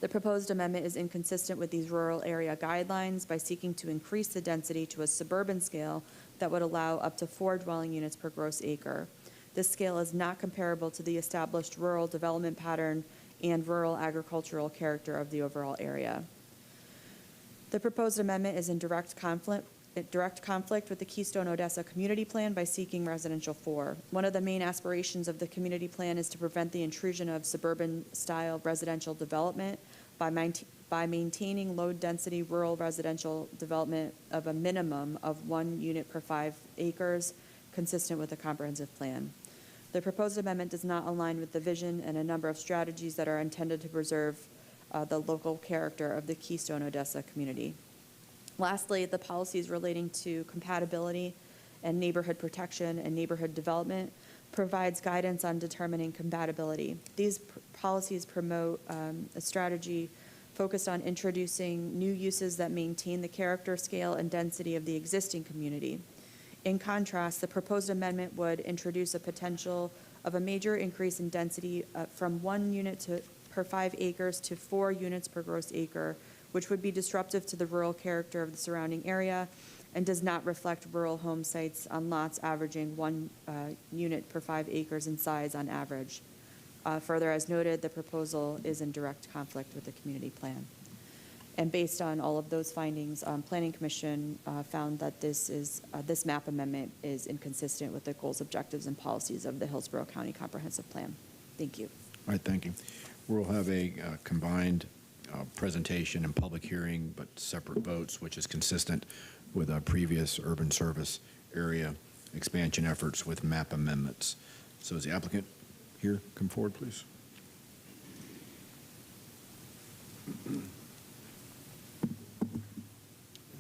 The proposed amendment is inconsistent with these rural area guidelines by seeking to increase the density to a suburban scale that would allow up to 4 dwelling units per gross acre. This scale is not comparable to the established rural development pattern and rural agricultural character of the overall area. The proposed amendment is in direct conflict with the Keystone Odessa Community Plan by seeking residential 4. One of the main aspirations of the community plan is to prevent the intrusion of suburban-style residential development by maintaining low-density rural residential development of a minimum of 1 unit per 5 acres, consistent with the comprehensive plan. The proposed amendment does not align with the vision and a number of strategies that are intended to preserve the local character of the Keystone Odessa community. Lastly, the policies relating to compatibility and neighborhood protection and neighborhood development provides guidance on determining compatibility. These policies promote a strategy focused on introducing new uses that maintain the character, scale, and density of the existing community. In contrast, the proposed amendment would introduce a potential of a major increase in density from 1 unit per 5 acres to 4 units per gross acre, which would be disruptive to the rural character of the surrounding area and does not reflect rural home sites on lots averaging 1 unit per 5 acres in size on average. Further, as noted, the proposal is in direct conflict with the community plan. And based on all of those findings, Planning Commission found that this map amendment is inconsistent with the goals, objectives, and policies of the Hillsborough County Comprehensive Plan. Thank you. All right, thank you. We'll have a combined presentation and public hearing, but separate votes, which is consistent with our previous urban service area expansion efforts with map amendments. So is the applicant here? Come forward, please.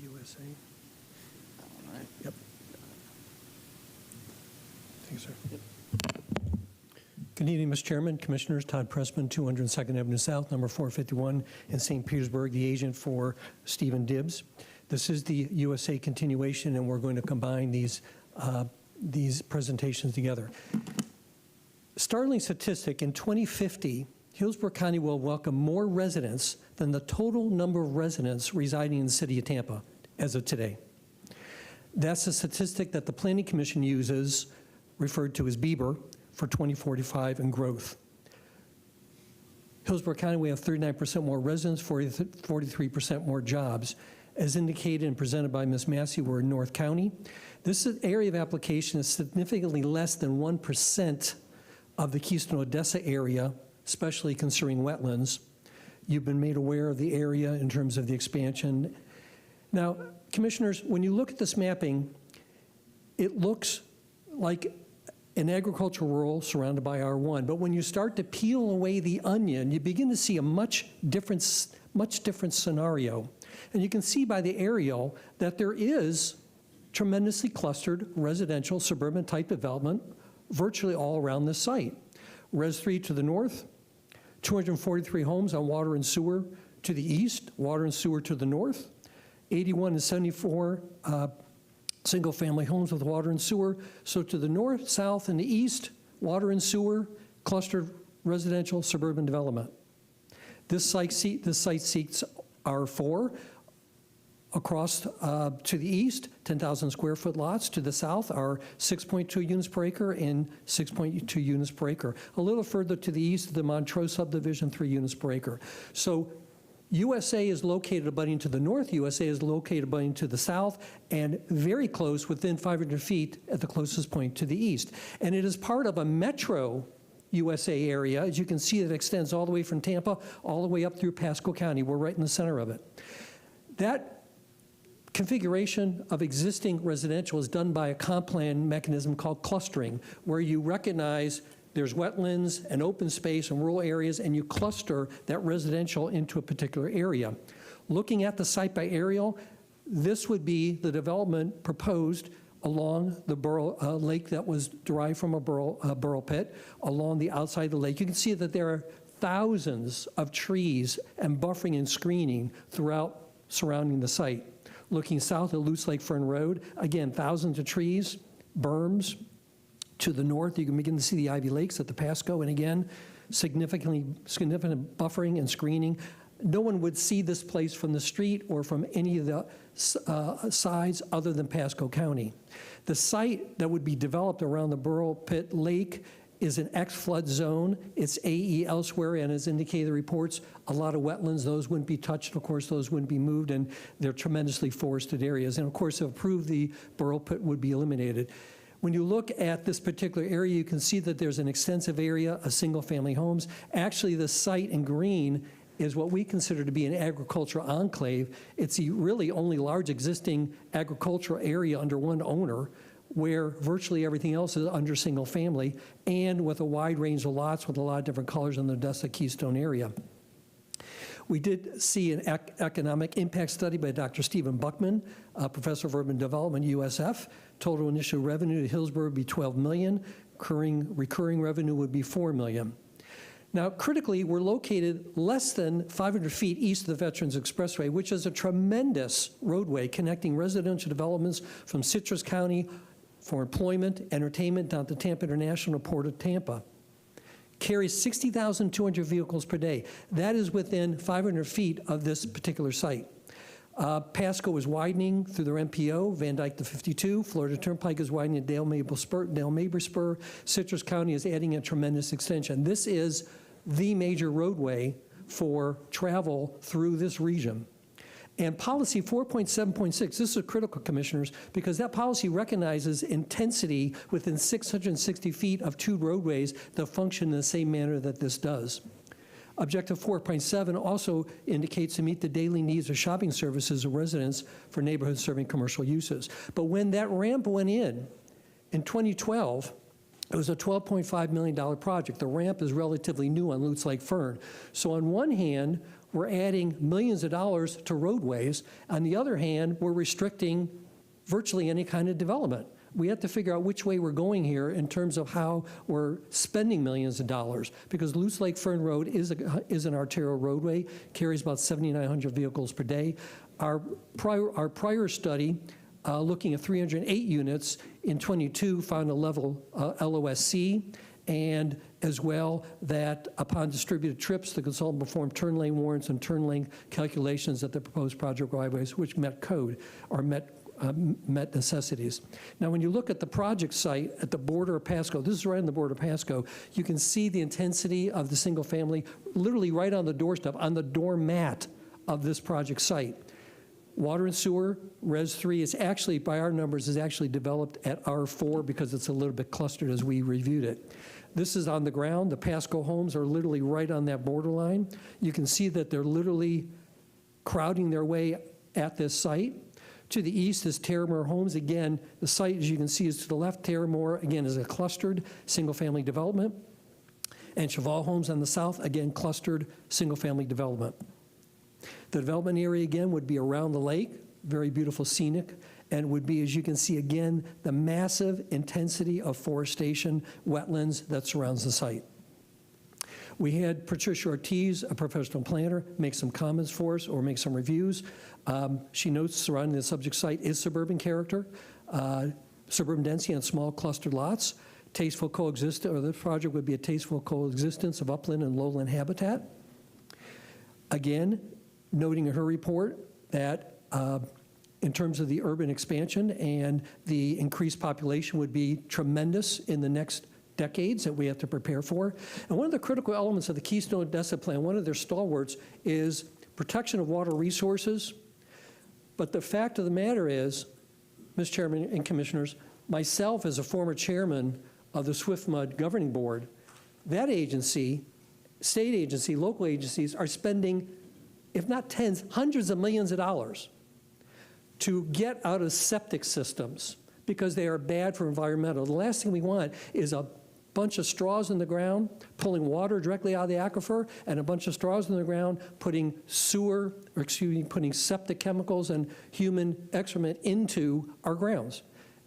USA. All right. Yep. Thank you, sir. Yep. Good evening, Mr. Chairman, Commissioners. Todd Pressman, 202nd Avenue South, number 451 in St. Petersburg, the agent for Stephen Dibbs. This is the USA continuation, and we're going to combine these presentations together. Startling statistic, in 2050, Hillsborough County will welcome more residents than the total number of residents residing in the city of Tampa as of today. That's a statistic that the Planning Commission uses, referred to as Bieber, for 2045 and growth. Hillsborough County, we have 39% more residents, 43% more jobs. As indicated and presented by Ms. Massey, we're in North County. This area of application is significantly less than 1% of the Keystone Odessa area, especially concerning wetlands. You've been made aware of the area in terms of the expansion. Now, Commissioners, when you look at this mapping, it looks like an agricultural rural surrounded by R1. But when you start to peel away the onion, you begin to see a much different scenario. And you can see by the aerial that there is tremendously clustered residential suburban type development virtually all around this site. Res 3 to the north, 243 homes on water and sewer to the east, water and sewer to the north, 81 and 74 single-family homes with water and sewer. So to the north, south, and the east, water and sewer, clustered residential suburban development. This site seats R4. Across to the east, 10,000 square foot lots. To the south are 6.2 units per acre and 6.2 units per acre. A little further to the east, the Montrose subdivision, 3 units per acre. So USA is located abutting to the north, USA is located abutting to the south, and very close, within 500 feet at the closest point to the east. And it is part of a metro USA area. As you can see, it extends all the way from Tampa all the way up through Pasco County. We're right in the center of it. That configuration of existing residential is done by a comp plan mechanism called clustering, where you recognize there's wetlands and open space and rural areas, and you cluster that residential into a particular area. Looking at the site by aerial, this would be the development proposed along the lake that was derived from a burrow pit, along the outside of the lake. You can see that there are thousands of trees and buffering and screening throughout surrounding the site. Looking south at Lutz Lake Fern Road, again, thousands of trees, berms. To the north, you can begin to see the Ivy Lakes at the Pasco, and again, significant buffering and screening. No one would see this place from the street or from any of the sides other than Pasco County. The site that would be developed around the Burrow Pit Lake is an X-flood zone. It's AE elsewhere, and as indicated in the reports, a lot of wetlands. Those wouldn't be touched. Of course, those wouldn't be moved, and they're tremendously forested areas. And of course, if approved, the Burrow Pit would be eliminated. When you look at this particular area, you can see that there's an extensive area of single-family homes. Actually, the site in green is what we consider to be an agricultural enclave. It's the really only large existing agricultural area under one owner, where virtually everything else is under single family, and with a wide range of lots with a lot of different colors in the Odessa Keystone area. We did see an economic impact study by Dr. Stephen Buckman, professor of urban development, USF. Total initial revenue to Hillsborough would be $12 million. Recurring revenue would be $4 million. Now, critically, we're located less than 500 feet east of the Veterans Expressway, which is a tremendous roadway connecting residential developments from Citrus County for employment, entertainment, down to Tampa International, Port of Tampa. carries 60,200 vehicles per day. That is within 500 feet of this particular site. Pasco is widening through their MPO, Van Dyke to 52. Florida Turnpike is widening at Dale Mabel Spur. Citrus County is adding a tremendous extension. This is the major roadway for travel through this region. And policy 4.7.6, this is critical, commissioners, because that policy recognizes intensity within 660 feet of two roadways that function in the same manner that this does. Objective 4.7 also indicates to meet the daily needs of shopping services of residents for neighborhoods serving commercial uses. But when that ramp went in 2012, it was a $12.5 million project. The ramp is relatively new on Lutz Lake Fern. So on one hand, we're adding millions of dollars to roadways. On the other hand, we're restricting virtually any kind of development. We have to figure out which way we're going here in terms of how we're spending millions of dollars, because Lutz Lake Fern Road is an arterial roadway, carries about 7,900 vehicles per day. Our prior study, looking at 308 units in 22, found a level LOSC, and as well that upon distributed trips, the consultant performed turn lane warrants and turn lane calculations at the proposed project driveways, which met code or met necessities. Now, when you look at the project site at the border of Pasco, this is right on the border of Pasco, you can see the intensity of the single family literally right on the doorstep, on the doormat of this project site. Water and sewer, Res 3 is actually, by our numbers, is actually developed at R4 because it's a little bit clustered as we reviewed it. This is on the ground. The Pasco homes are literally right on that borderline. You can see that they're literally crowding their way at this site. To the east is Terramore Homes. Again, the site, as you can see, is to the left. Terramore, again, is a clustered single-family development. And Cheval Homes on the south, again, clustered single-family development. The development area, again, would be around the lake, very beautiful scenic, and would be, as you can see, again, the massive intensity of forestation, wetlands that surrounds the site. We had Patricia Ortiz, a professional planner, make some comments for us or make some reviews. She notes surrounding the subject site is suburban character, suburban density on small clustered lots, tasteful coexistence, or this project would be a tasteful coexistence of upland and lowland habitat. Again, noting in her report that in terms of the urban expansion and the increased population would be tremendous in the next decades that we have to prepare for. And one of the critical elements of the Keystone Odessa plan, one of their stalwarts, is protection of water resources. But the fact of the matter is, Mr. Chairman and Commissioners, myself as a former chairman of the SwiftMud Governing Board, that agency, state agency, local agencies are spending, if not tens, hundreds of millions of dollars to get out of septic systems because they are bad for environmental. The last thing we want is a bunch of straws in the ground, pulling water directly out of the aquifer, and a bunch of straws in the ground, putting putting septic chemicals and human excrement into our grounds.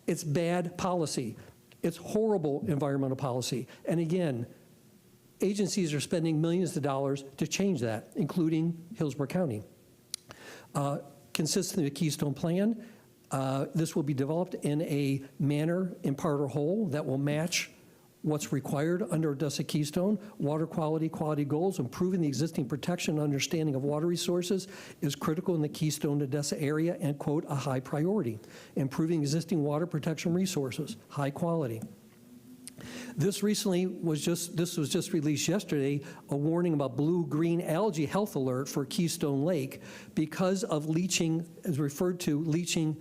It's bad policy. It's horrible environmental policy. And again, agencies are spending millions of dollars to change that, including Hillsborough County. Consistent with the Keystone Plan, this will be developed in a manner, in part or whole, that will match what's required under Odessa Keystone. Water quality goals, improving the existing protection and understanding of water resources is critical in the Keystone Odessa area and, quote, a high priority. Improving existing water protection resources, high quality. This was just released yesterday, a warning about blue-green algae health alert for Keystone Lake because of leaching, as referred to, leaching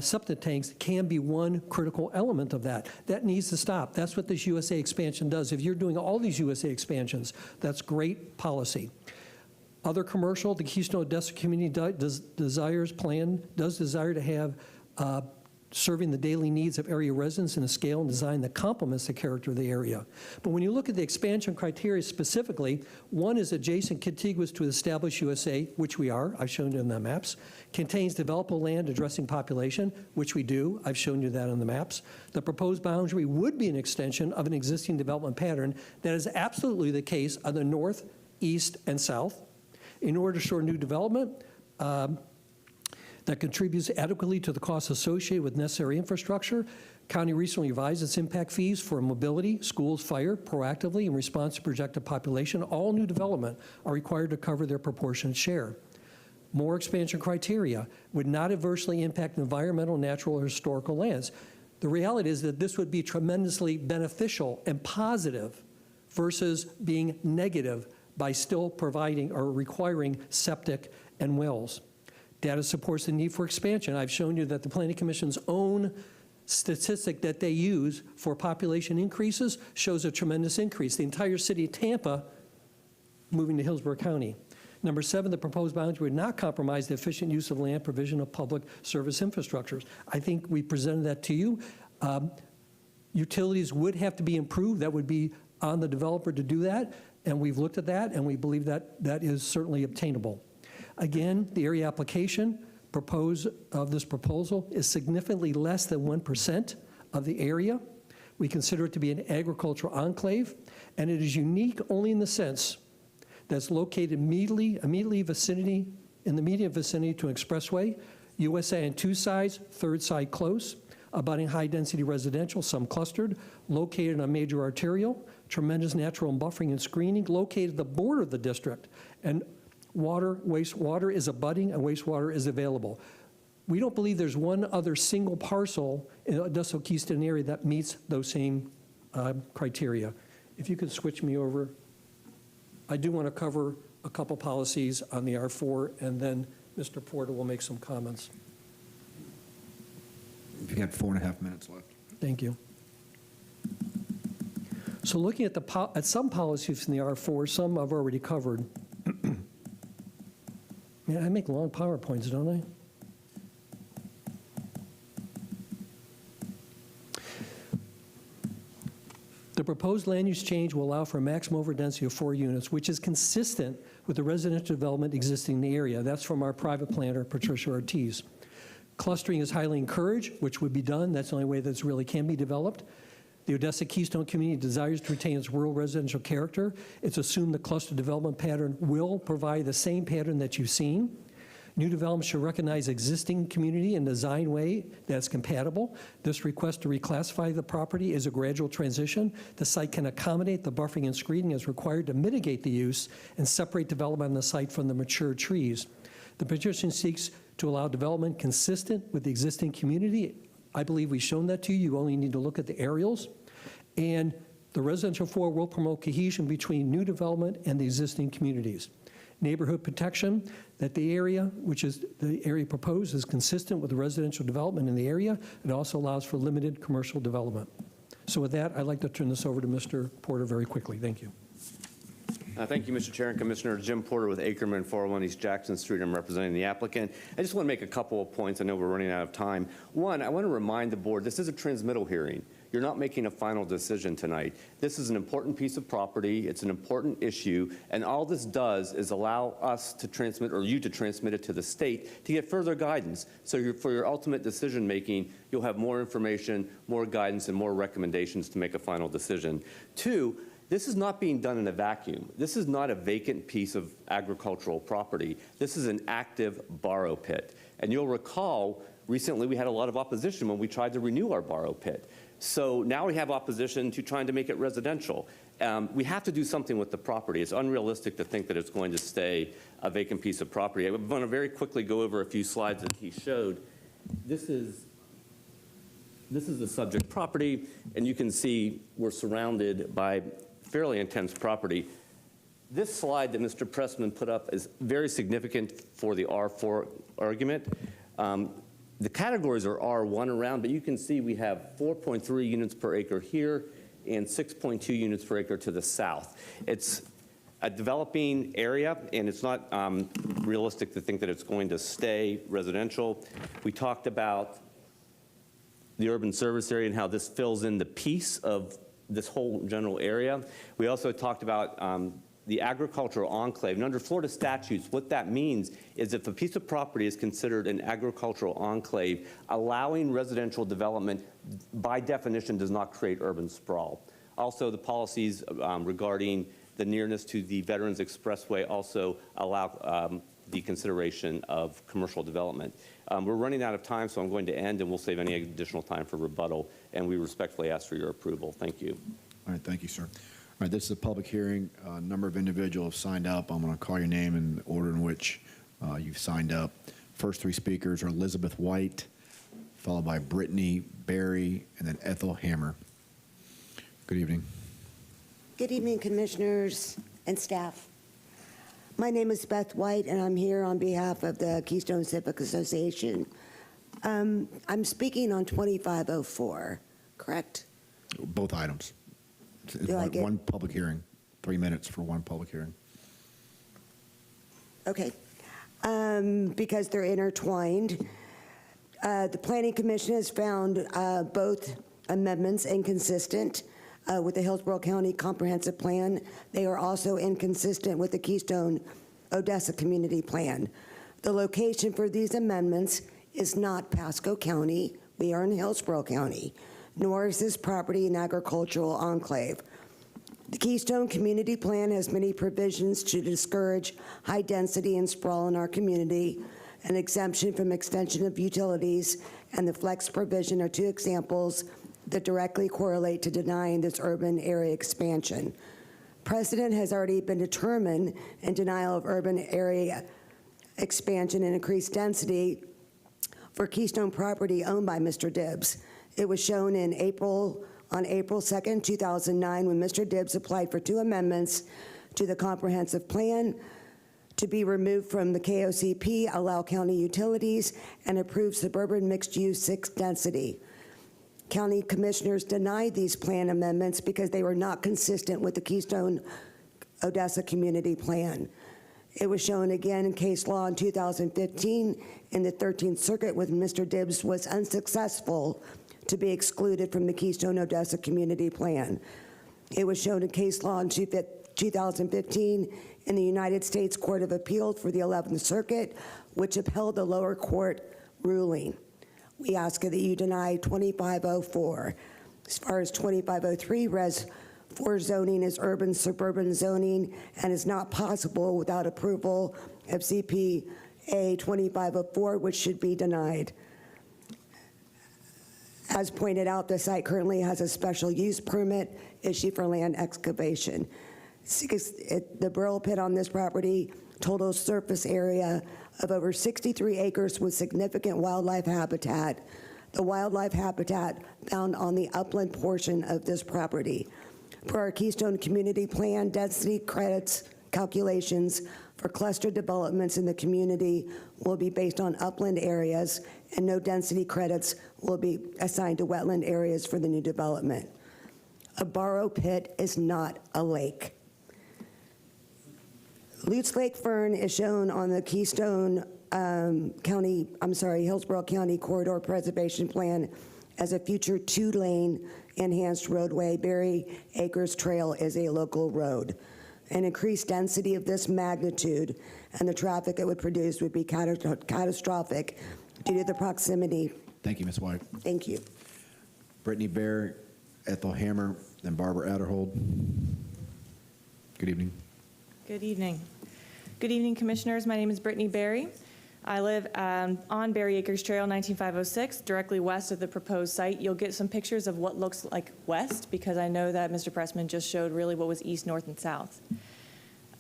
septic tanks can be one critical element of that. That needs to stop. That's what this USA expansion does. If you're doing all these USA expansions, that's great policy. Other commercial, the Keystone Odessa community does desire to have serving the daily needs of area residents in a scale and design that complements the character of the area. But when you look at the expansion criteria specifically, one is adjacent contiguous to established USA, which we are, I've shown you in the maps, contains developable land addressing population, which we do, I've shown you that on the maps. The proposed boundary would be an extension of an existing development pattern that is absolutely the case on the north, east, and south. In order to shore new development, that contributes adequately to the costs associated with necessary infrastructure, County recently revised its impact fees for mobility, schools, fire, proactively in response to projected population. All new development are required to cover their proportionate share. More expansion criteria would not adversely impact environmental, natural, or historical lands. The reality is that this would be tremendously beneficial and positive versus being negative by still providing or requiring septic and wells. Data supports the need for expansion. I've shown you that the Planning Commission's own statistic that they use for population increases shows a tremendous increase. The entire city of Tampa moving to Hillsborough County. Number 7, the proposed boundary would not compromise the efficient use of land, provision of public service infrastructures. I think we presented that to you. Utilities would have to be improved. That would be on the developer to do that, and we've looked at that, and we believe that that is certainly obtainable. Again, the area application of this proposal is significantly less than 1% of the area. We consider it to be an agricultural enclave, and it is unique only in the sense that it's located immediately in the immediate vicinity to an expressway, USA on 2 sides, 3rd side close, abutting high-density residential, some clustered, located on major arterial, tremendous natural and buffering and screening, located at the border of the district, and wastewater is abutting and wastewater is available. We don't believe there's one other single parcel in the Odessa Keystone area that meets those same criteria. If you could switch me over. I do want to cover a couple policies on the R4, and then Mr. Porter will make some comments. You've got 4.5 minutes left. Thank you. So looking at some policies in the R4, some I've already covered. Man, I make long PowerPoints, don't I? The proposed land use change will allow for a maximum overdensity of 4 units, which is consistent with the residential development existing in the area. That's from our private planner, Patricia Ortiz. Clustering is highly encouraged, which would be done. That's the only way that really can be developed. The Odessa Keystone community desires to retain its rural residential character. It's assumed the cluster development pattern will provide the same pattern that you've seen. New development should recognize existing community in a design way that's compatible. This request to reclassify the property is a gradual transition. The site can accommodate the buffering and screening as required to mitigate the use and separate development on the site from the mature trees. The petition seeks to allow development consistent with the existing community. I believe we've shown that to you. You only need to look at the aerials. And the residential 4 will promote cohesion between new development and the existing communities. Neighborhood protection, that the area, which is the area proposed, is consistent with the residential development in the area. It also allows for limited commercial development. So with that, I'd like to turn this over to Mr. Porter very quickly. Thank you. Thank you, Mr. Chair and Commissioner. Jim Porter with Ackerman, 401 East Jackson Street. I'm representing the applicant. I just want to make a couple of points. I know we're running out of time. One, I want to remind the board, this is a transmittal hearing. You're not making a final decision tonight. This is an important piece of property. It's an important issue. And all this does is allow us to transmit, or you to transmit it to the state to get further guidance. So for your ultimate decision making, you'll have more information, more guidance, and more recommendations to make a final decision. Two, this is not being done in a vacuum. This is not a vacant piece of agricultural property. This is an active borrow pit. And you'll recall, recently we had a lot of opposition when we tried to renew our borrow pit. So now we have opposition to trying to make it residential. We have to do something with the property. It's unrealistic to think that it's going to stay a vacant piece of property. I want to very quickly go over a few slides that he showed. This is the subject property, and you can see we're surrounded by fairly intense property. This slide that Mr. Pressman put up is very significant for the R4 argument. The categories are R1 around, but you can see we have 4.3 units per acre here and 6.2 units per acre to the south. It's a developing area, and it's not realistic to think that it's going to stay residential. We talked about the urban service area and how this fills in the piece of this whole general area. We also talked about the agricultural enclave. And under Florida statutes, what that means is if a piece of property is considered an agricultural enclave, allowing residential development by definition does not create urban sprawl. Also, the policies regarding the nearness to the Veterans Expressway also allow the consideration of commercial development. We're running out of time, so I'm going to end, and we'll save any additional time for rebuttal and we respectfully ask for your approval. Thank you. All right, thank you, sir. All right, this is a public hearing. A number of individuals signed up. I'm going to call your name in the order in which you've signed up. First three speakers are Elizabeth White, followed by Brittany Berry, and then Ethel Hammer. Good evening. Good evening, commissioners and staff. My name is Beth White, and I'm here on behalf of the Keystone Civic Association. I'm speaking on 2504, correct? Both items. It's Do I get- one public hearing, 3 minutes for one public hearing. Okay. Because they're intertwined. The Planning Commission has found both amendments inconsistent with the Hillsborough County Comprehensive Plan. They are also inconsistent with the Keystone Odessa Community Plan. The location for these amendments is not Pasco County. We are in Hillsborough County, nor is this property an agricultural enclave. The Keystone Community Plan has many provisions to discourage high density and sprawl in our community. An exemption from extension of utilities and the flex provision are two examples that directly correlate to denying this urban area expansion. Precedent has already been determined in denial of urban area expansion and increased density for Keystone property owned by Mr. Dibbs. It was shown on April 2nd, 2009, when Mr. Dibbs applied for two amendments to the comprehensive plan to be removed from the KOCP, allow county utilities, and approve suburban mixed-use 6 density. County commissioners denied these plan amendments because they were not consistent with the Keystone Odessa Community Plan. It was shown again in case law in 2015 in the 13th Circuit when Mr. Dibbs was unsuccessful to be excluded from the Keystone Odessa Community Plan. It was shown in case law in 2015 in the United States Court of Appeals for the 11th Circuit, which upheld the lower court ruling. We ask that you deny 2504. As far as 2503, Res 4 zoning is urban suburban zoning and is not possible without approval of CPA 2504, which should be denied. As pointed out, the site currently has a special use permit issued for land excavation. The burial pit on this property, total surface area of over 63 acres with significant wildlife habitat. The wildlife habitat found on the upland portion of this property. Per our Keystone Community Plan, density credits calculations for cluster developments in the community will be based on upland areas, and no density credits will be assigned to wetland areas for the new development. A borrow pit is not a lake. Lutz Lake Fern is shown on the Hillsborough County Corridor Preservation Plan as a future 2-lane enhanced roadway. Berry Acres Trail is a local road. An increased density of this magnitude and the traffic it would produce would be catastrophic due to the proximity. Thank you, Ms. White. Thank you. Brittany Berry, Ethel Hammer, then Barbara Adderhold. Good evening. Good evening. Good evening, commissioners. My name is Brittany Berry. I live on Berry Acres Trail, 19506, directly west of the proposed site. You'll get some pictures of what looks like west, because I know that Mr. Pressman just showed really what was east, north, and south.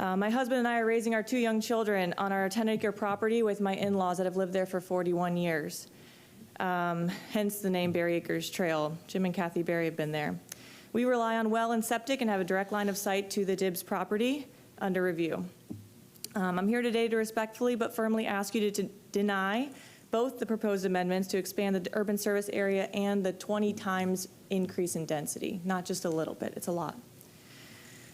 My husband and I are raising our 2 young children on our 10-acre property with my in-laws that have lived there for 41 years. Hence the name Berry Acres Trail. Jim and Kathy Berry have been there. We rely on well and septic and have a direct line of sight to the Dibbs property under review. I'm here today to respectfully but firmly ask you to deny both the proposed amendments to expand the urban service area and the 20 times increase in density, not just a little bit, it's a lot.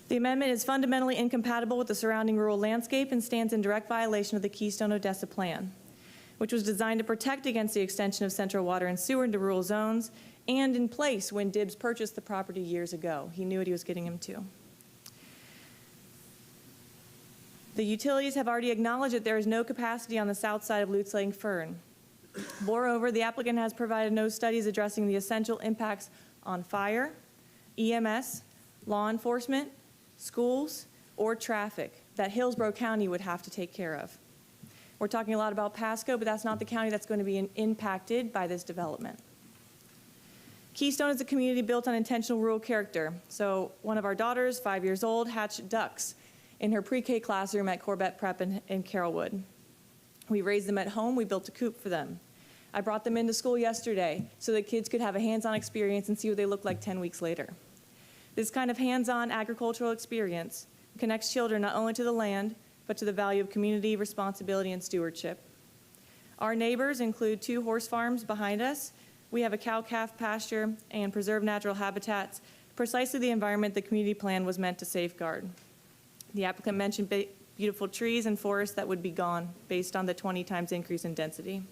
The amendment is fundamentally incompatible with the surrounding rural landscape and stands in direct violation of the Keystone Odessa Plan, which was designed to protect against the extension of central water and sewer into rural zones and in place when Dibbs purchased the property years ago. He knew what he was getting into. The utilities have already acknowledged that there is no capacity on the south side of Lutz Lake Fern. Moreover, the applicant has provided no studies addressing the essential impacts on fire, EMS, law enforcement, schools, or traffic that Hillsborough County would have to take care of. We're talking a lot about Pasco, but that's not the county that's going to be impacted by this development. Keystone is a community built on intentional rural character. So one of our daughters, 5 years old, hatched ducks in her pre-K classroom at Corbett Prep in Carrollwood. We raised them at home. We built a coop for them. I brought them into school yesterday so that kids could have a hands-on experience and see what they look like 10 weeks later. This kind of hands-on agricultural experience connects children not only to the land, but to the value of community, responsibility, and stewardship. Our neighbors include 2 horse farms behind us. We have a cow-calf pasture and preserved natural habitats, precisely the environment the community plan was meant to safeguard. The applicant mentioned beautiful trees and forests that would be gone based on the 20 times increase in density.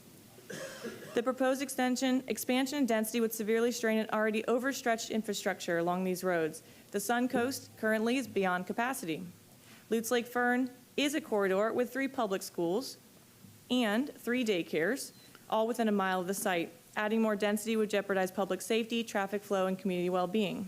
The proposed expansion and density would severely strain an already overstretched infrastructure along these roads. The Sun Coast currently is beyond capacity. Lutz Lake Fern is a corridor with 3 public schools and 3 daycares, all within a mile of the site. Adding more density would jeopardize public safety, traffic flow, and community well-being.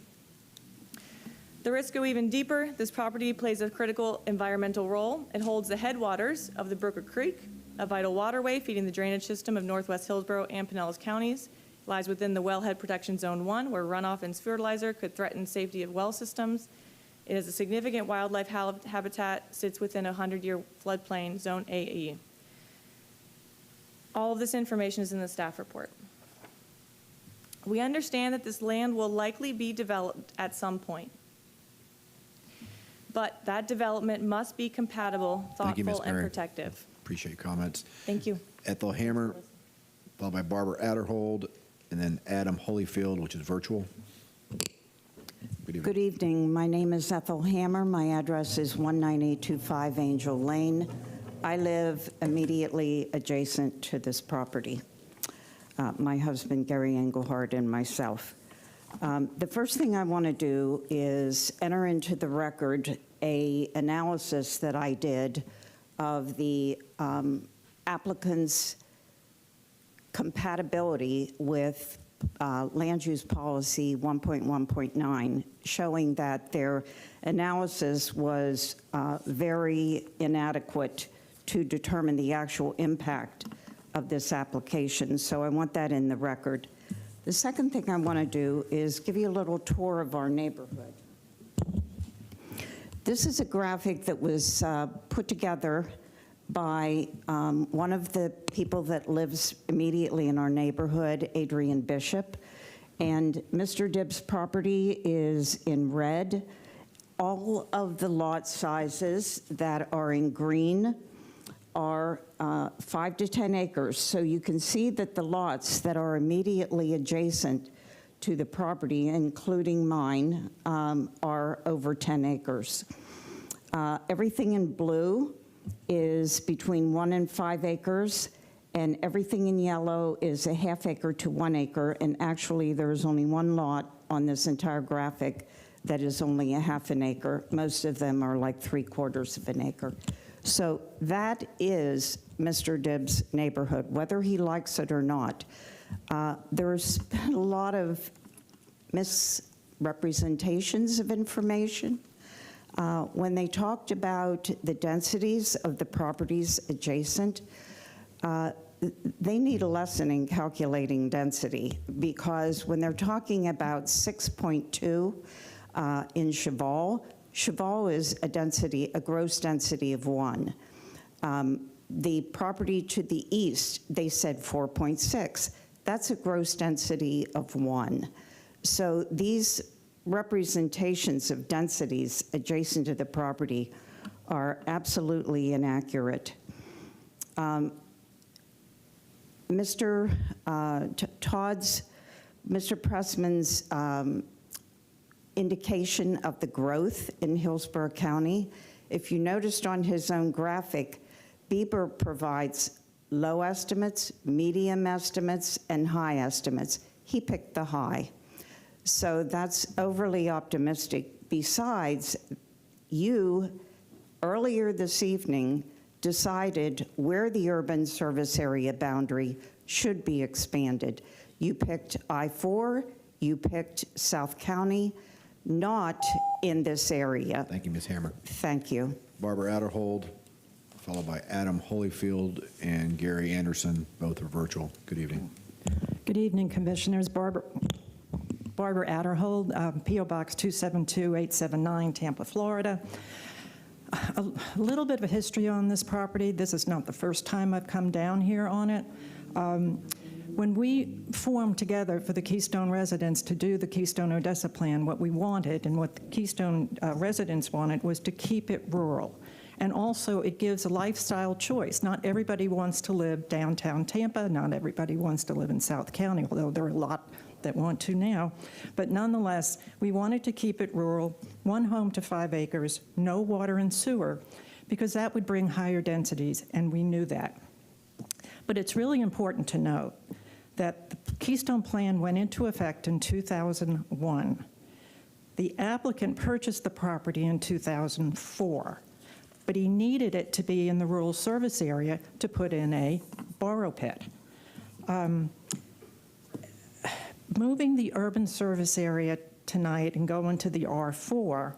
The risks go even deeper. This property plays a critical environmental role. It holds the headwaters of the Brooker Creek, a vital waterway feeding the drainage system of Northwest Hillsborough and Pinellas counties. It lies within the Wellhead Protection Zone 1, where runoff and fertilizer could threaten safety of well systems. It has a significant wildlife habitat, sits within a 100-year floodplain, Zone AE. All of this information is in the staff report. We understand that this land will likely be developed at some point, but that development must be compatible, thoughtful, and protective. Appreciate your comments. Thank you. Ethel Hammer, followed by Barbara Adderhold, and then Adam Holyfield, which is virtual. Good evening. My name is Ethel Hammer. My address is 19825 Angel Lane. I live immediately adjacent to this property. My husband, Gary Engelhardt, and myself. The first thing I want to do is enter into the record an analysis that I did of the applicant's compatibility with land use policy 1.1.9, showing that their analysis was very inadequate to determine the actual impact of this application. So I want that in the record. The second thing I want to do is give you a little tour of our neighborhood. This is a graphic that was put together by one of the people that lives immediately in our neighborhood, Adrian Bishop. And Mr. Dibbs' property is in red. All of the lot sizes that are in green are 5 to 10 acres. So you can see that the lots that are immediately adjacent to the property, including mine, are over 10 acres. Everything in blue is between 1 and 5 acres, and everything in yellow is a ½ acre to 1 acre, and actually there's only one lot on this entire graphic that is only a ½ an acre. Most of them are like 3/4 of an acre. So that is Mr. Dibbs' neighborhood, whether he likes it or not. There's been a lot of misrepresentations of information. When they talked about the densities of the properties adjacent, they need a lesson in calculating density, because when they're talking about 6.2 in Cheval, Cheval is a gross density of 1. The property to the east, they said 4.6. That's a gross density of 1. So these representations of densities adjacent to the property are absolutely inaccurate. Mr. Pressman's indication of the growth in Hillsborough County, if you noticed on his own graphic, Bieber provides low estimates, medium estimates, and high estimates. He picked the high. So that's overly optimistic. Besides, you, earlier this evening, decided where the urban service area boundary should be expanded. You picked I-4, you picked South County, not in this area. Thank you, Ms. Hammer. Thank you. Barbara Adderhold, followed by Adam Holyfield and Gary Anderson, both are virtual. Good evening. Good evening, Commissioners. Barbara Adderhold, P.O. Box 272879, Tampa, Florida. A little bit of a history on this property. This is not the first time I've come down here on it. When we formed together for the Keystone residents to do the Keystone Odessa plan, what we wanted and what the Keystone residents wanted was to keep it rural. And also, it gives a lifestyle choice. Not everybody wants to live downtown Tampa. Not everybody wants to live in South County, although there are a lot that want to now. But nonetheless, we wanted to keep it rural, 1 home to 5 acres, no water and sewer, because that would bring higher densities, and we knew that. But it's really important to note that the Keystone Plan went into effect in 2001. The applicant purchased the property in 2004. But he needed it to be in the rural service area to put in a borrow pit. Moving the urban service area tonight and going to the R4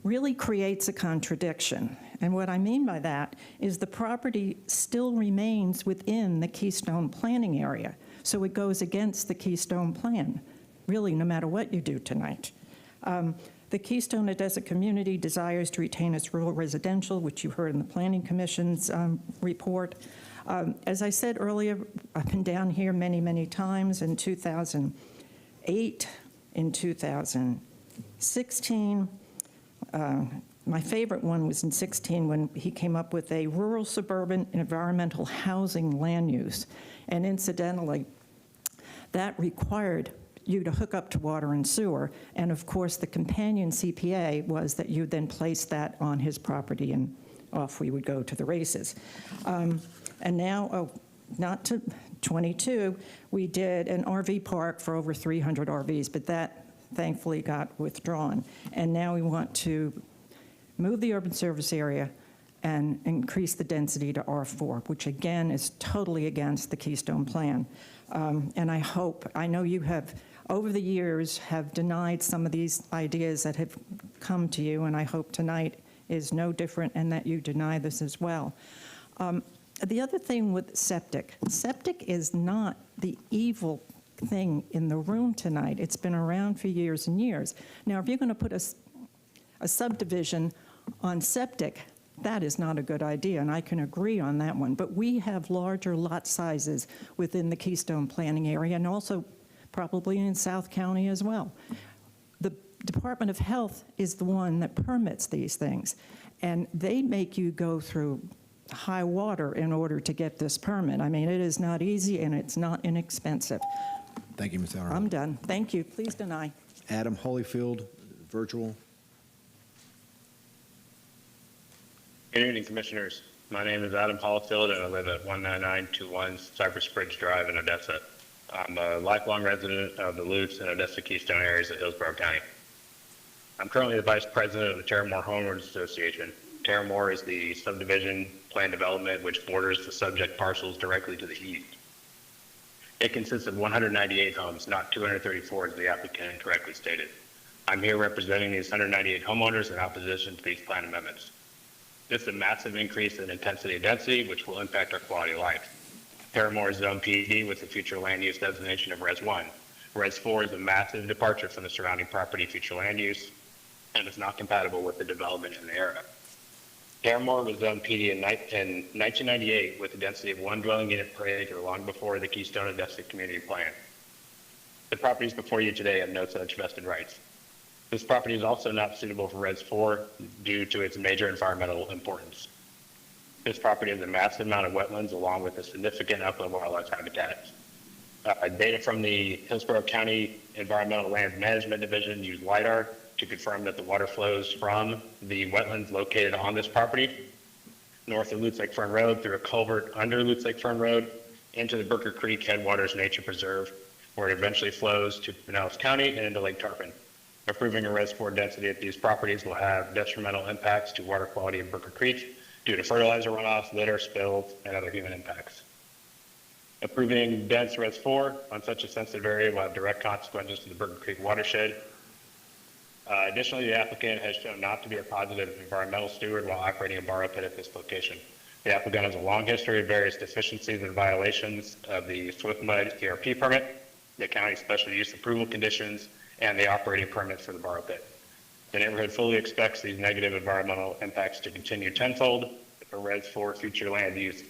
really creates a contradiction. And what I mean by that is the property still remains within the Keystone planning area. So it goes against the Keystone plan, really, no matter what you do tonight. The Keystone Odessa community desires to retain its rural residential, which you heard in the Planning Commission's report. As I said earlier, I've been down here many, many times in 2008, in 2016. My favorite one was in 16 when he came up with a rural suburban environmental housing land use. And incidentally, that required you to hook up to water and sewer, and of course the companion CPA was that you then place that on his property and off we would go to the races. And now, not to 22, we did an RV park for over 300 RVs, but that thankfully got withdrawn. And now we want to move the urban service area and increase the density to R4, which again is totally against the Keystone plan. And I know you have, over the years, have denied some of these ideas that have come to you, and I hope tonight is no different and that you deny this as well. The other thing with septic is not the evil thing in the room tonight. It's been around for years and years. Now, if you're going to put a subdivision on septic, that is not a good idea, and I can agree on that one. But we have larger lot sizes within the Keystone planning area, and also probably in South County as well. The Department of Health is the one that permits these things, and they make you go through high water in order to get this permit. I mean, it is not easy, and it's not inexpensive. Thank you, Ms. Allen. I'm done. Thank you. Please deny. Adam Holyfield, virtual. Good evening, Commissioners. My name is Adam Holyfield, and I live at 19921 Cypress Bridge Drive in Odessa. I'm a lifelong resident of the Lutz and Odessa Keystone areas of Hillsborough County. I'm currently the Vice President of the Terramore Homeowners Association. Terramore is the subdivision plan development which borders the subject parcels directly to the east. It consists of 198 homes, not 234 as the applicant correctly stated. I'm here representing these 198 homeowners in opposition to these plan amendments. This is a massive increase in intensity and density, which will impact our quality of life. Terramore is zone PD with the future land use designation of Res 1. Res 4 is a massive departure from the surrounding property future land use and is not compatible with the development in the area. Terramore was zone PD in 1998 with a density of 1 dwelling unit per acre long before the Keystone Odessa community plan. The properties before you today have no such vested rights. This property is also not suitable for Res 4 due to its major environmental importance. This property has a massive amount of wetlands along with a significant upland wildlife habitat. Data from the Hillsborough County Environmental Land Management Division used LIDAR to confirm that the water flows from the wetlands located on this property, north of Lutz Lake Fern Road through a culvert under Lutz Lake Fern Road into the Brooker Creek Headwaters Nature Preserve, where it eventually flows to Pinellas County and into Lake Tarpon. Approving a Res 4 density at these properties will have detrimental impacts to water quality in Brooker Creek due to fertilizer runoff, litter, spills, and other human impacts. Approving dense Res 4 on such a sensitive area will have direct consequences to the Brooker Creek watershed. Additionally, the applicant has shown not to be a positive environmental steward while operating a borrow pit at this location. The applicant has a long history of various deficiencies and violations of the Swift Mud ERP permit, the county special use approval conditions, and the operating permit for the borrow pit. The neighborhood fully expects these negative environmental impacts to continue tenfold if a Res 4 future land use.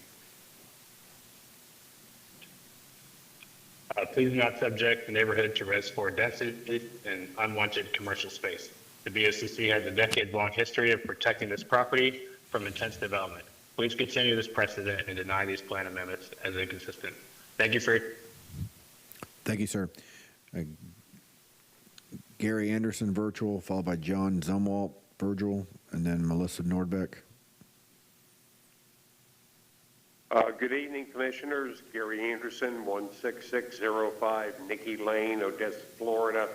Please do not subject the neighborhood to Res 4 density and unwanted commercial space. The BOCC has a decades-long history of protecting this property from intense development. Please continue this precedent and deny these plan amendments as inconsistent. Thank you for your Thank you, sir. Gary Anderson, virtual, followed by John Zumwalt, virtual, and then Melissa Nordbeck. Good evening, Commissioners. Gary Anderson, 16605 Nicky Lane, Odessa, Florida.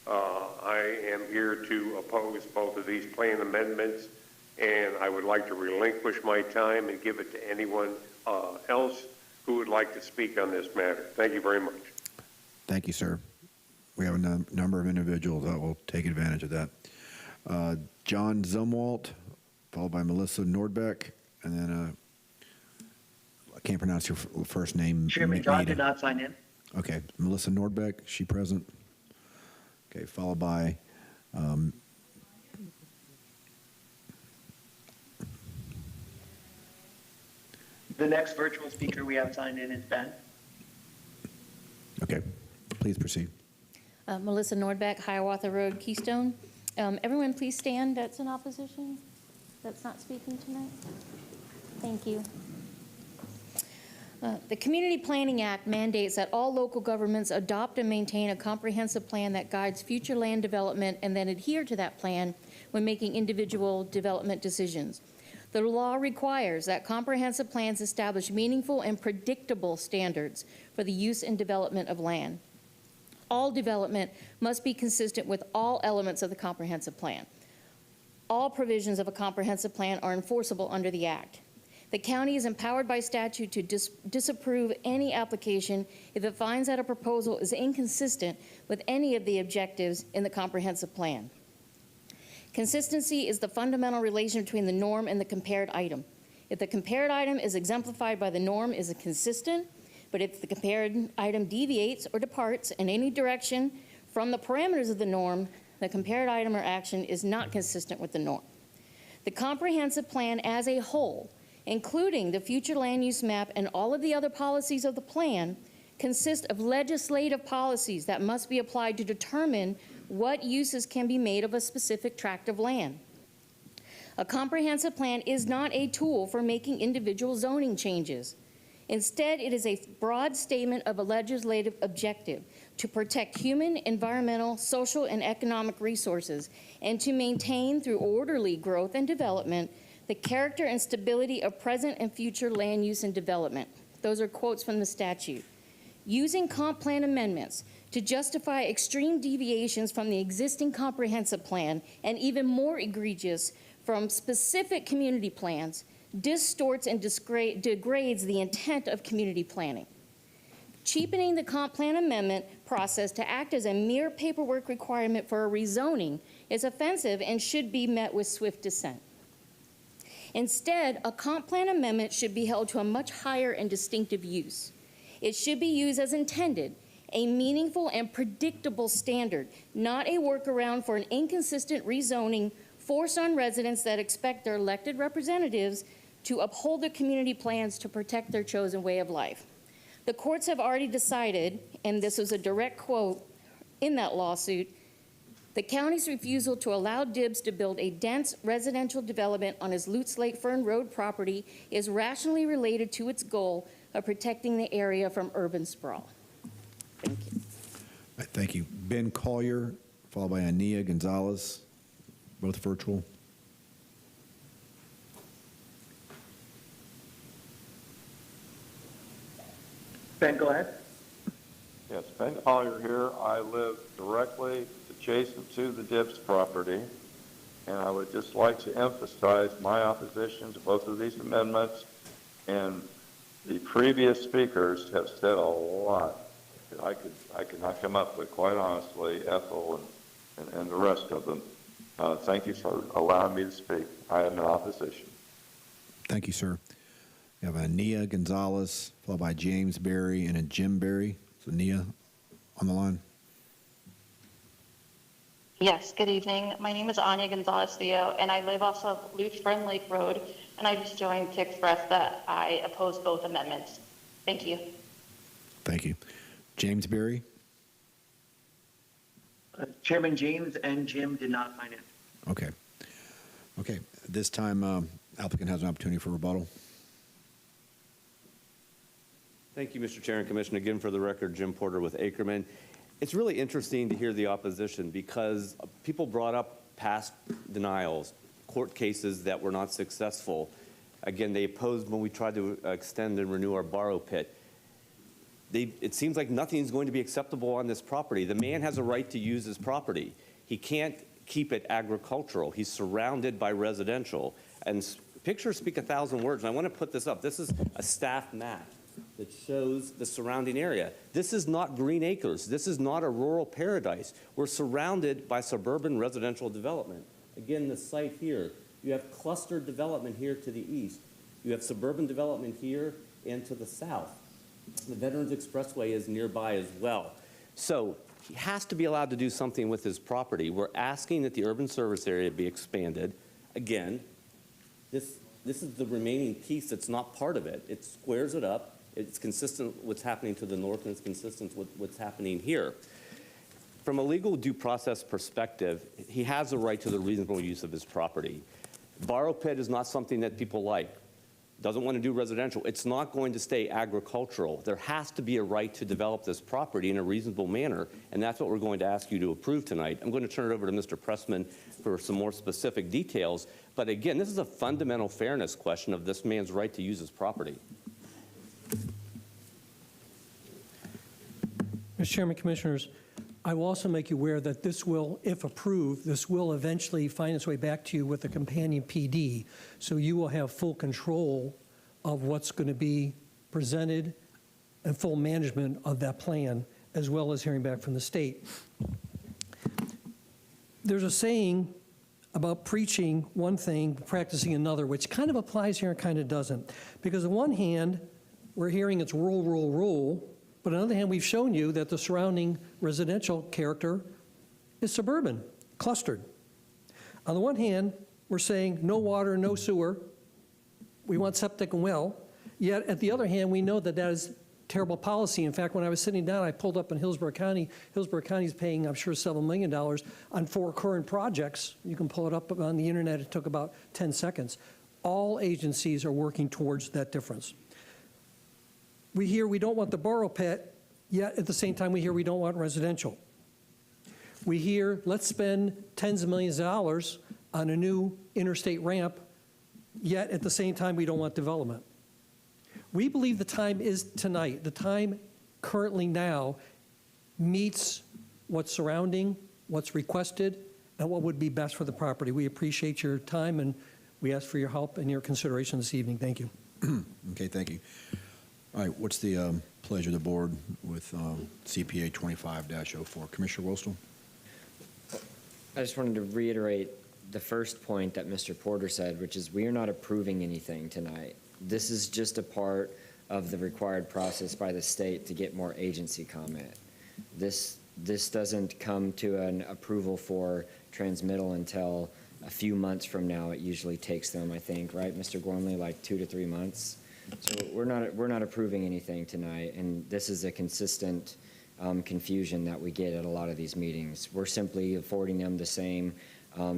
I am here to oppose both of these plan amendments, and I would like to relinquish my time and give it to anyone else who would like to speak on this matter. Thank you very much. Thank you, sir. We have a number of individuals that will take advantage of that. John Zumwalt, followed by Melissa Nordbeck, and then I can't pronounce your first name. Chairman, John did not sign in. Okay, Melissa Nordbeck, she present. Okay, followed by The next virtual speaker we have signed in is Ben. okay, please proceed. Melissa Nordbeck, Hiawatha Road, Keystone. Everyone please stand that's in opposition, that's not speaking tonight. Thank you. The Community Planning Act mandates that all local governments adopt and maintain a comprehensive plan that guides future land development and then adhere to that plan when making individual development decisions. The law requires that comprehensive plans establish meaningful and predictable standards for the use and development of land. All development must be consistent with all elements of the comprehensive plan. All provisions of a comprehensive plan are enforceable under the Act. The county is empowered by statute to disapprove any application if it finds that a proposal is inconsistent with any of the objectives in the comprehensive plan. Consistency is the fundamental relation between the norm and the compared item. If the compared item is exemplified by the norm, is it consistent? But if the compared item deviates or departs in any direction from the parameters of the norm, the compared item or action is not consistent with the norm. The comprehensive plan as a whole, including the future land use map and all of the other policies of the plan, consist of legislative policies that must be applied to determine what uses can be made of a specific tract of land. A comprehensive plan is not a tool for making individual zoning changes. Instead, it is a broad statement of a legislative objective to protect human, environmental, social, and economic resources and to maintain, through orderly growth and development, the character and stability of present and future land use and development. Those are quotes from the statute. Using comp plan amendments to justify extreme deviations from the existing comprehensive plan and even more egregious from specific community plans distorts and degrades the intent of community planning. Cheapening the comp plan amendment process to act as a mere paperwork requirement for a rezoning is offensive and should be met with swift dissent. Instead, a comp plan amendment should be held to a much higher and distinctive use. It should be used as intended, a meaningful and predictable standard, not a workaround for an inconsistent rezoning forced on residents that expect their elected representatives to uphold their community plans to protect their chosen way of life. The courts have already decided, and this was a direct quote in that lawsuit, the county's refusal to allow Dibbs to build a dense residential development on his Lutz Lake Fern Road property is rationally related to its goal of protecting the area from urban sprawl. Thank you. Thank you. Ben Collier, followed by Ania Gonzalez, both virtual. Ben, go ahead. Yes, Ben Collier here. I live directly adjacent to the Dibbs property, and I would just like to emphasize my opposition to both of these amendments. And the previous speakers have said a lot that I could not come up with, quite honestly, Ethel and the rest of them. Thank you for allowing me to speak. I am in opposition. Thank you, sir. We have Ania Gonzalez, followed by James Berry and a Jim Berry. So Nia on the line. Yes, good evening. My name is Anya Gonzalez-Theo, and I live off of Luce Fern Lake Road, and I just joined to express that I oppose both amendments. Thank you. Thank you. James Berry? Chairman James and Jim did not sign in. Okay. Okay. This time, applicant has an opportunity for rebuttal. Thank you, Mr. Chair and Commission. Again, for the record, Jim Porter with Ackerman. It's really interesting to hear the opposition because people brought up past denials, court cases that were not successful. Again, they opposed when we tried to extend and renew our borrow pit. It seems like nothing's going to be acceptable on this property. The man has a right to use his property. He can't keep it agricultural. He's surrounded by residential. And pictures speak 1,000 words. And I want to put this up. This is a staff map that shows the surrounding area. This is not green acres. This is not a rural paradise. We're surrounded by suburban residential development. Again, the site here, you have clustered development here to the east. You have suburban development here and to the south. The Veterans Expressway is nearby as well. So he has to be allowed to do something with his property. We're asking that the urban service area be expanded. Again, this is the remaining piece that's not part of it. It squares it up. It's consistent with what's happening to the north, and it's consistent with what's happening here. From a legal due process perspective, he has a right to the reasonable use of his property. Borrow pit is not something that people like. Doesn't want to do residential. It's not going to stay agricultural. There has to be a right to develop this property in a reasonable manner, and that's what we're going to ask you to approve tonight. I'm going to turn it over to Mr. Pressman for some more specific details, but again, this is a fundamental fairness question of this man's right to use his property. Mr. Chairman, Commissioners, I will also make you aware that this will, if approved, this will eventually find its way back to you with a companion PD. So you will have full control of what's going to be presented and full management of that plan, as well as hearing back from the state. There's a saying about preaching one thing, practicing another, which kind of applies here and kind of doesn't. Because on one hand, we're hearing it's rural, rural, rural, but on the other hand, we've shown you that the surrounding residential character is suburban, clustered. On the one hand, we're saying no water, no sewer. We want septic and well. Yet, at the other hand, we know that that is terrible policy. In fact, when I was sitting down, I pulled up in Hillsborough County. Hillsborough County is paying, I'm sure, $7 million on 4 current projects. You can pull it up on the internet. It took about 10 seconds. All agencies are working towards that difference. We hear we don't want the borrow pit, yet at the same time we hear we don't want residential. We hear let's spend tens of millions of dollars on a new interstate ramp, yet at the same time we don't want development. We believe the time is tonight. The time currently now meets what's surrounding, what's requested, and what would be best for the property. We appreciate your time, and we ask for your help and your consideration this evening. Thank you. Okay, thank you. All right, what's the pleasure of the board with CPA 25-04? Commissioner Wilston? I just wanted to reiterate the first point that Mr. Porter said, which is we are not approving anything tonight. This is just a part of the required process by the state to get more agency comment. This doesn't come to an approval for transmittal until a few months from now. It usually takes them, I think, right, Mr. Gormley, like 2 to 3 months. So we're not approving anything tonight, and this is a consistent confusion that we get at a lot of these meetings. We're simply affording them the same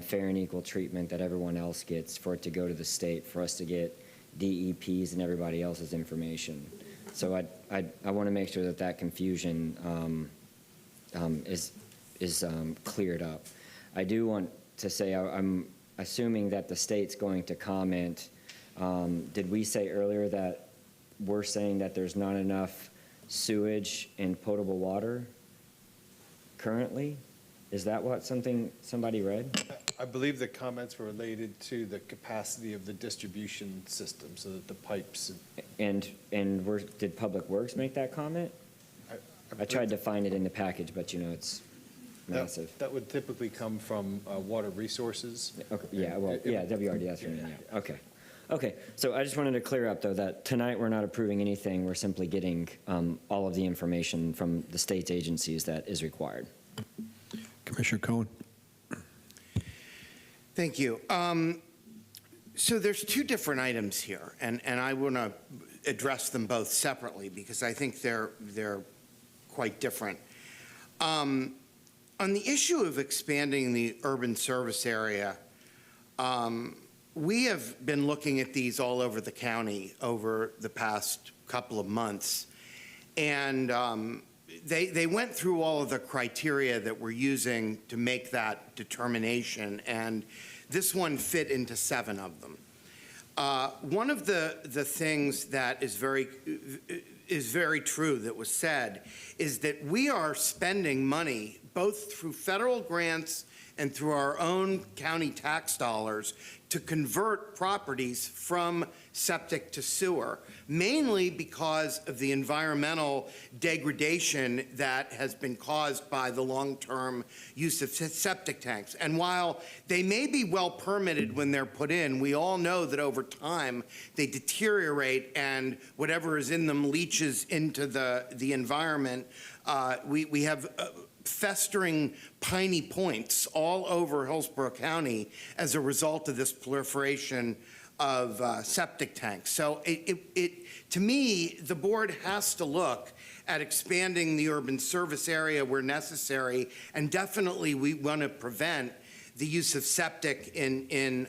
fair and equal treatment that everyone else gets for it to go to the state, for us to get DEPs and everybody else's information. So I want to make sure that that confusion is cleared up. I do want to say I'm assuming that the state's going to comment. Did we say earlier that we're saying that there's not enough sewage and potable water currently? Is that what somebody read? I believe the comments were related to the capacity of the distribution system, so that the pipes. And did Public Works make that comment? I tried to find it in the package, but you know it's massive. That would typically come from Water Resources. Okay, yeah, well, yeah, WRDS. Yeah. Okay. Okay, so I just wanted to clear up, though, that tonight we're not approving anything. We're simply getting all of the information from the state's agencies that is required. Commissioner Cohen? Thank you. So there's two different items here, and I want to address them both separately because I think they're quite different. On the issue of expanding the urban service area, we have been looking at these all over the county over the past couple of months, and they went through all of the criteria that we're using to make that determination, and this one fit into 7 of them. One of the things that is very true that was said is that we are spending money both through federal grants and through our own county tax dollars to convert properties from septic to sewer, mainly because of the environmental degradation that has been caused by the long-term use of septic tanks. And while they may be well permitted when they're put in, we all know that over time they deteriorate and whatever is in them leaches into the environment. We have festering piney points all over Hillsborough County as a result of this proliferation of septic tanks. So to me, the board has to look at expanding the urban service area where necessary, and definitely we want to prevent the use of septic in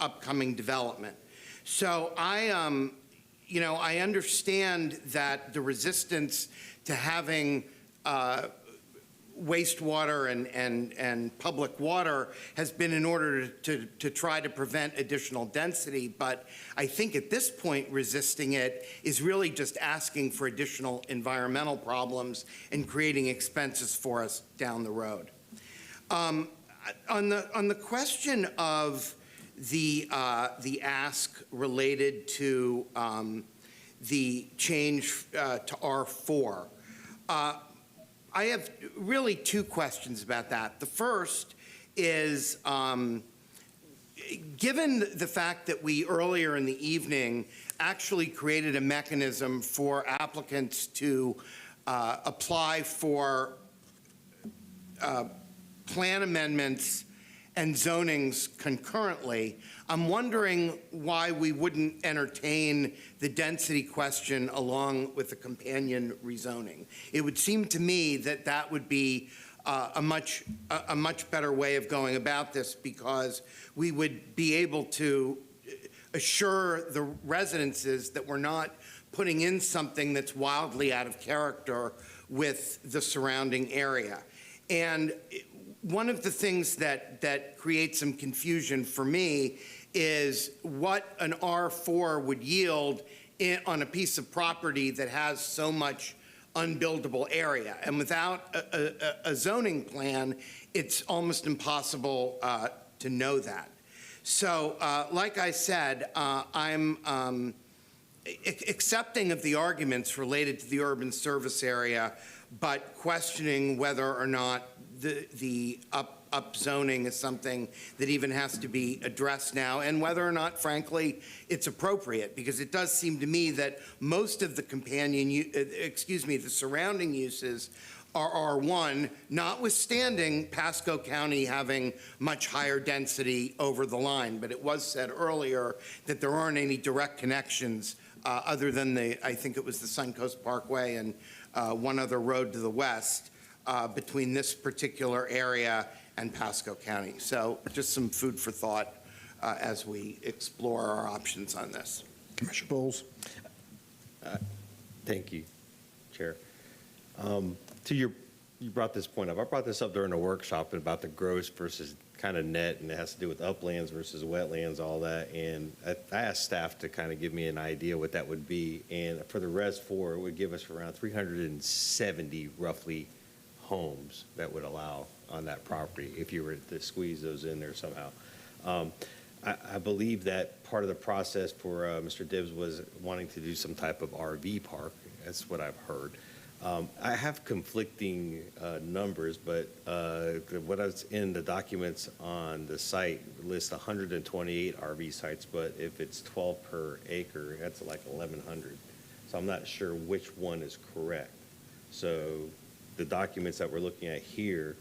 upcoming development. So I understand that the resistance to having wastewater and public water has been in order to try to prevent additional density, but I think at this point resisting it is really just asking for additional environmental problems and creating expenses for us down the road. On the question of the ask related to the change to R4, I have really 2 questions about that. The first is, given the fact that we earlier in the evening actually created a mechanism for applicants to apply for plan amendments and zonings concurrently, I'm wondering why we wouldn't entertain the density question along with the companion rezoning. It would seem to me that that would be a much better way of going about this, because we would be able to assure the residences that we're not putting in something that's wildly out of character with the surrounding area. And one of the things that creates some confusion for me is what an R4 would yield on a piece of property that has so much unbuildable area. And without a zoning plan, it's almost impossible to know that. So like I said, I'm accepting of the arguments related to the urban service area, but questioning whether or not the upzoning is something that even has to be addressed now, and whether or not, frankly, it's appropriate, because it does seem to me that most of the the surrounding uses are R1, notwithstanding Pasco County having much higher density over the line. But it was said earlier that there aren't any direct connections other than I think it was the Suncoast Parkway and one other road to the west between this particular area and Pasco County. So just some food for thought as we explore our options on this. Commissioner Bowles. Thank you, Chair. You brought this point up. I brought this up during a workshop about the gross versus kind of net, and it has to do with uplands versus wetlands, all that. And I asked staff to kind of give me an idea what that would be. And for the Res 4, it would give us around 370 roughly homes that would allow on that property if you were to squeeze those in there somehow. I believe that part of the process for Mr. Dibbs was wanting to do some type of RV park. That's what I've heard. I have conflicting numbers, but what was in the documents on the site lists 128 RV sites, but if it's 12 per acre, that's like 1,100. So I'm not sure which one is correct. So the documents that we're looking at here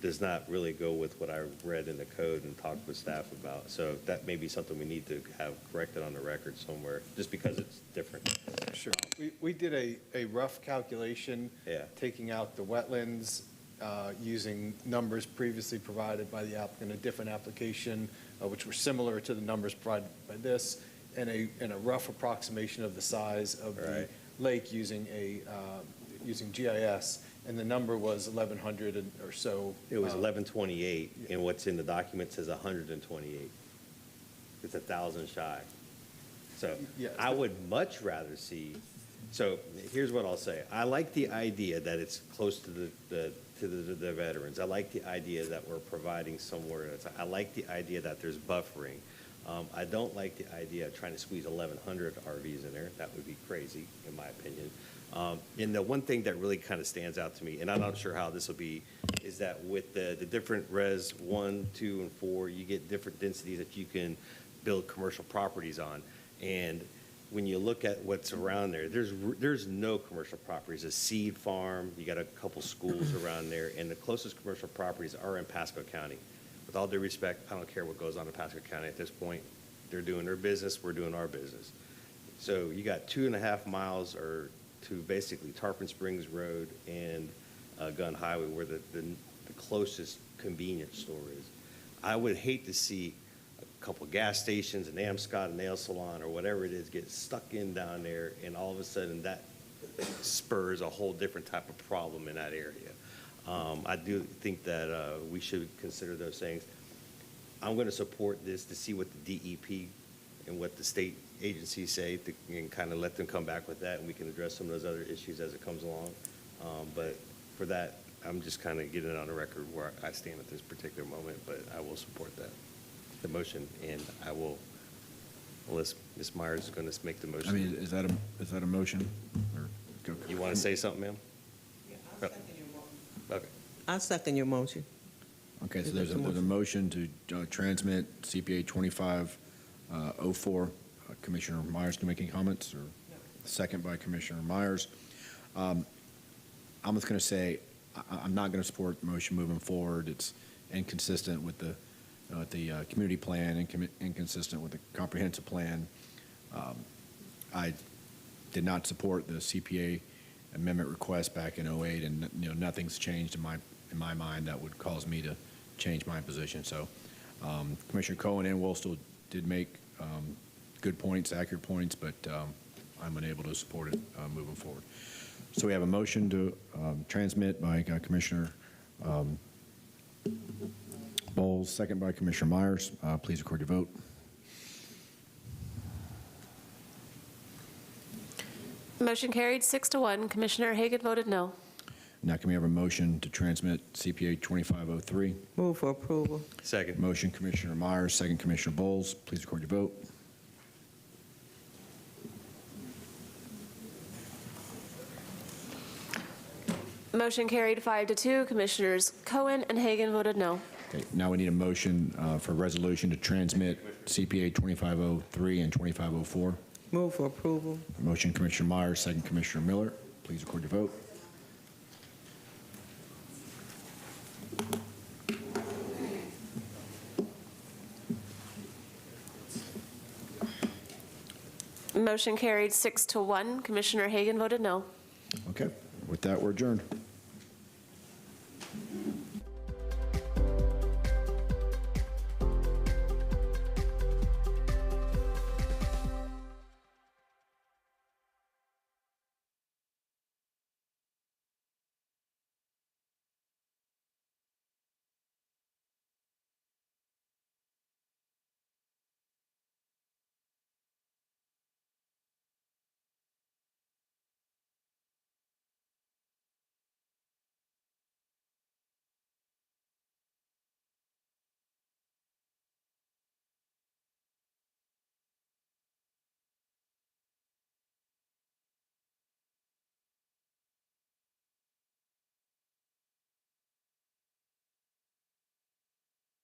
does not really go with what I read in the code and talked with staff about. So that may be something we need to have corrected on the record somewhere, just because it's different. Sure. We did a rough calculation, taking out the wetlands, using numbers previously provided by the applicant, a different application, which were similar to the numbers provided by this, and a rough approximation of the size of the lake using using GIS, and the number was 1,100 or so. It was 1128, and what's in the document says 128. It's 1,000 shy. So I would much rather see, so here's what I'll say. I like the idea that it's close to the veterans. I like the idea that we're providing somewhere. I like the idea that there's buffering. I don't like the idea of trying to squeeze 1,100 RVs in there. That would be crazy, in my opinion. And the one thing that really kind of stands out to me, and I'm not sure how this will be, is that with the different res 1, 2, and 4, you get different densities that you can build commercial properties on. And when you look at what's around there, there's no commercial properties. A seed farm, you got a couple schools around there, and the closest commercial properties are in Pasco County. With all due respect, I don't care what goes on in Pasco County at this point. They're doing their business, we're doing our business. So you got 2.5 miles or to basically Tarpon Springs Road and Gun Highway where the closest convenience store is. I would hate to see a couple gas stations, an Amscot, a nail salon, or whatever it is, get stuck in down there, and all of a sudden that spurs a whole different type of problem in that area. I do think that we should consider those things. I'm going to support this to see what the DEP and what the state agencies say and kind of let them come back with that, and we can address some of those other issues as it comes along. But for that, I'm just kind of getting it on the record where I stand at this particular moment, but I will support the motion, and I will, unless Ms. Myers is going to make the motion. I mean, is that a motion? Or go? You want to say something, ma'am? Yeah, I'll second your motion. Okay. I'll second your motion. Okay, so there's a motion to transmit CPA 2504. Commissioner Myers can make any comments, or second by Commissioner Myers. I'm just going to say I'm not going to support the motion moving forward. It's inconsistent with the community plan, inconsistent with the comprehensive plan. I did not support the CPA amendment request back in 2008, and nothing's changed in my mind that would cause me to change my position. So Commissioner Cohen and Wolstel did make good points, accurate points, but I'm unable to support it moving forward. So we have a motion to transmit by Commissioner Bowles, second by Commissioner Myers. Please record your vote. Motion carried 6-1. Commissioner Hagan voted no. Now can we have a motion to transmit CPA 2503? Move for approval. Second. Motion Commissioner Myers, second Commissioner Bowles. Please record your vote. Motion carried 5-2. Commissioners Cohen and Hagan voted no. Okay, now we need a motion for resolution to transmit CPA 2503 and 2504. Move for approval. Motion Commissioner Myers, second Commissioner Miller. Please record your vote. Motion carried 6-1. Commissioner Hagan voted no. Okay, with that, we're adjourned.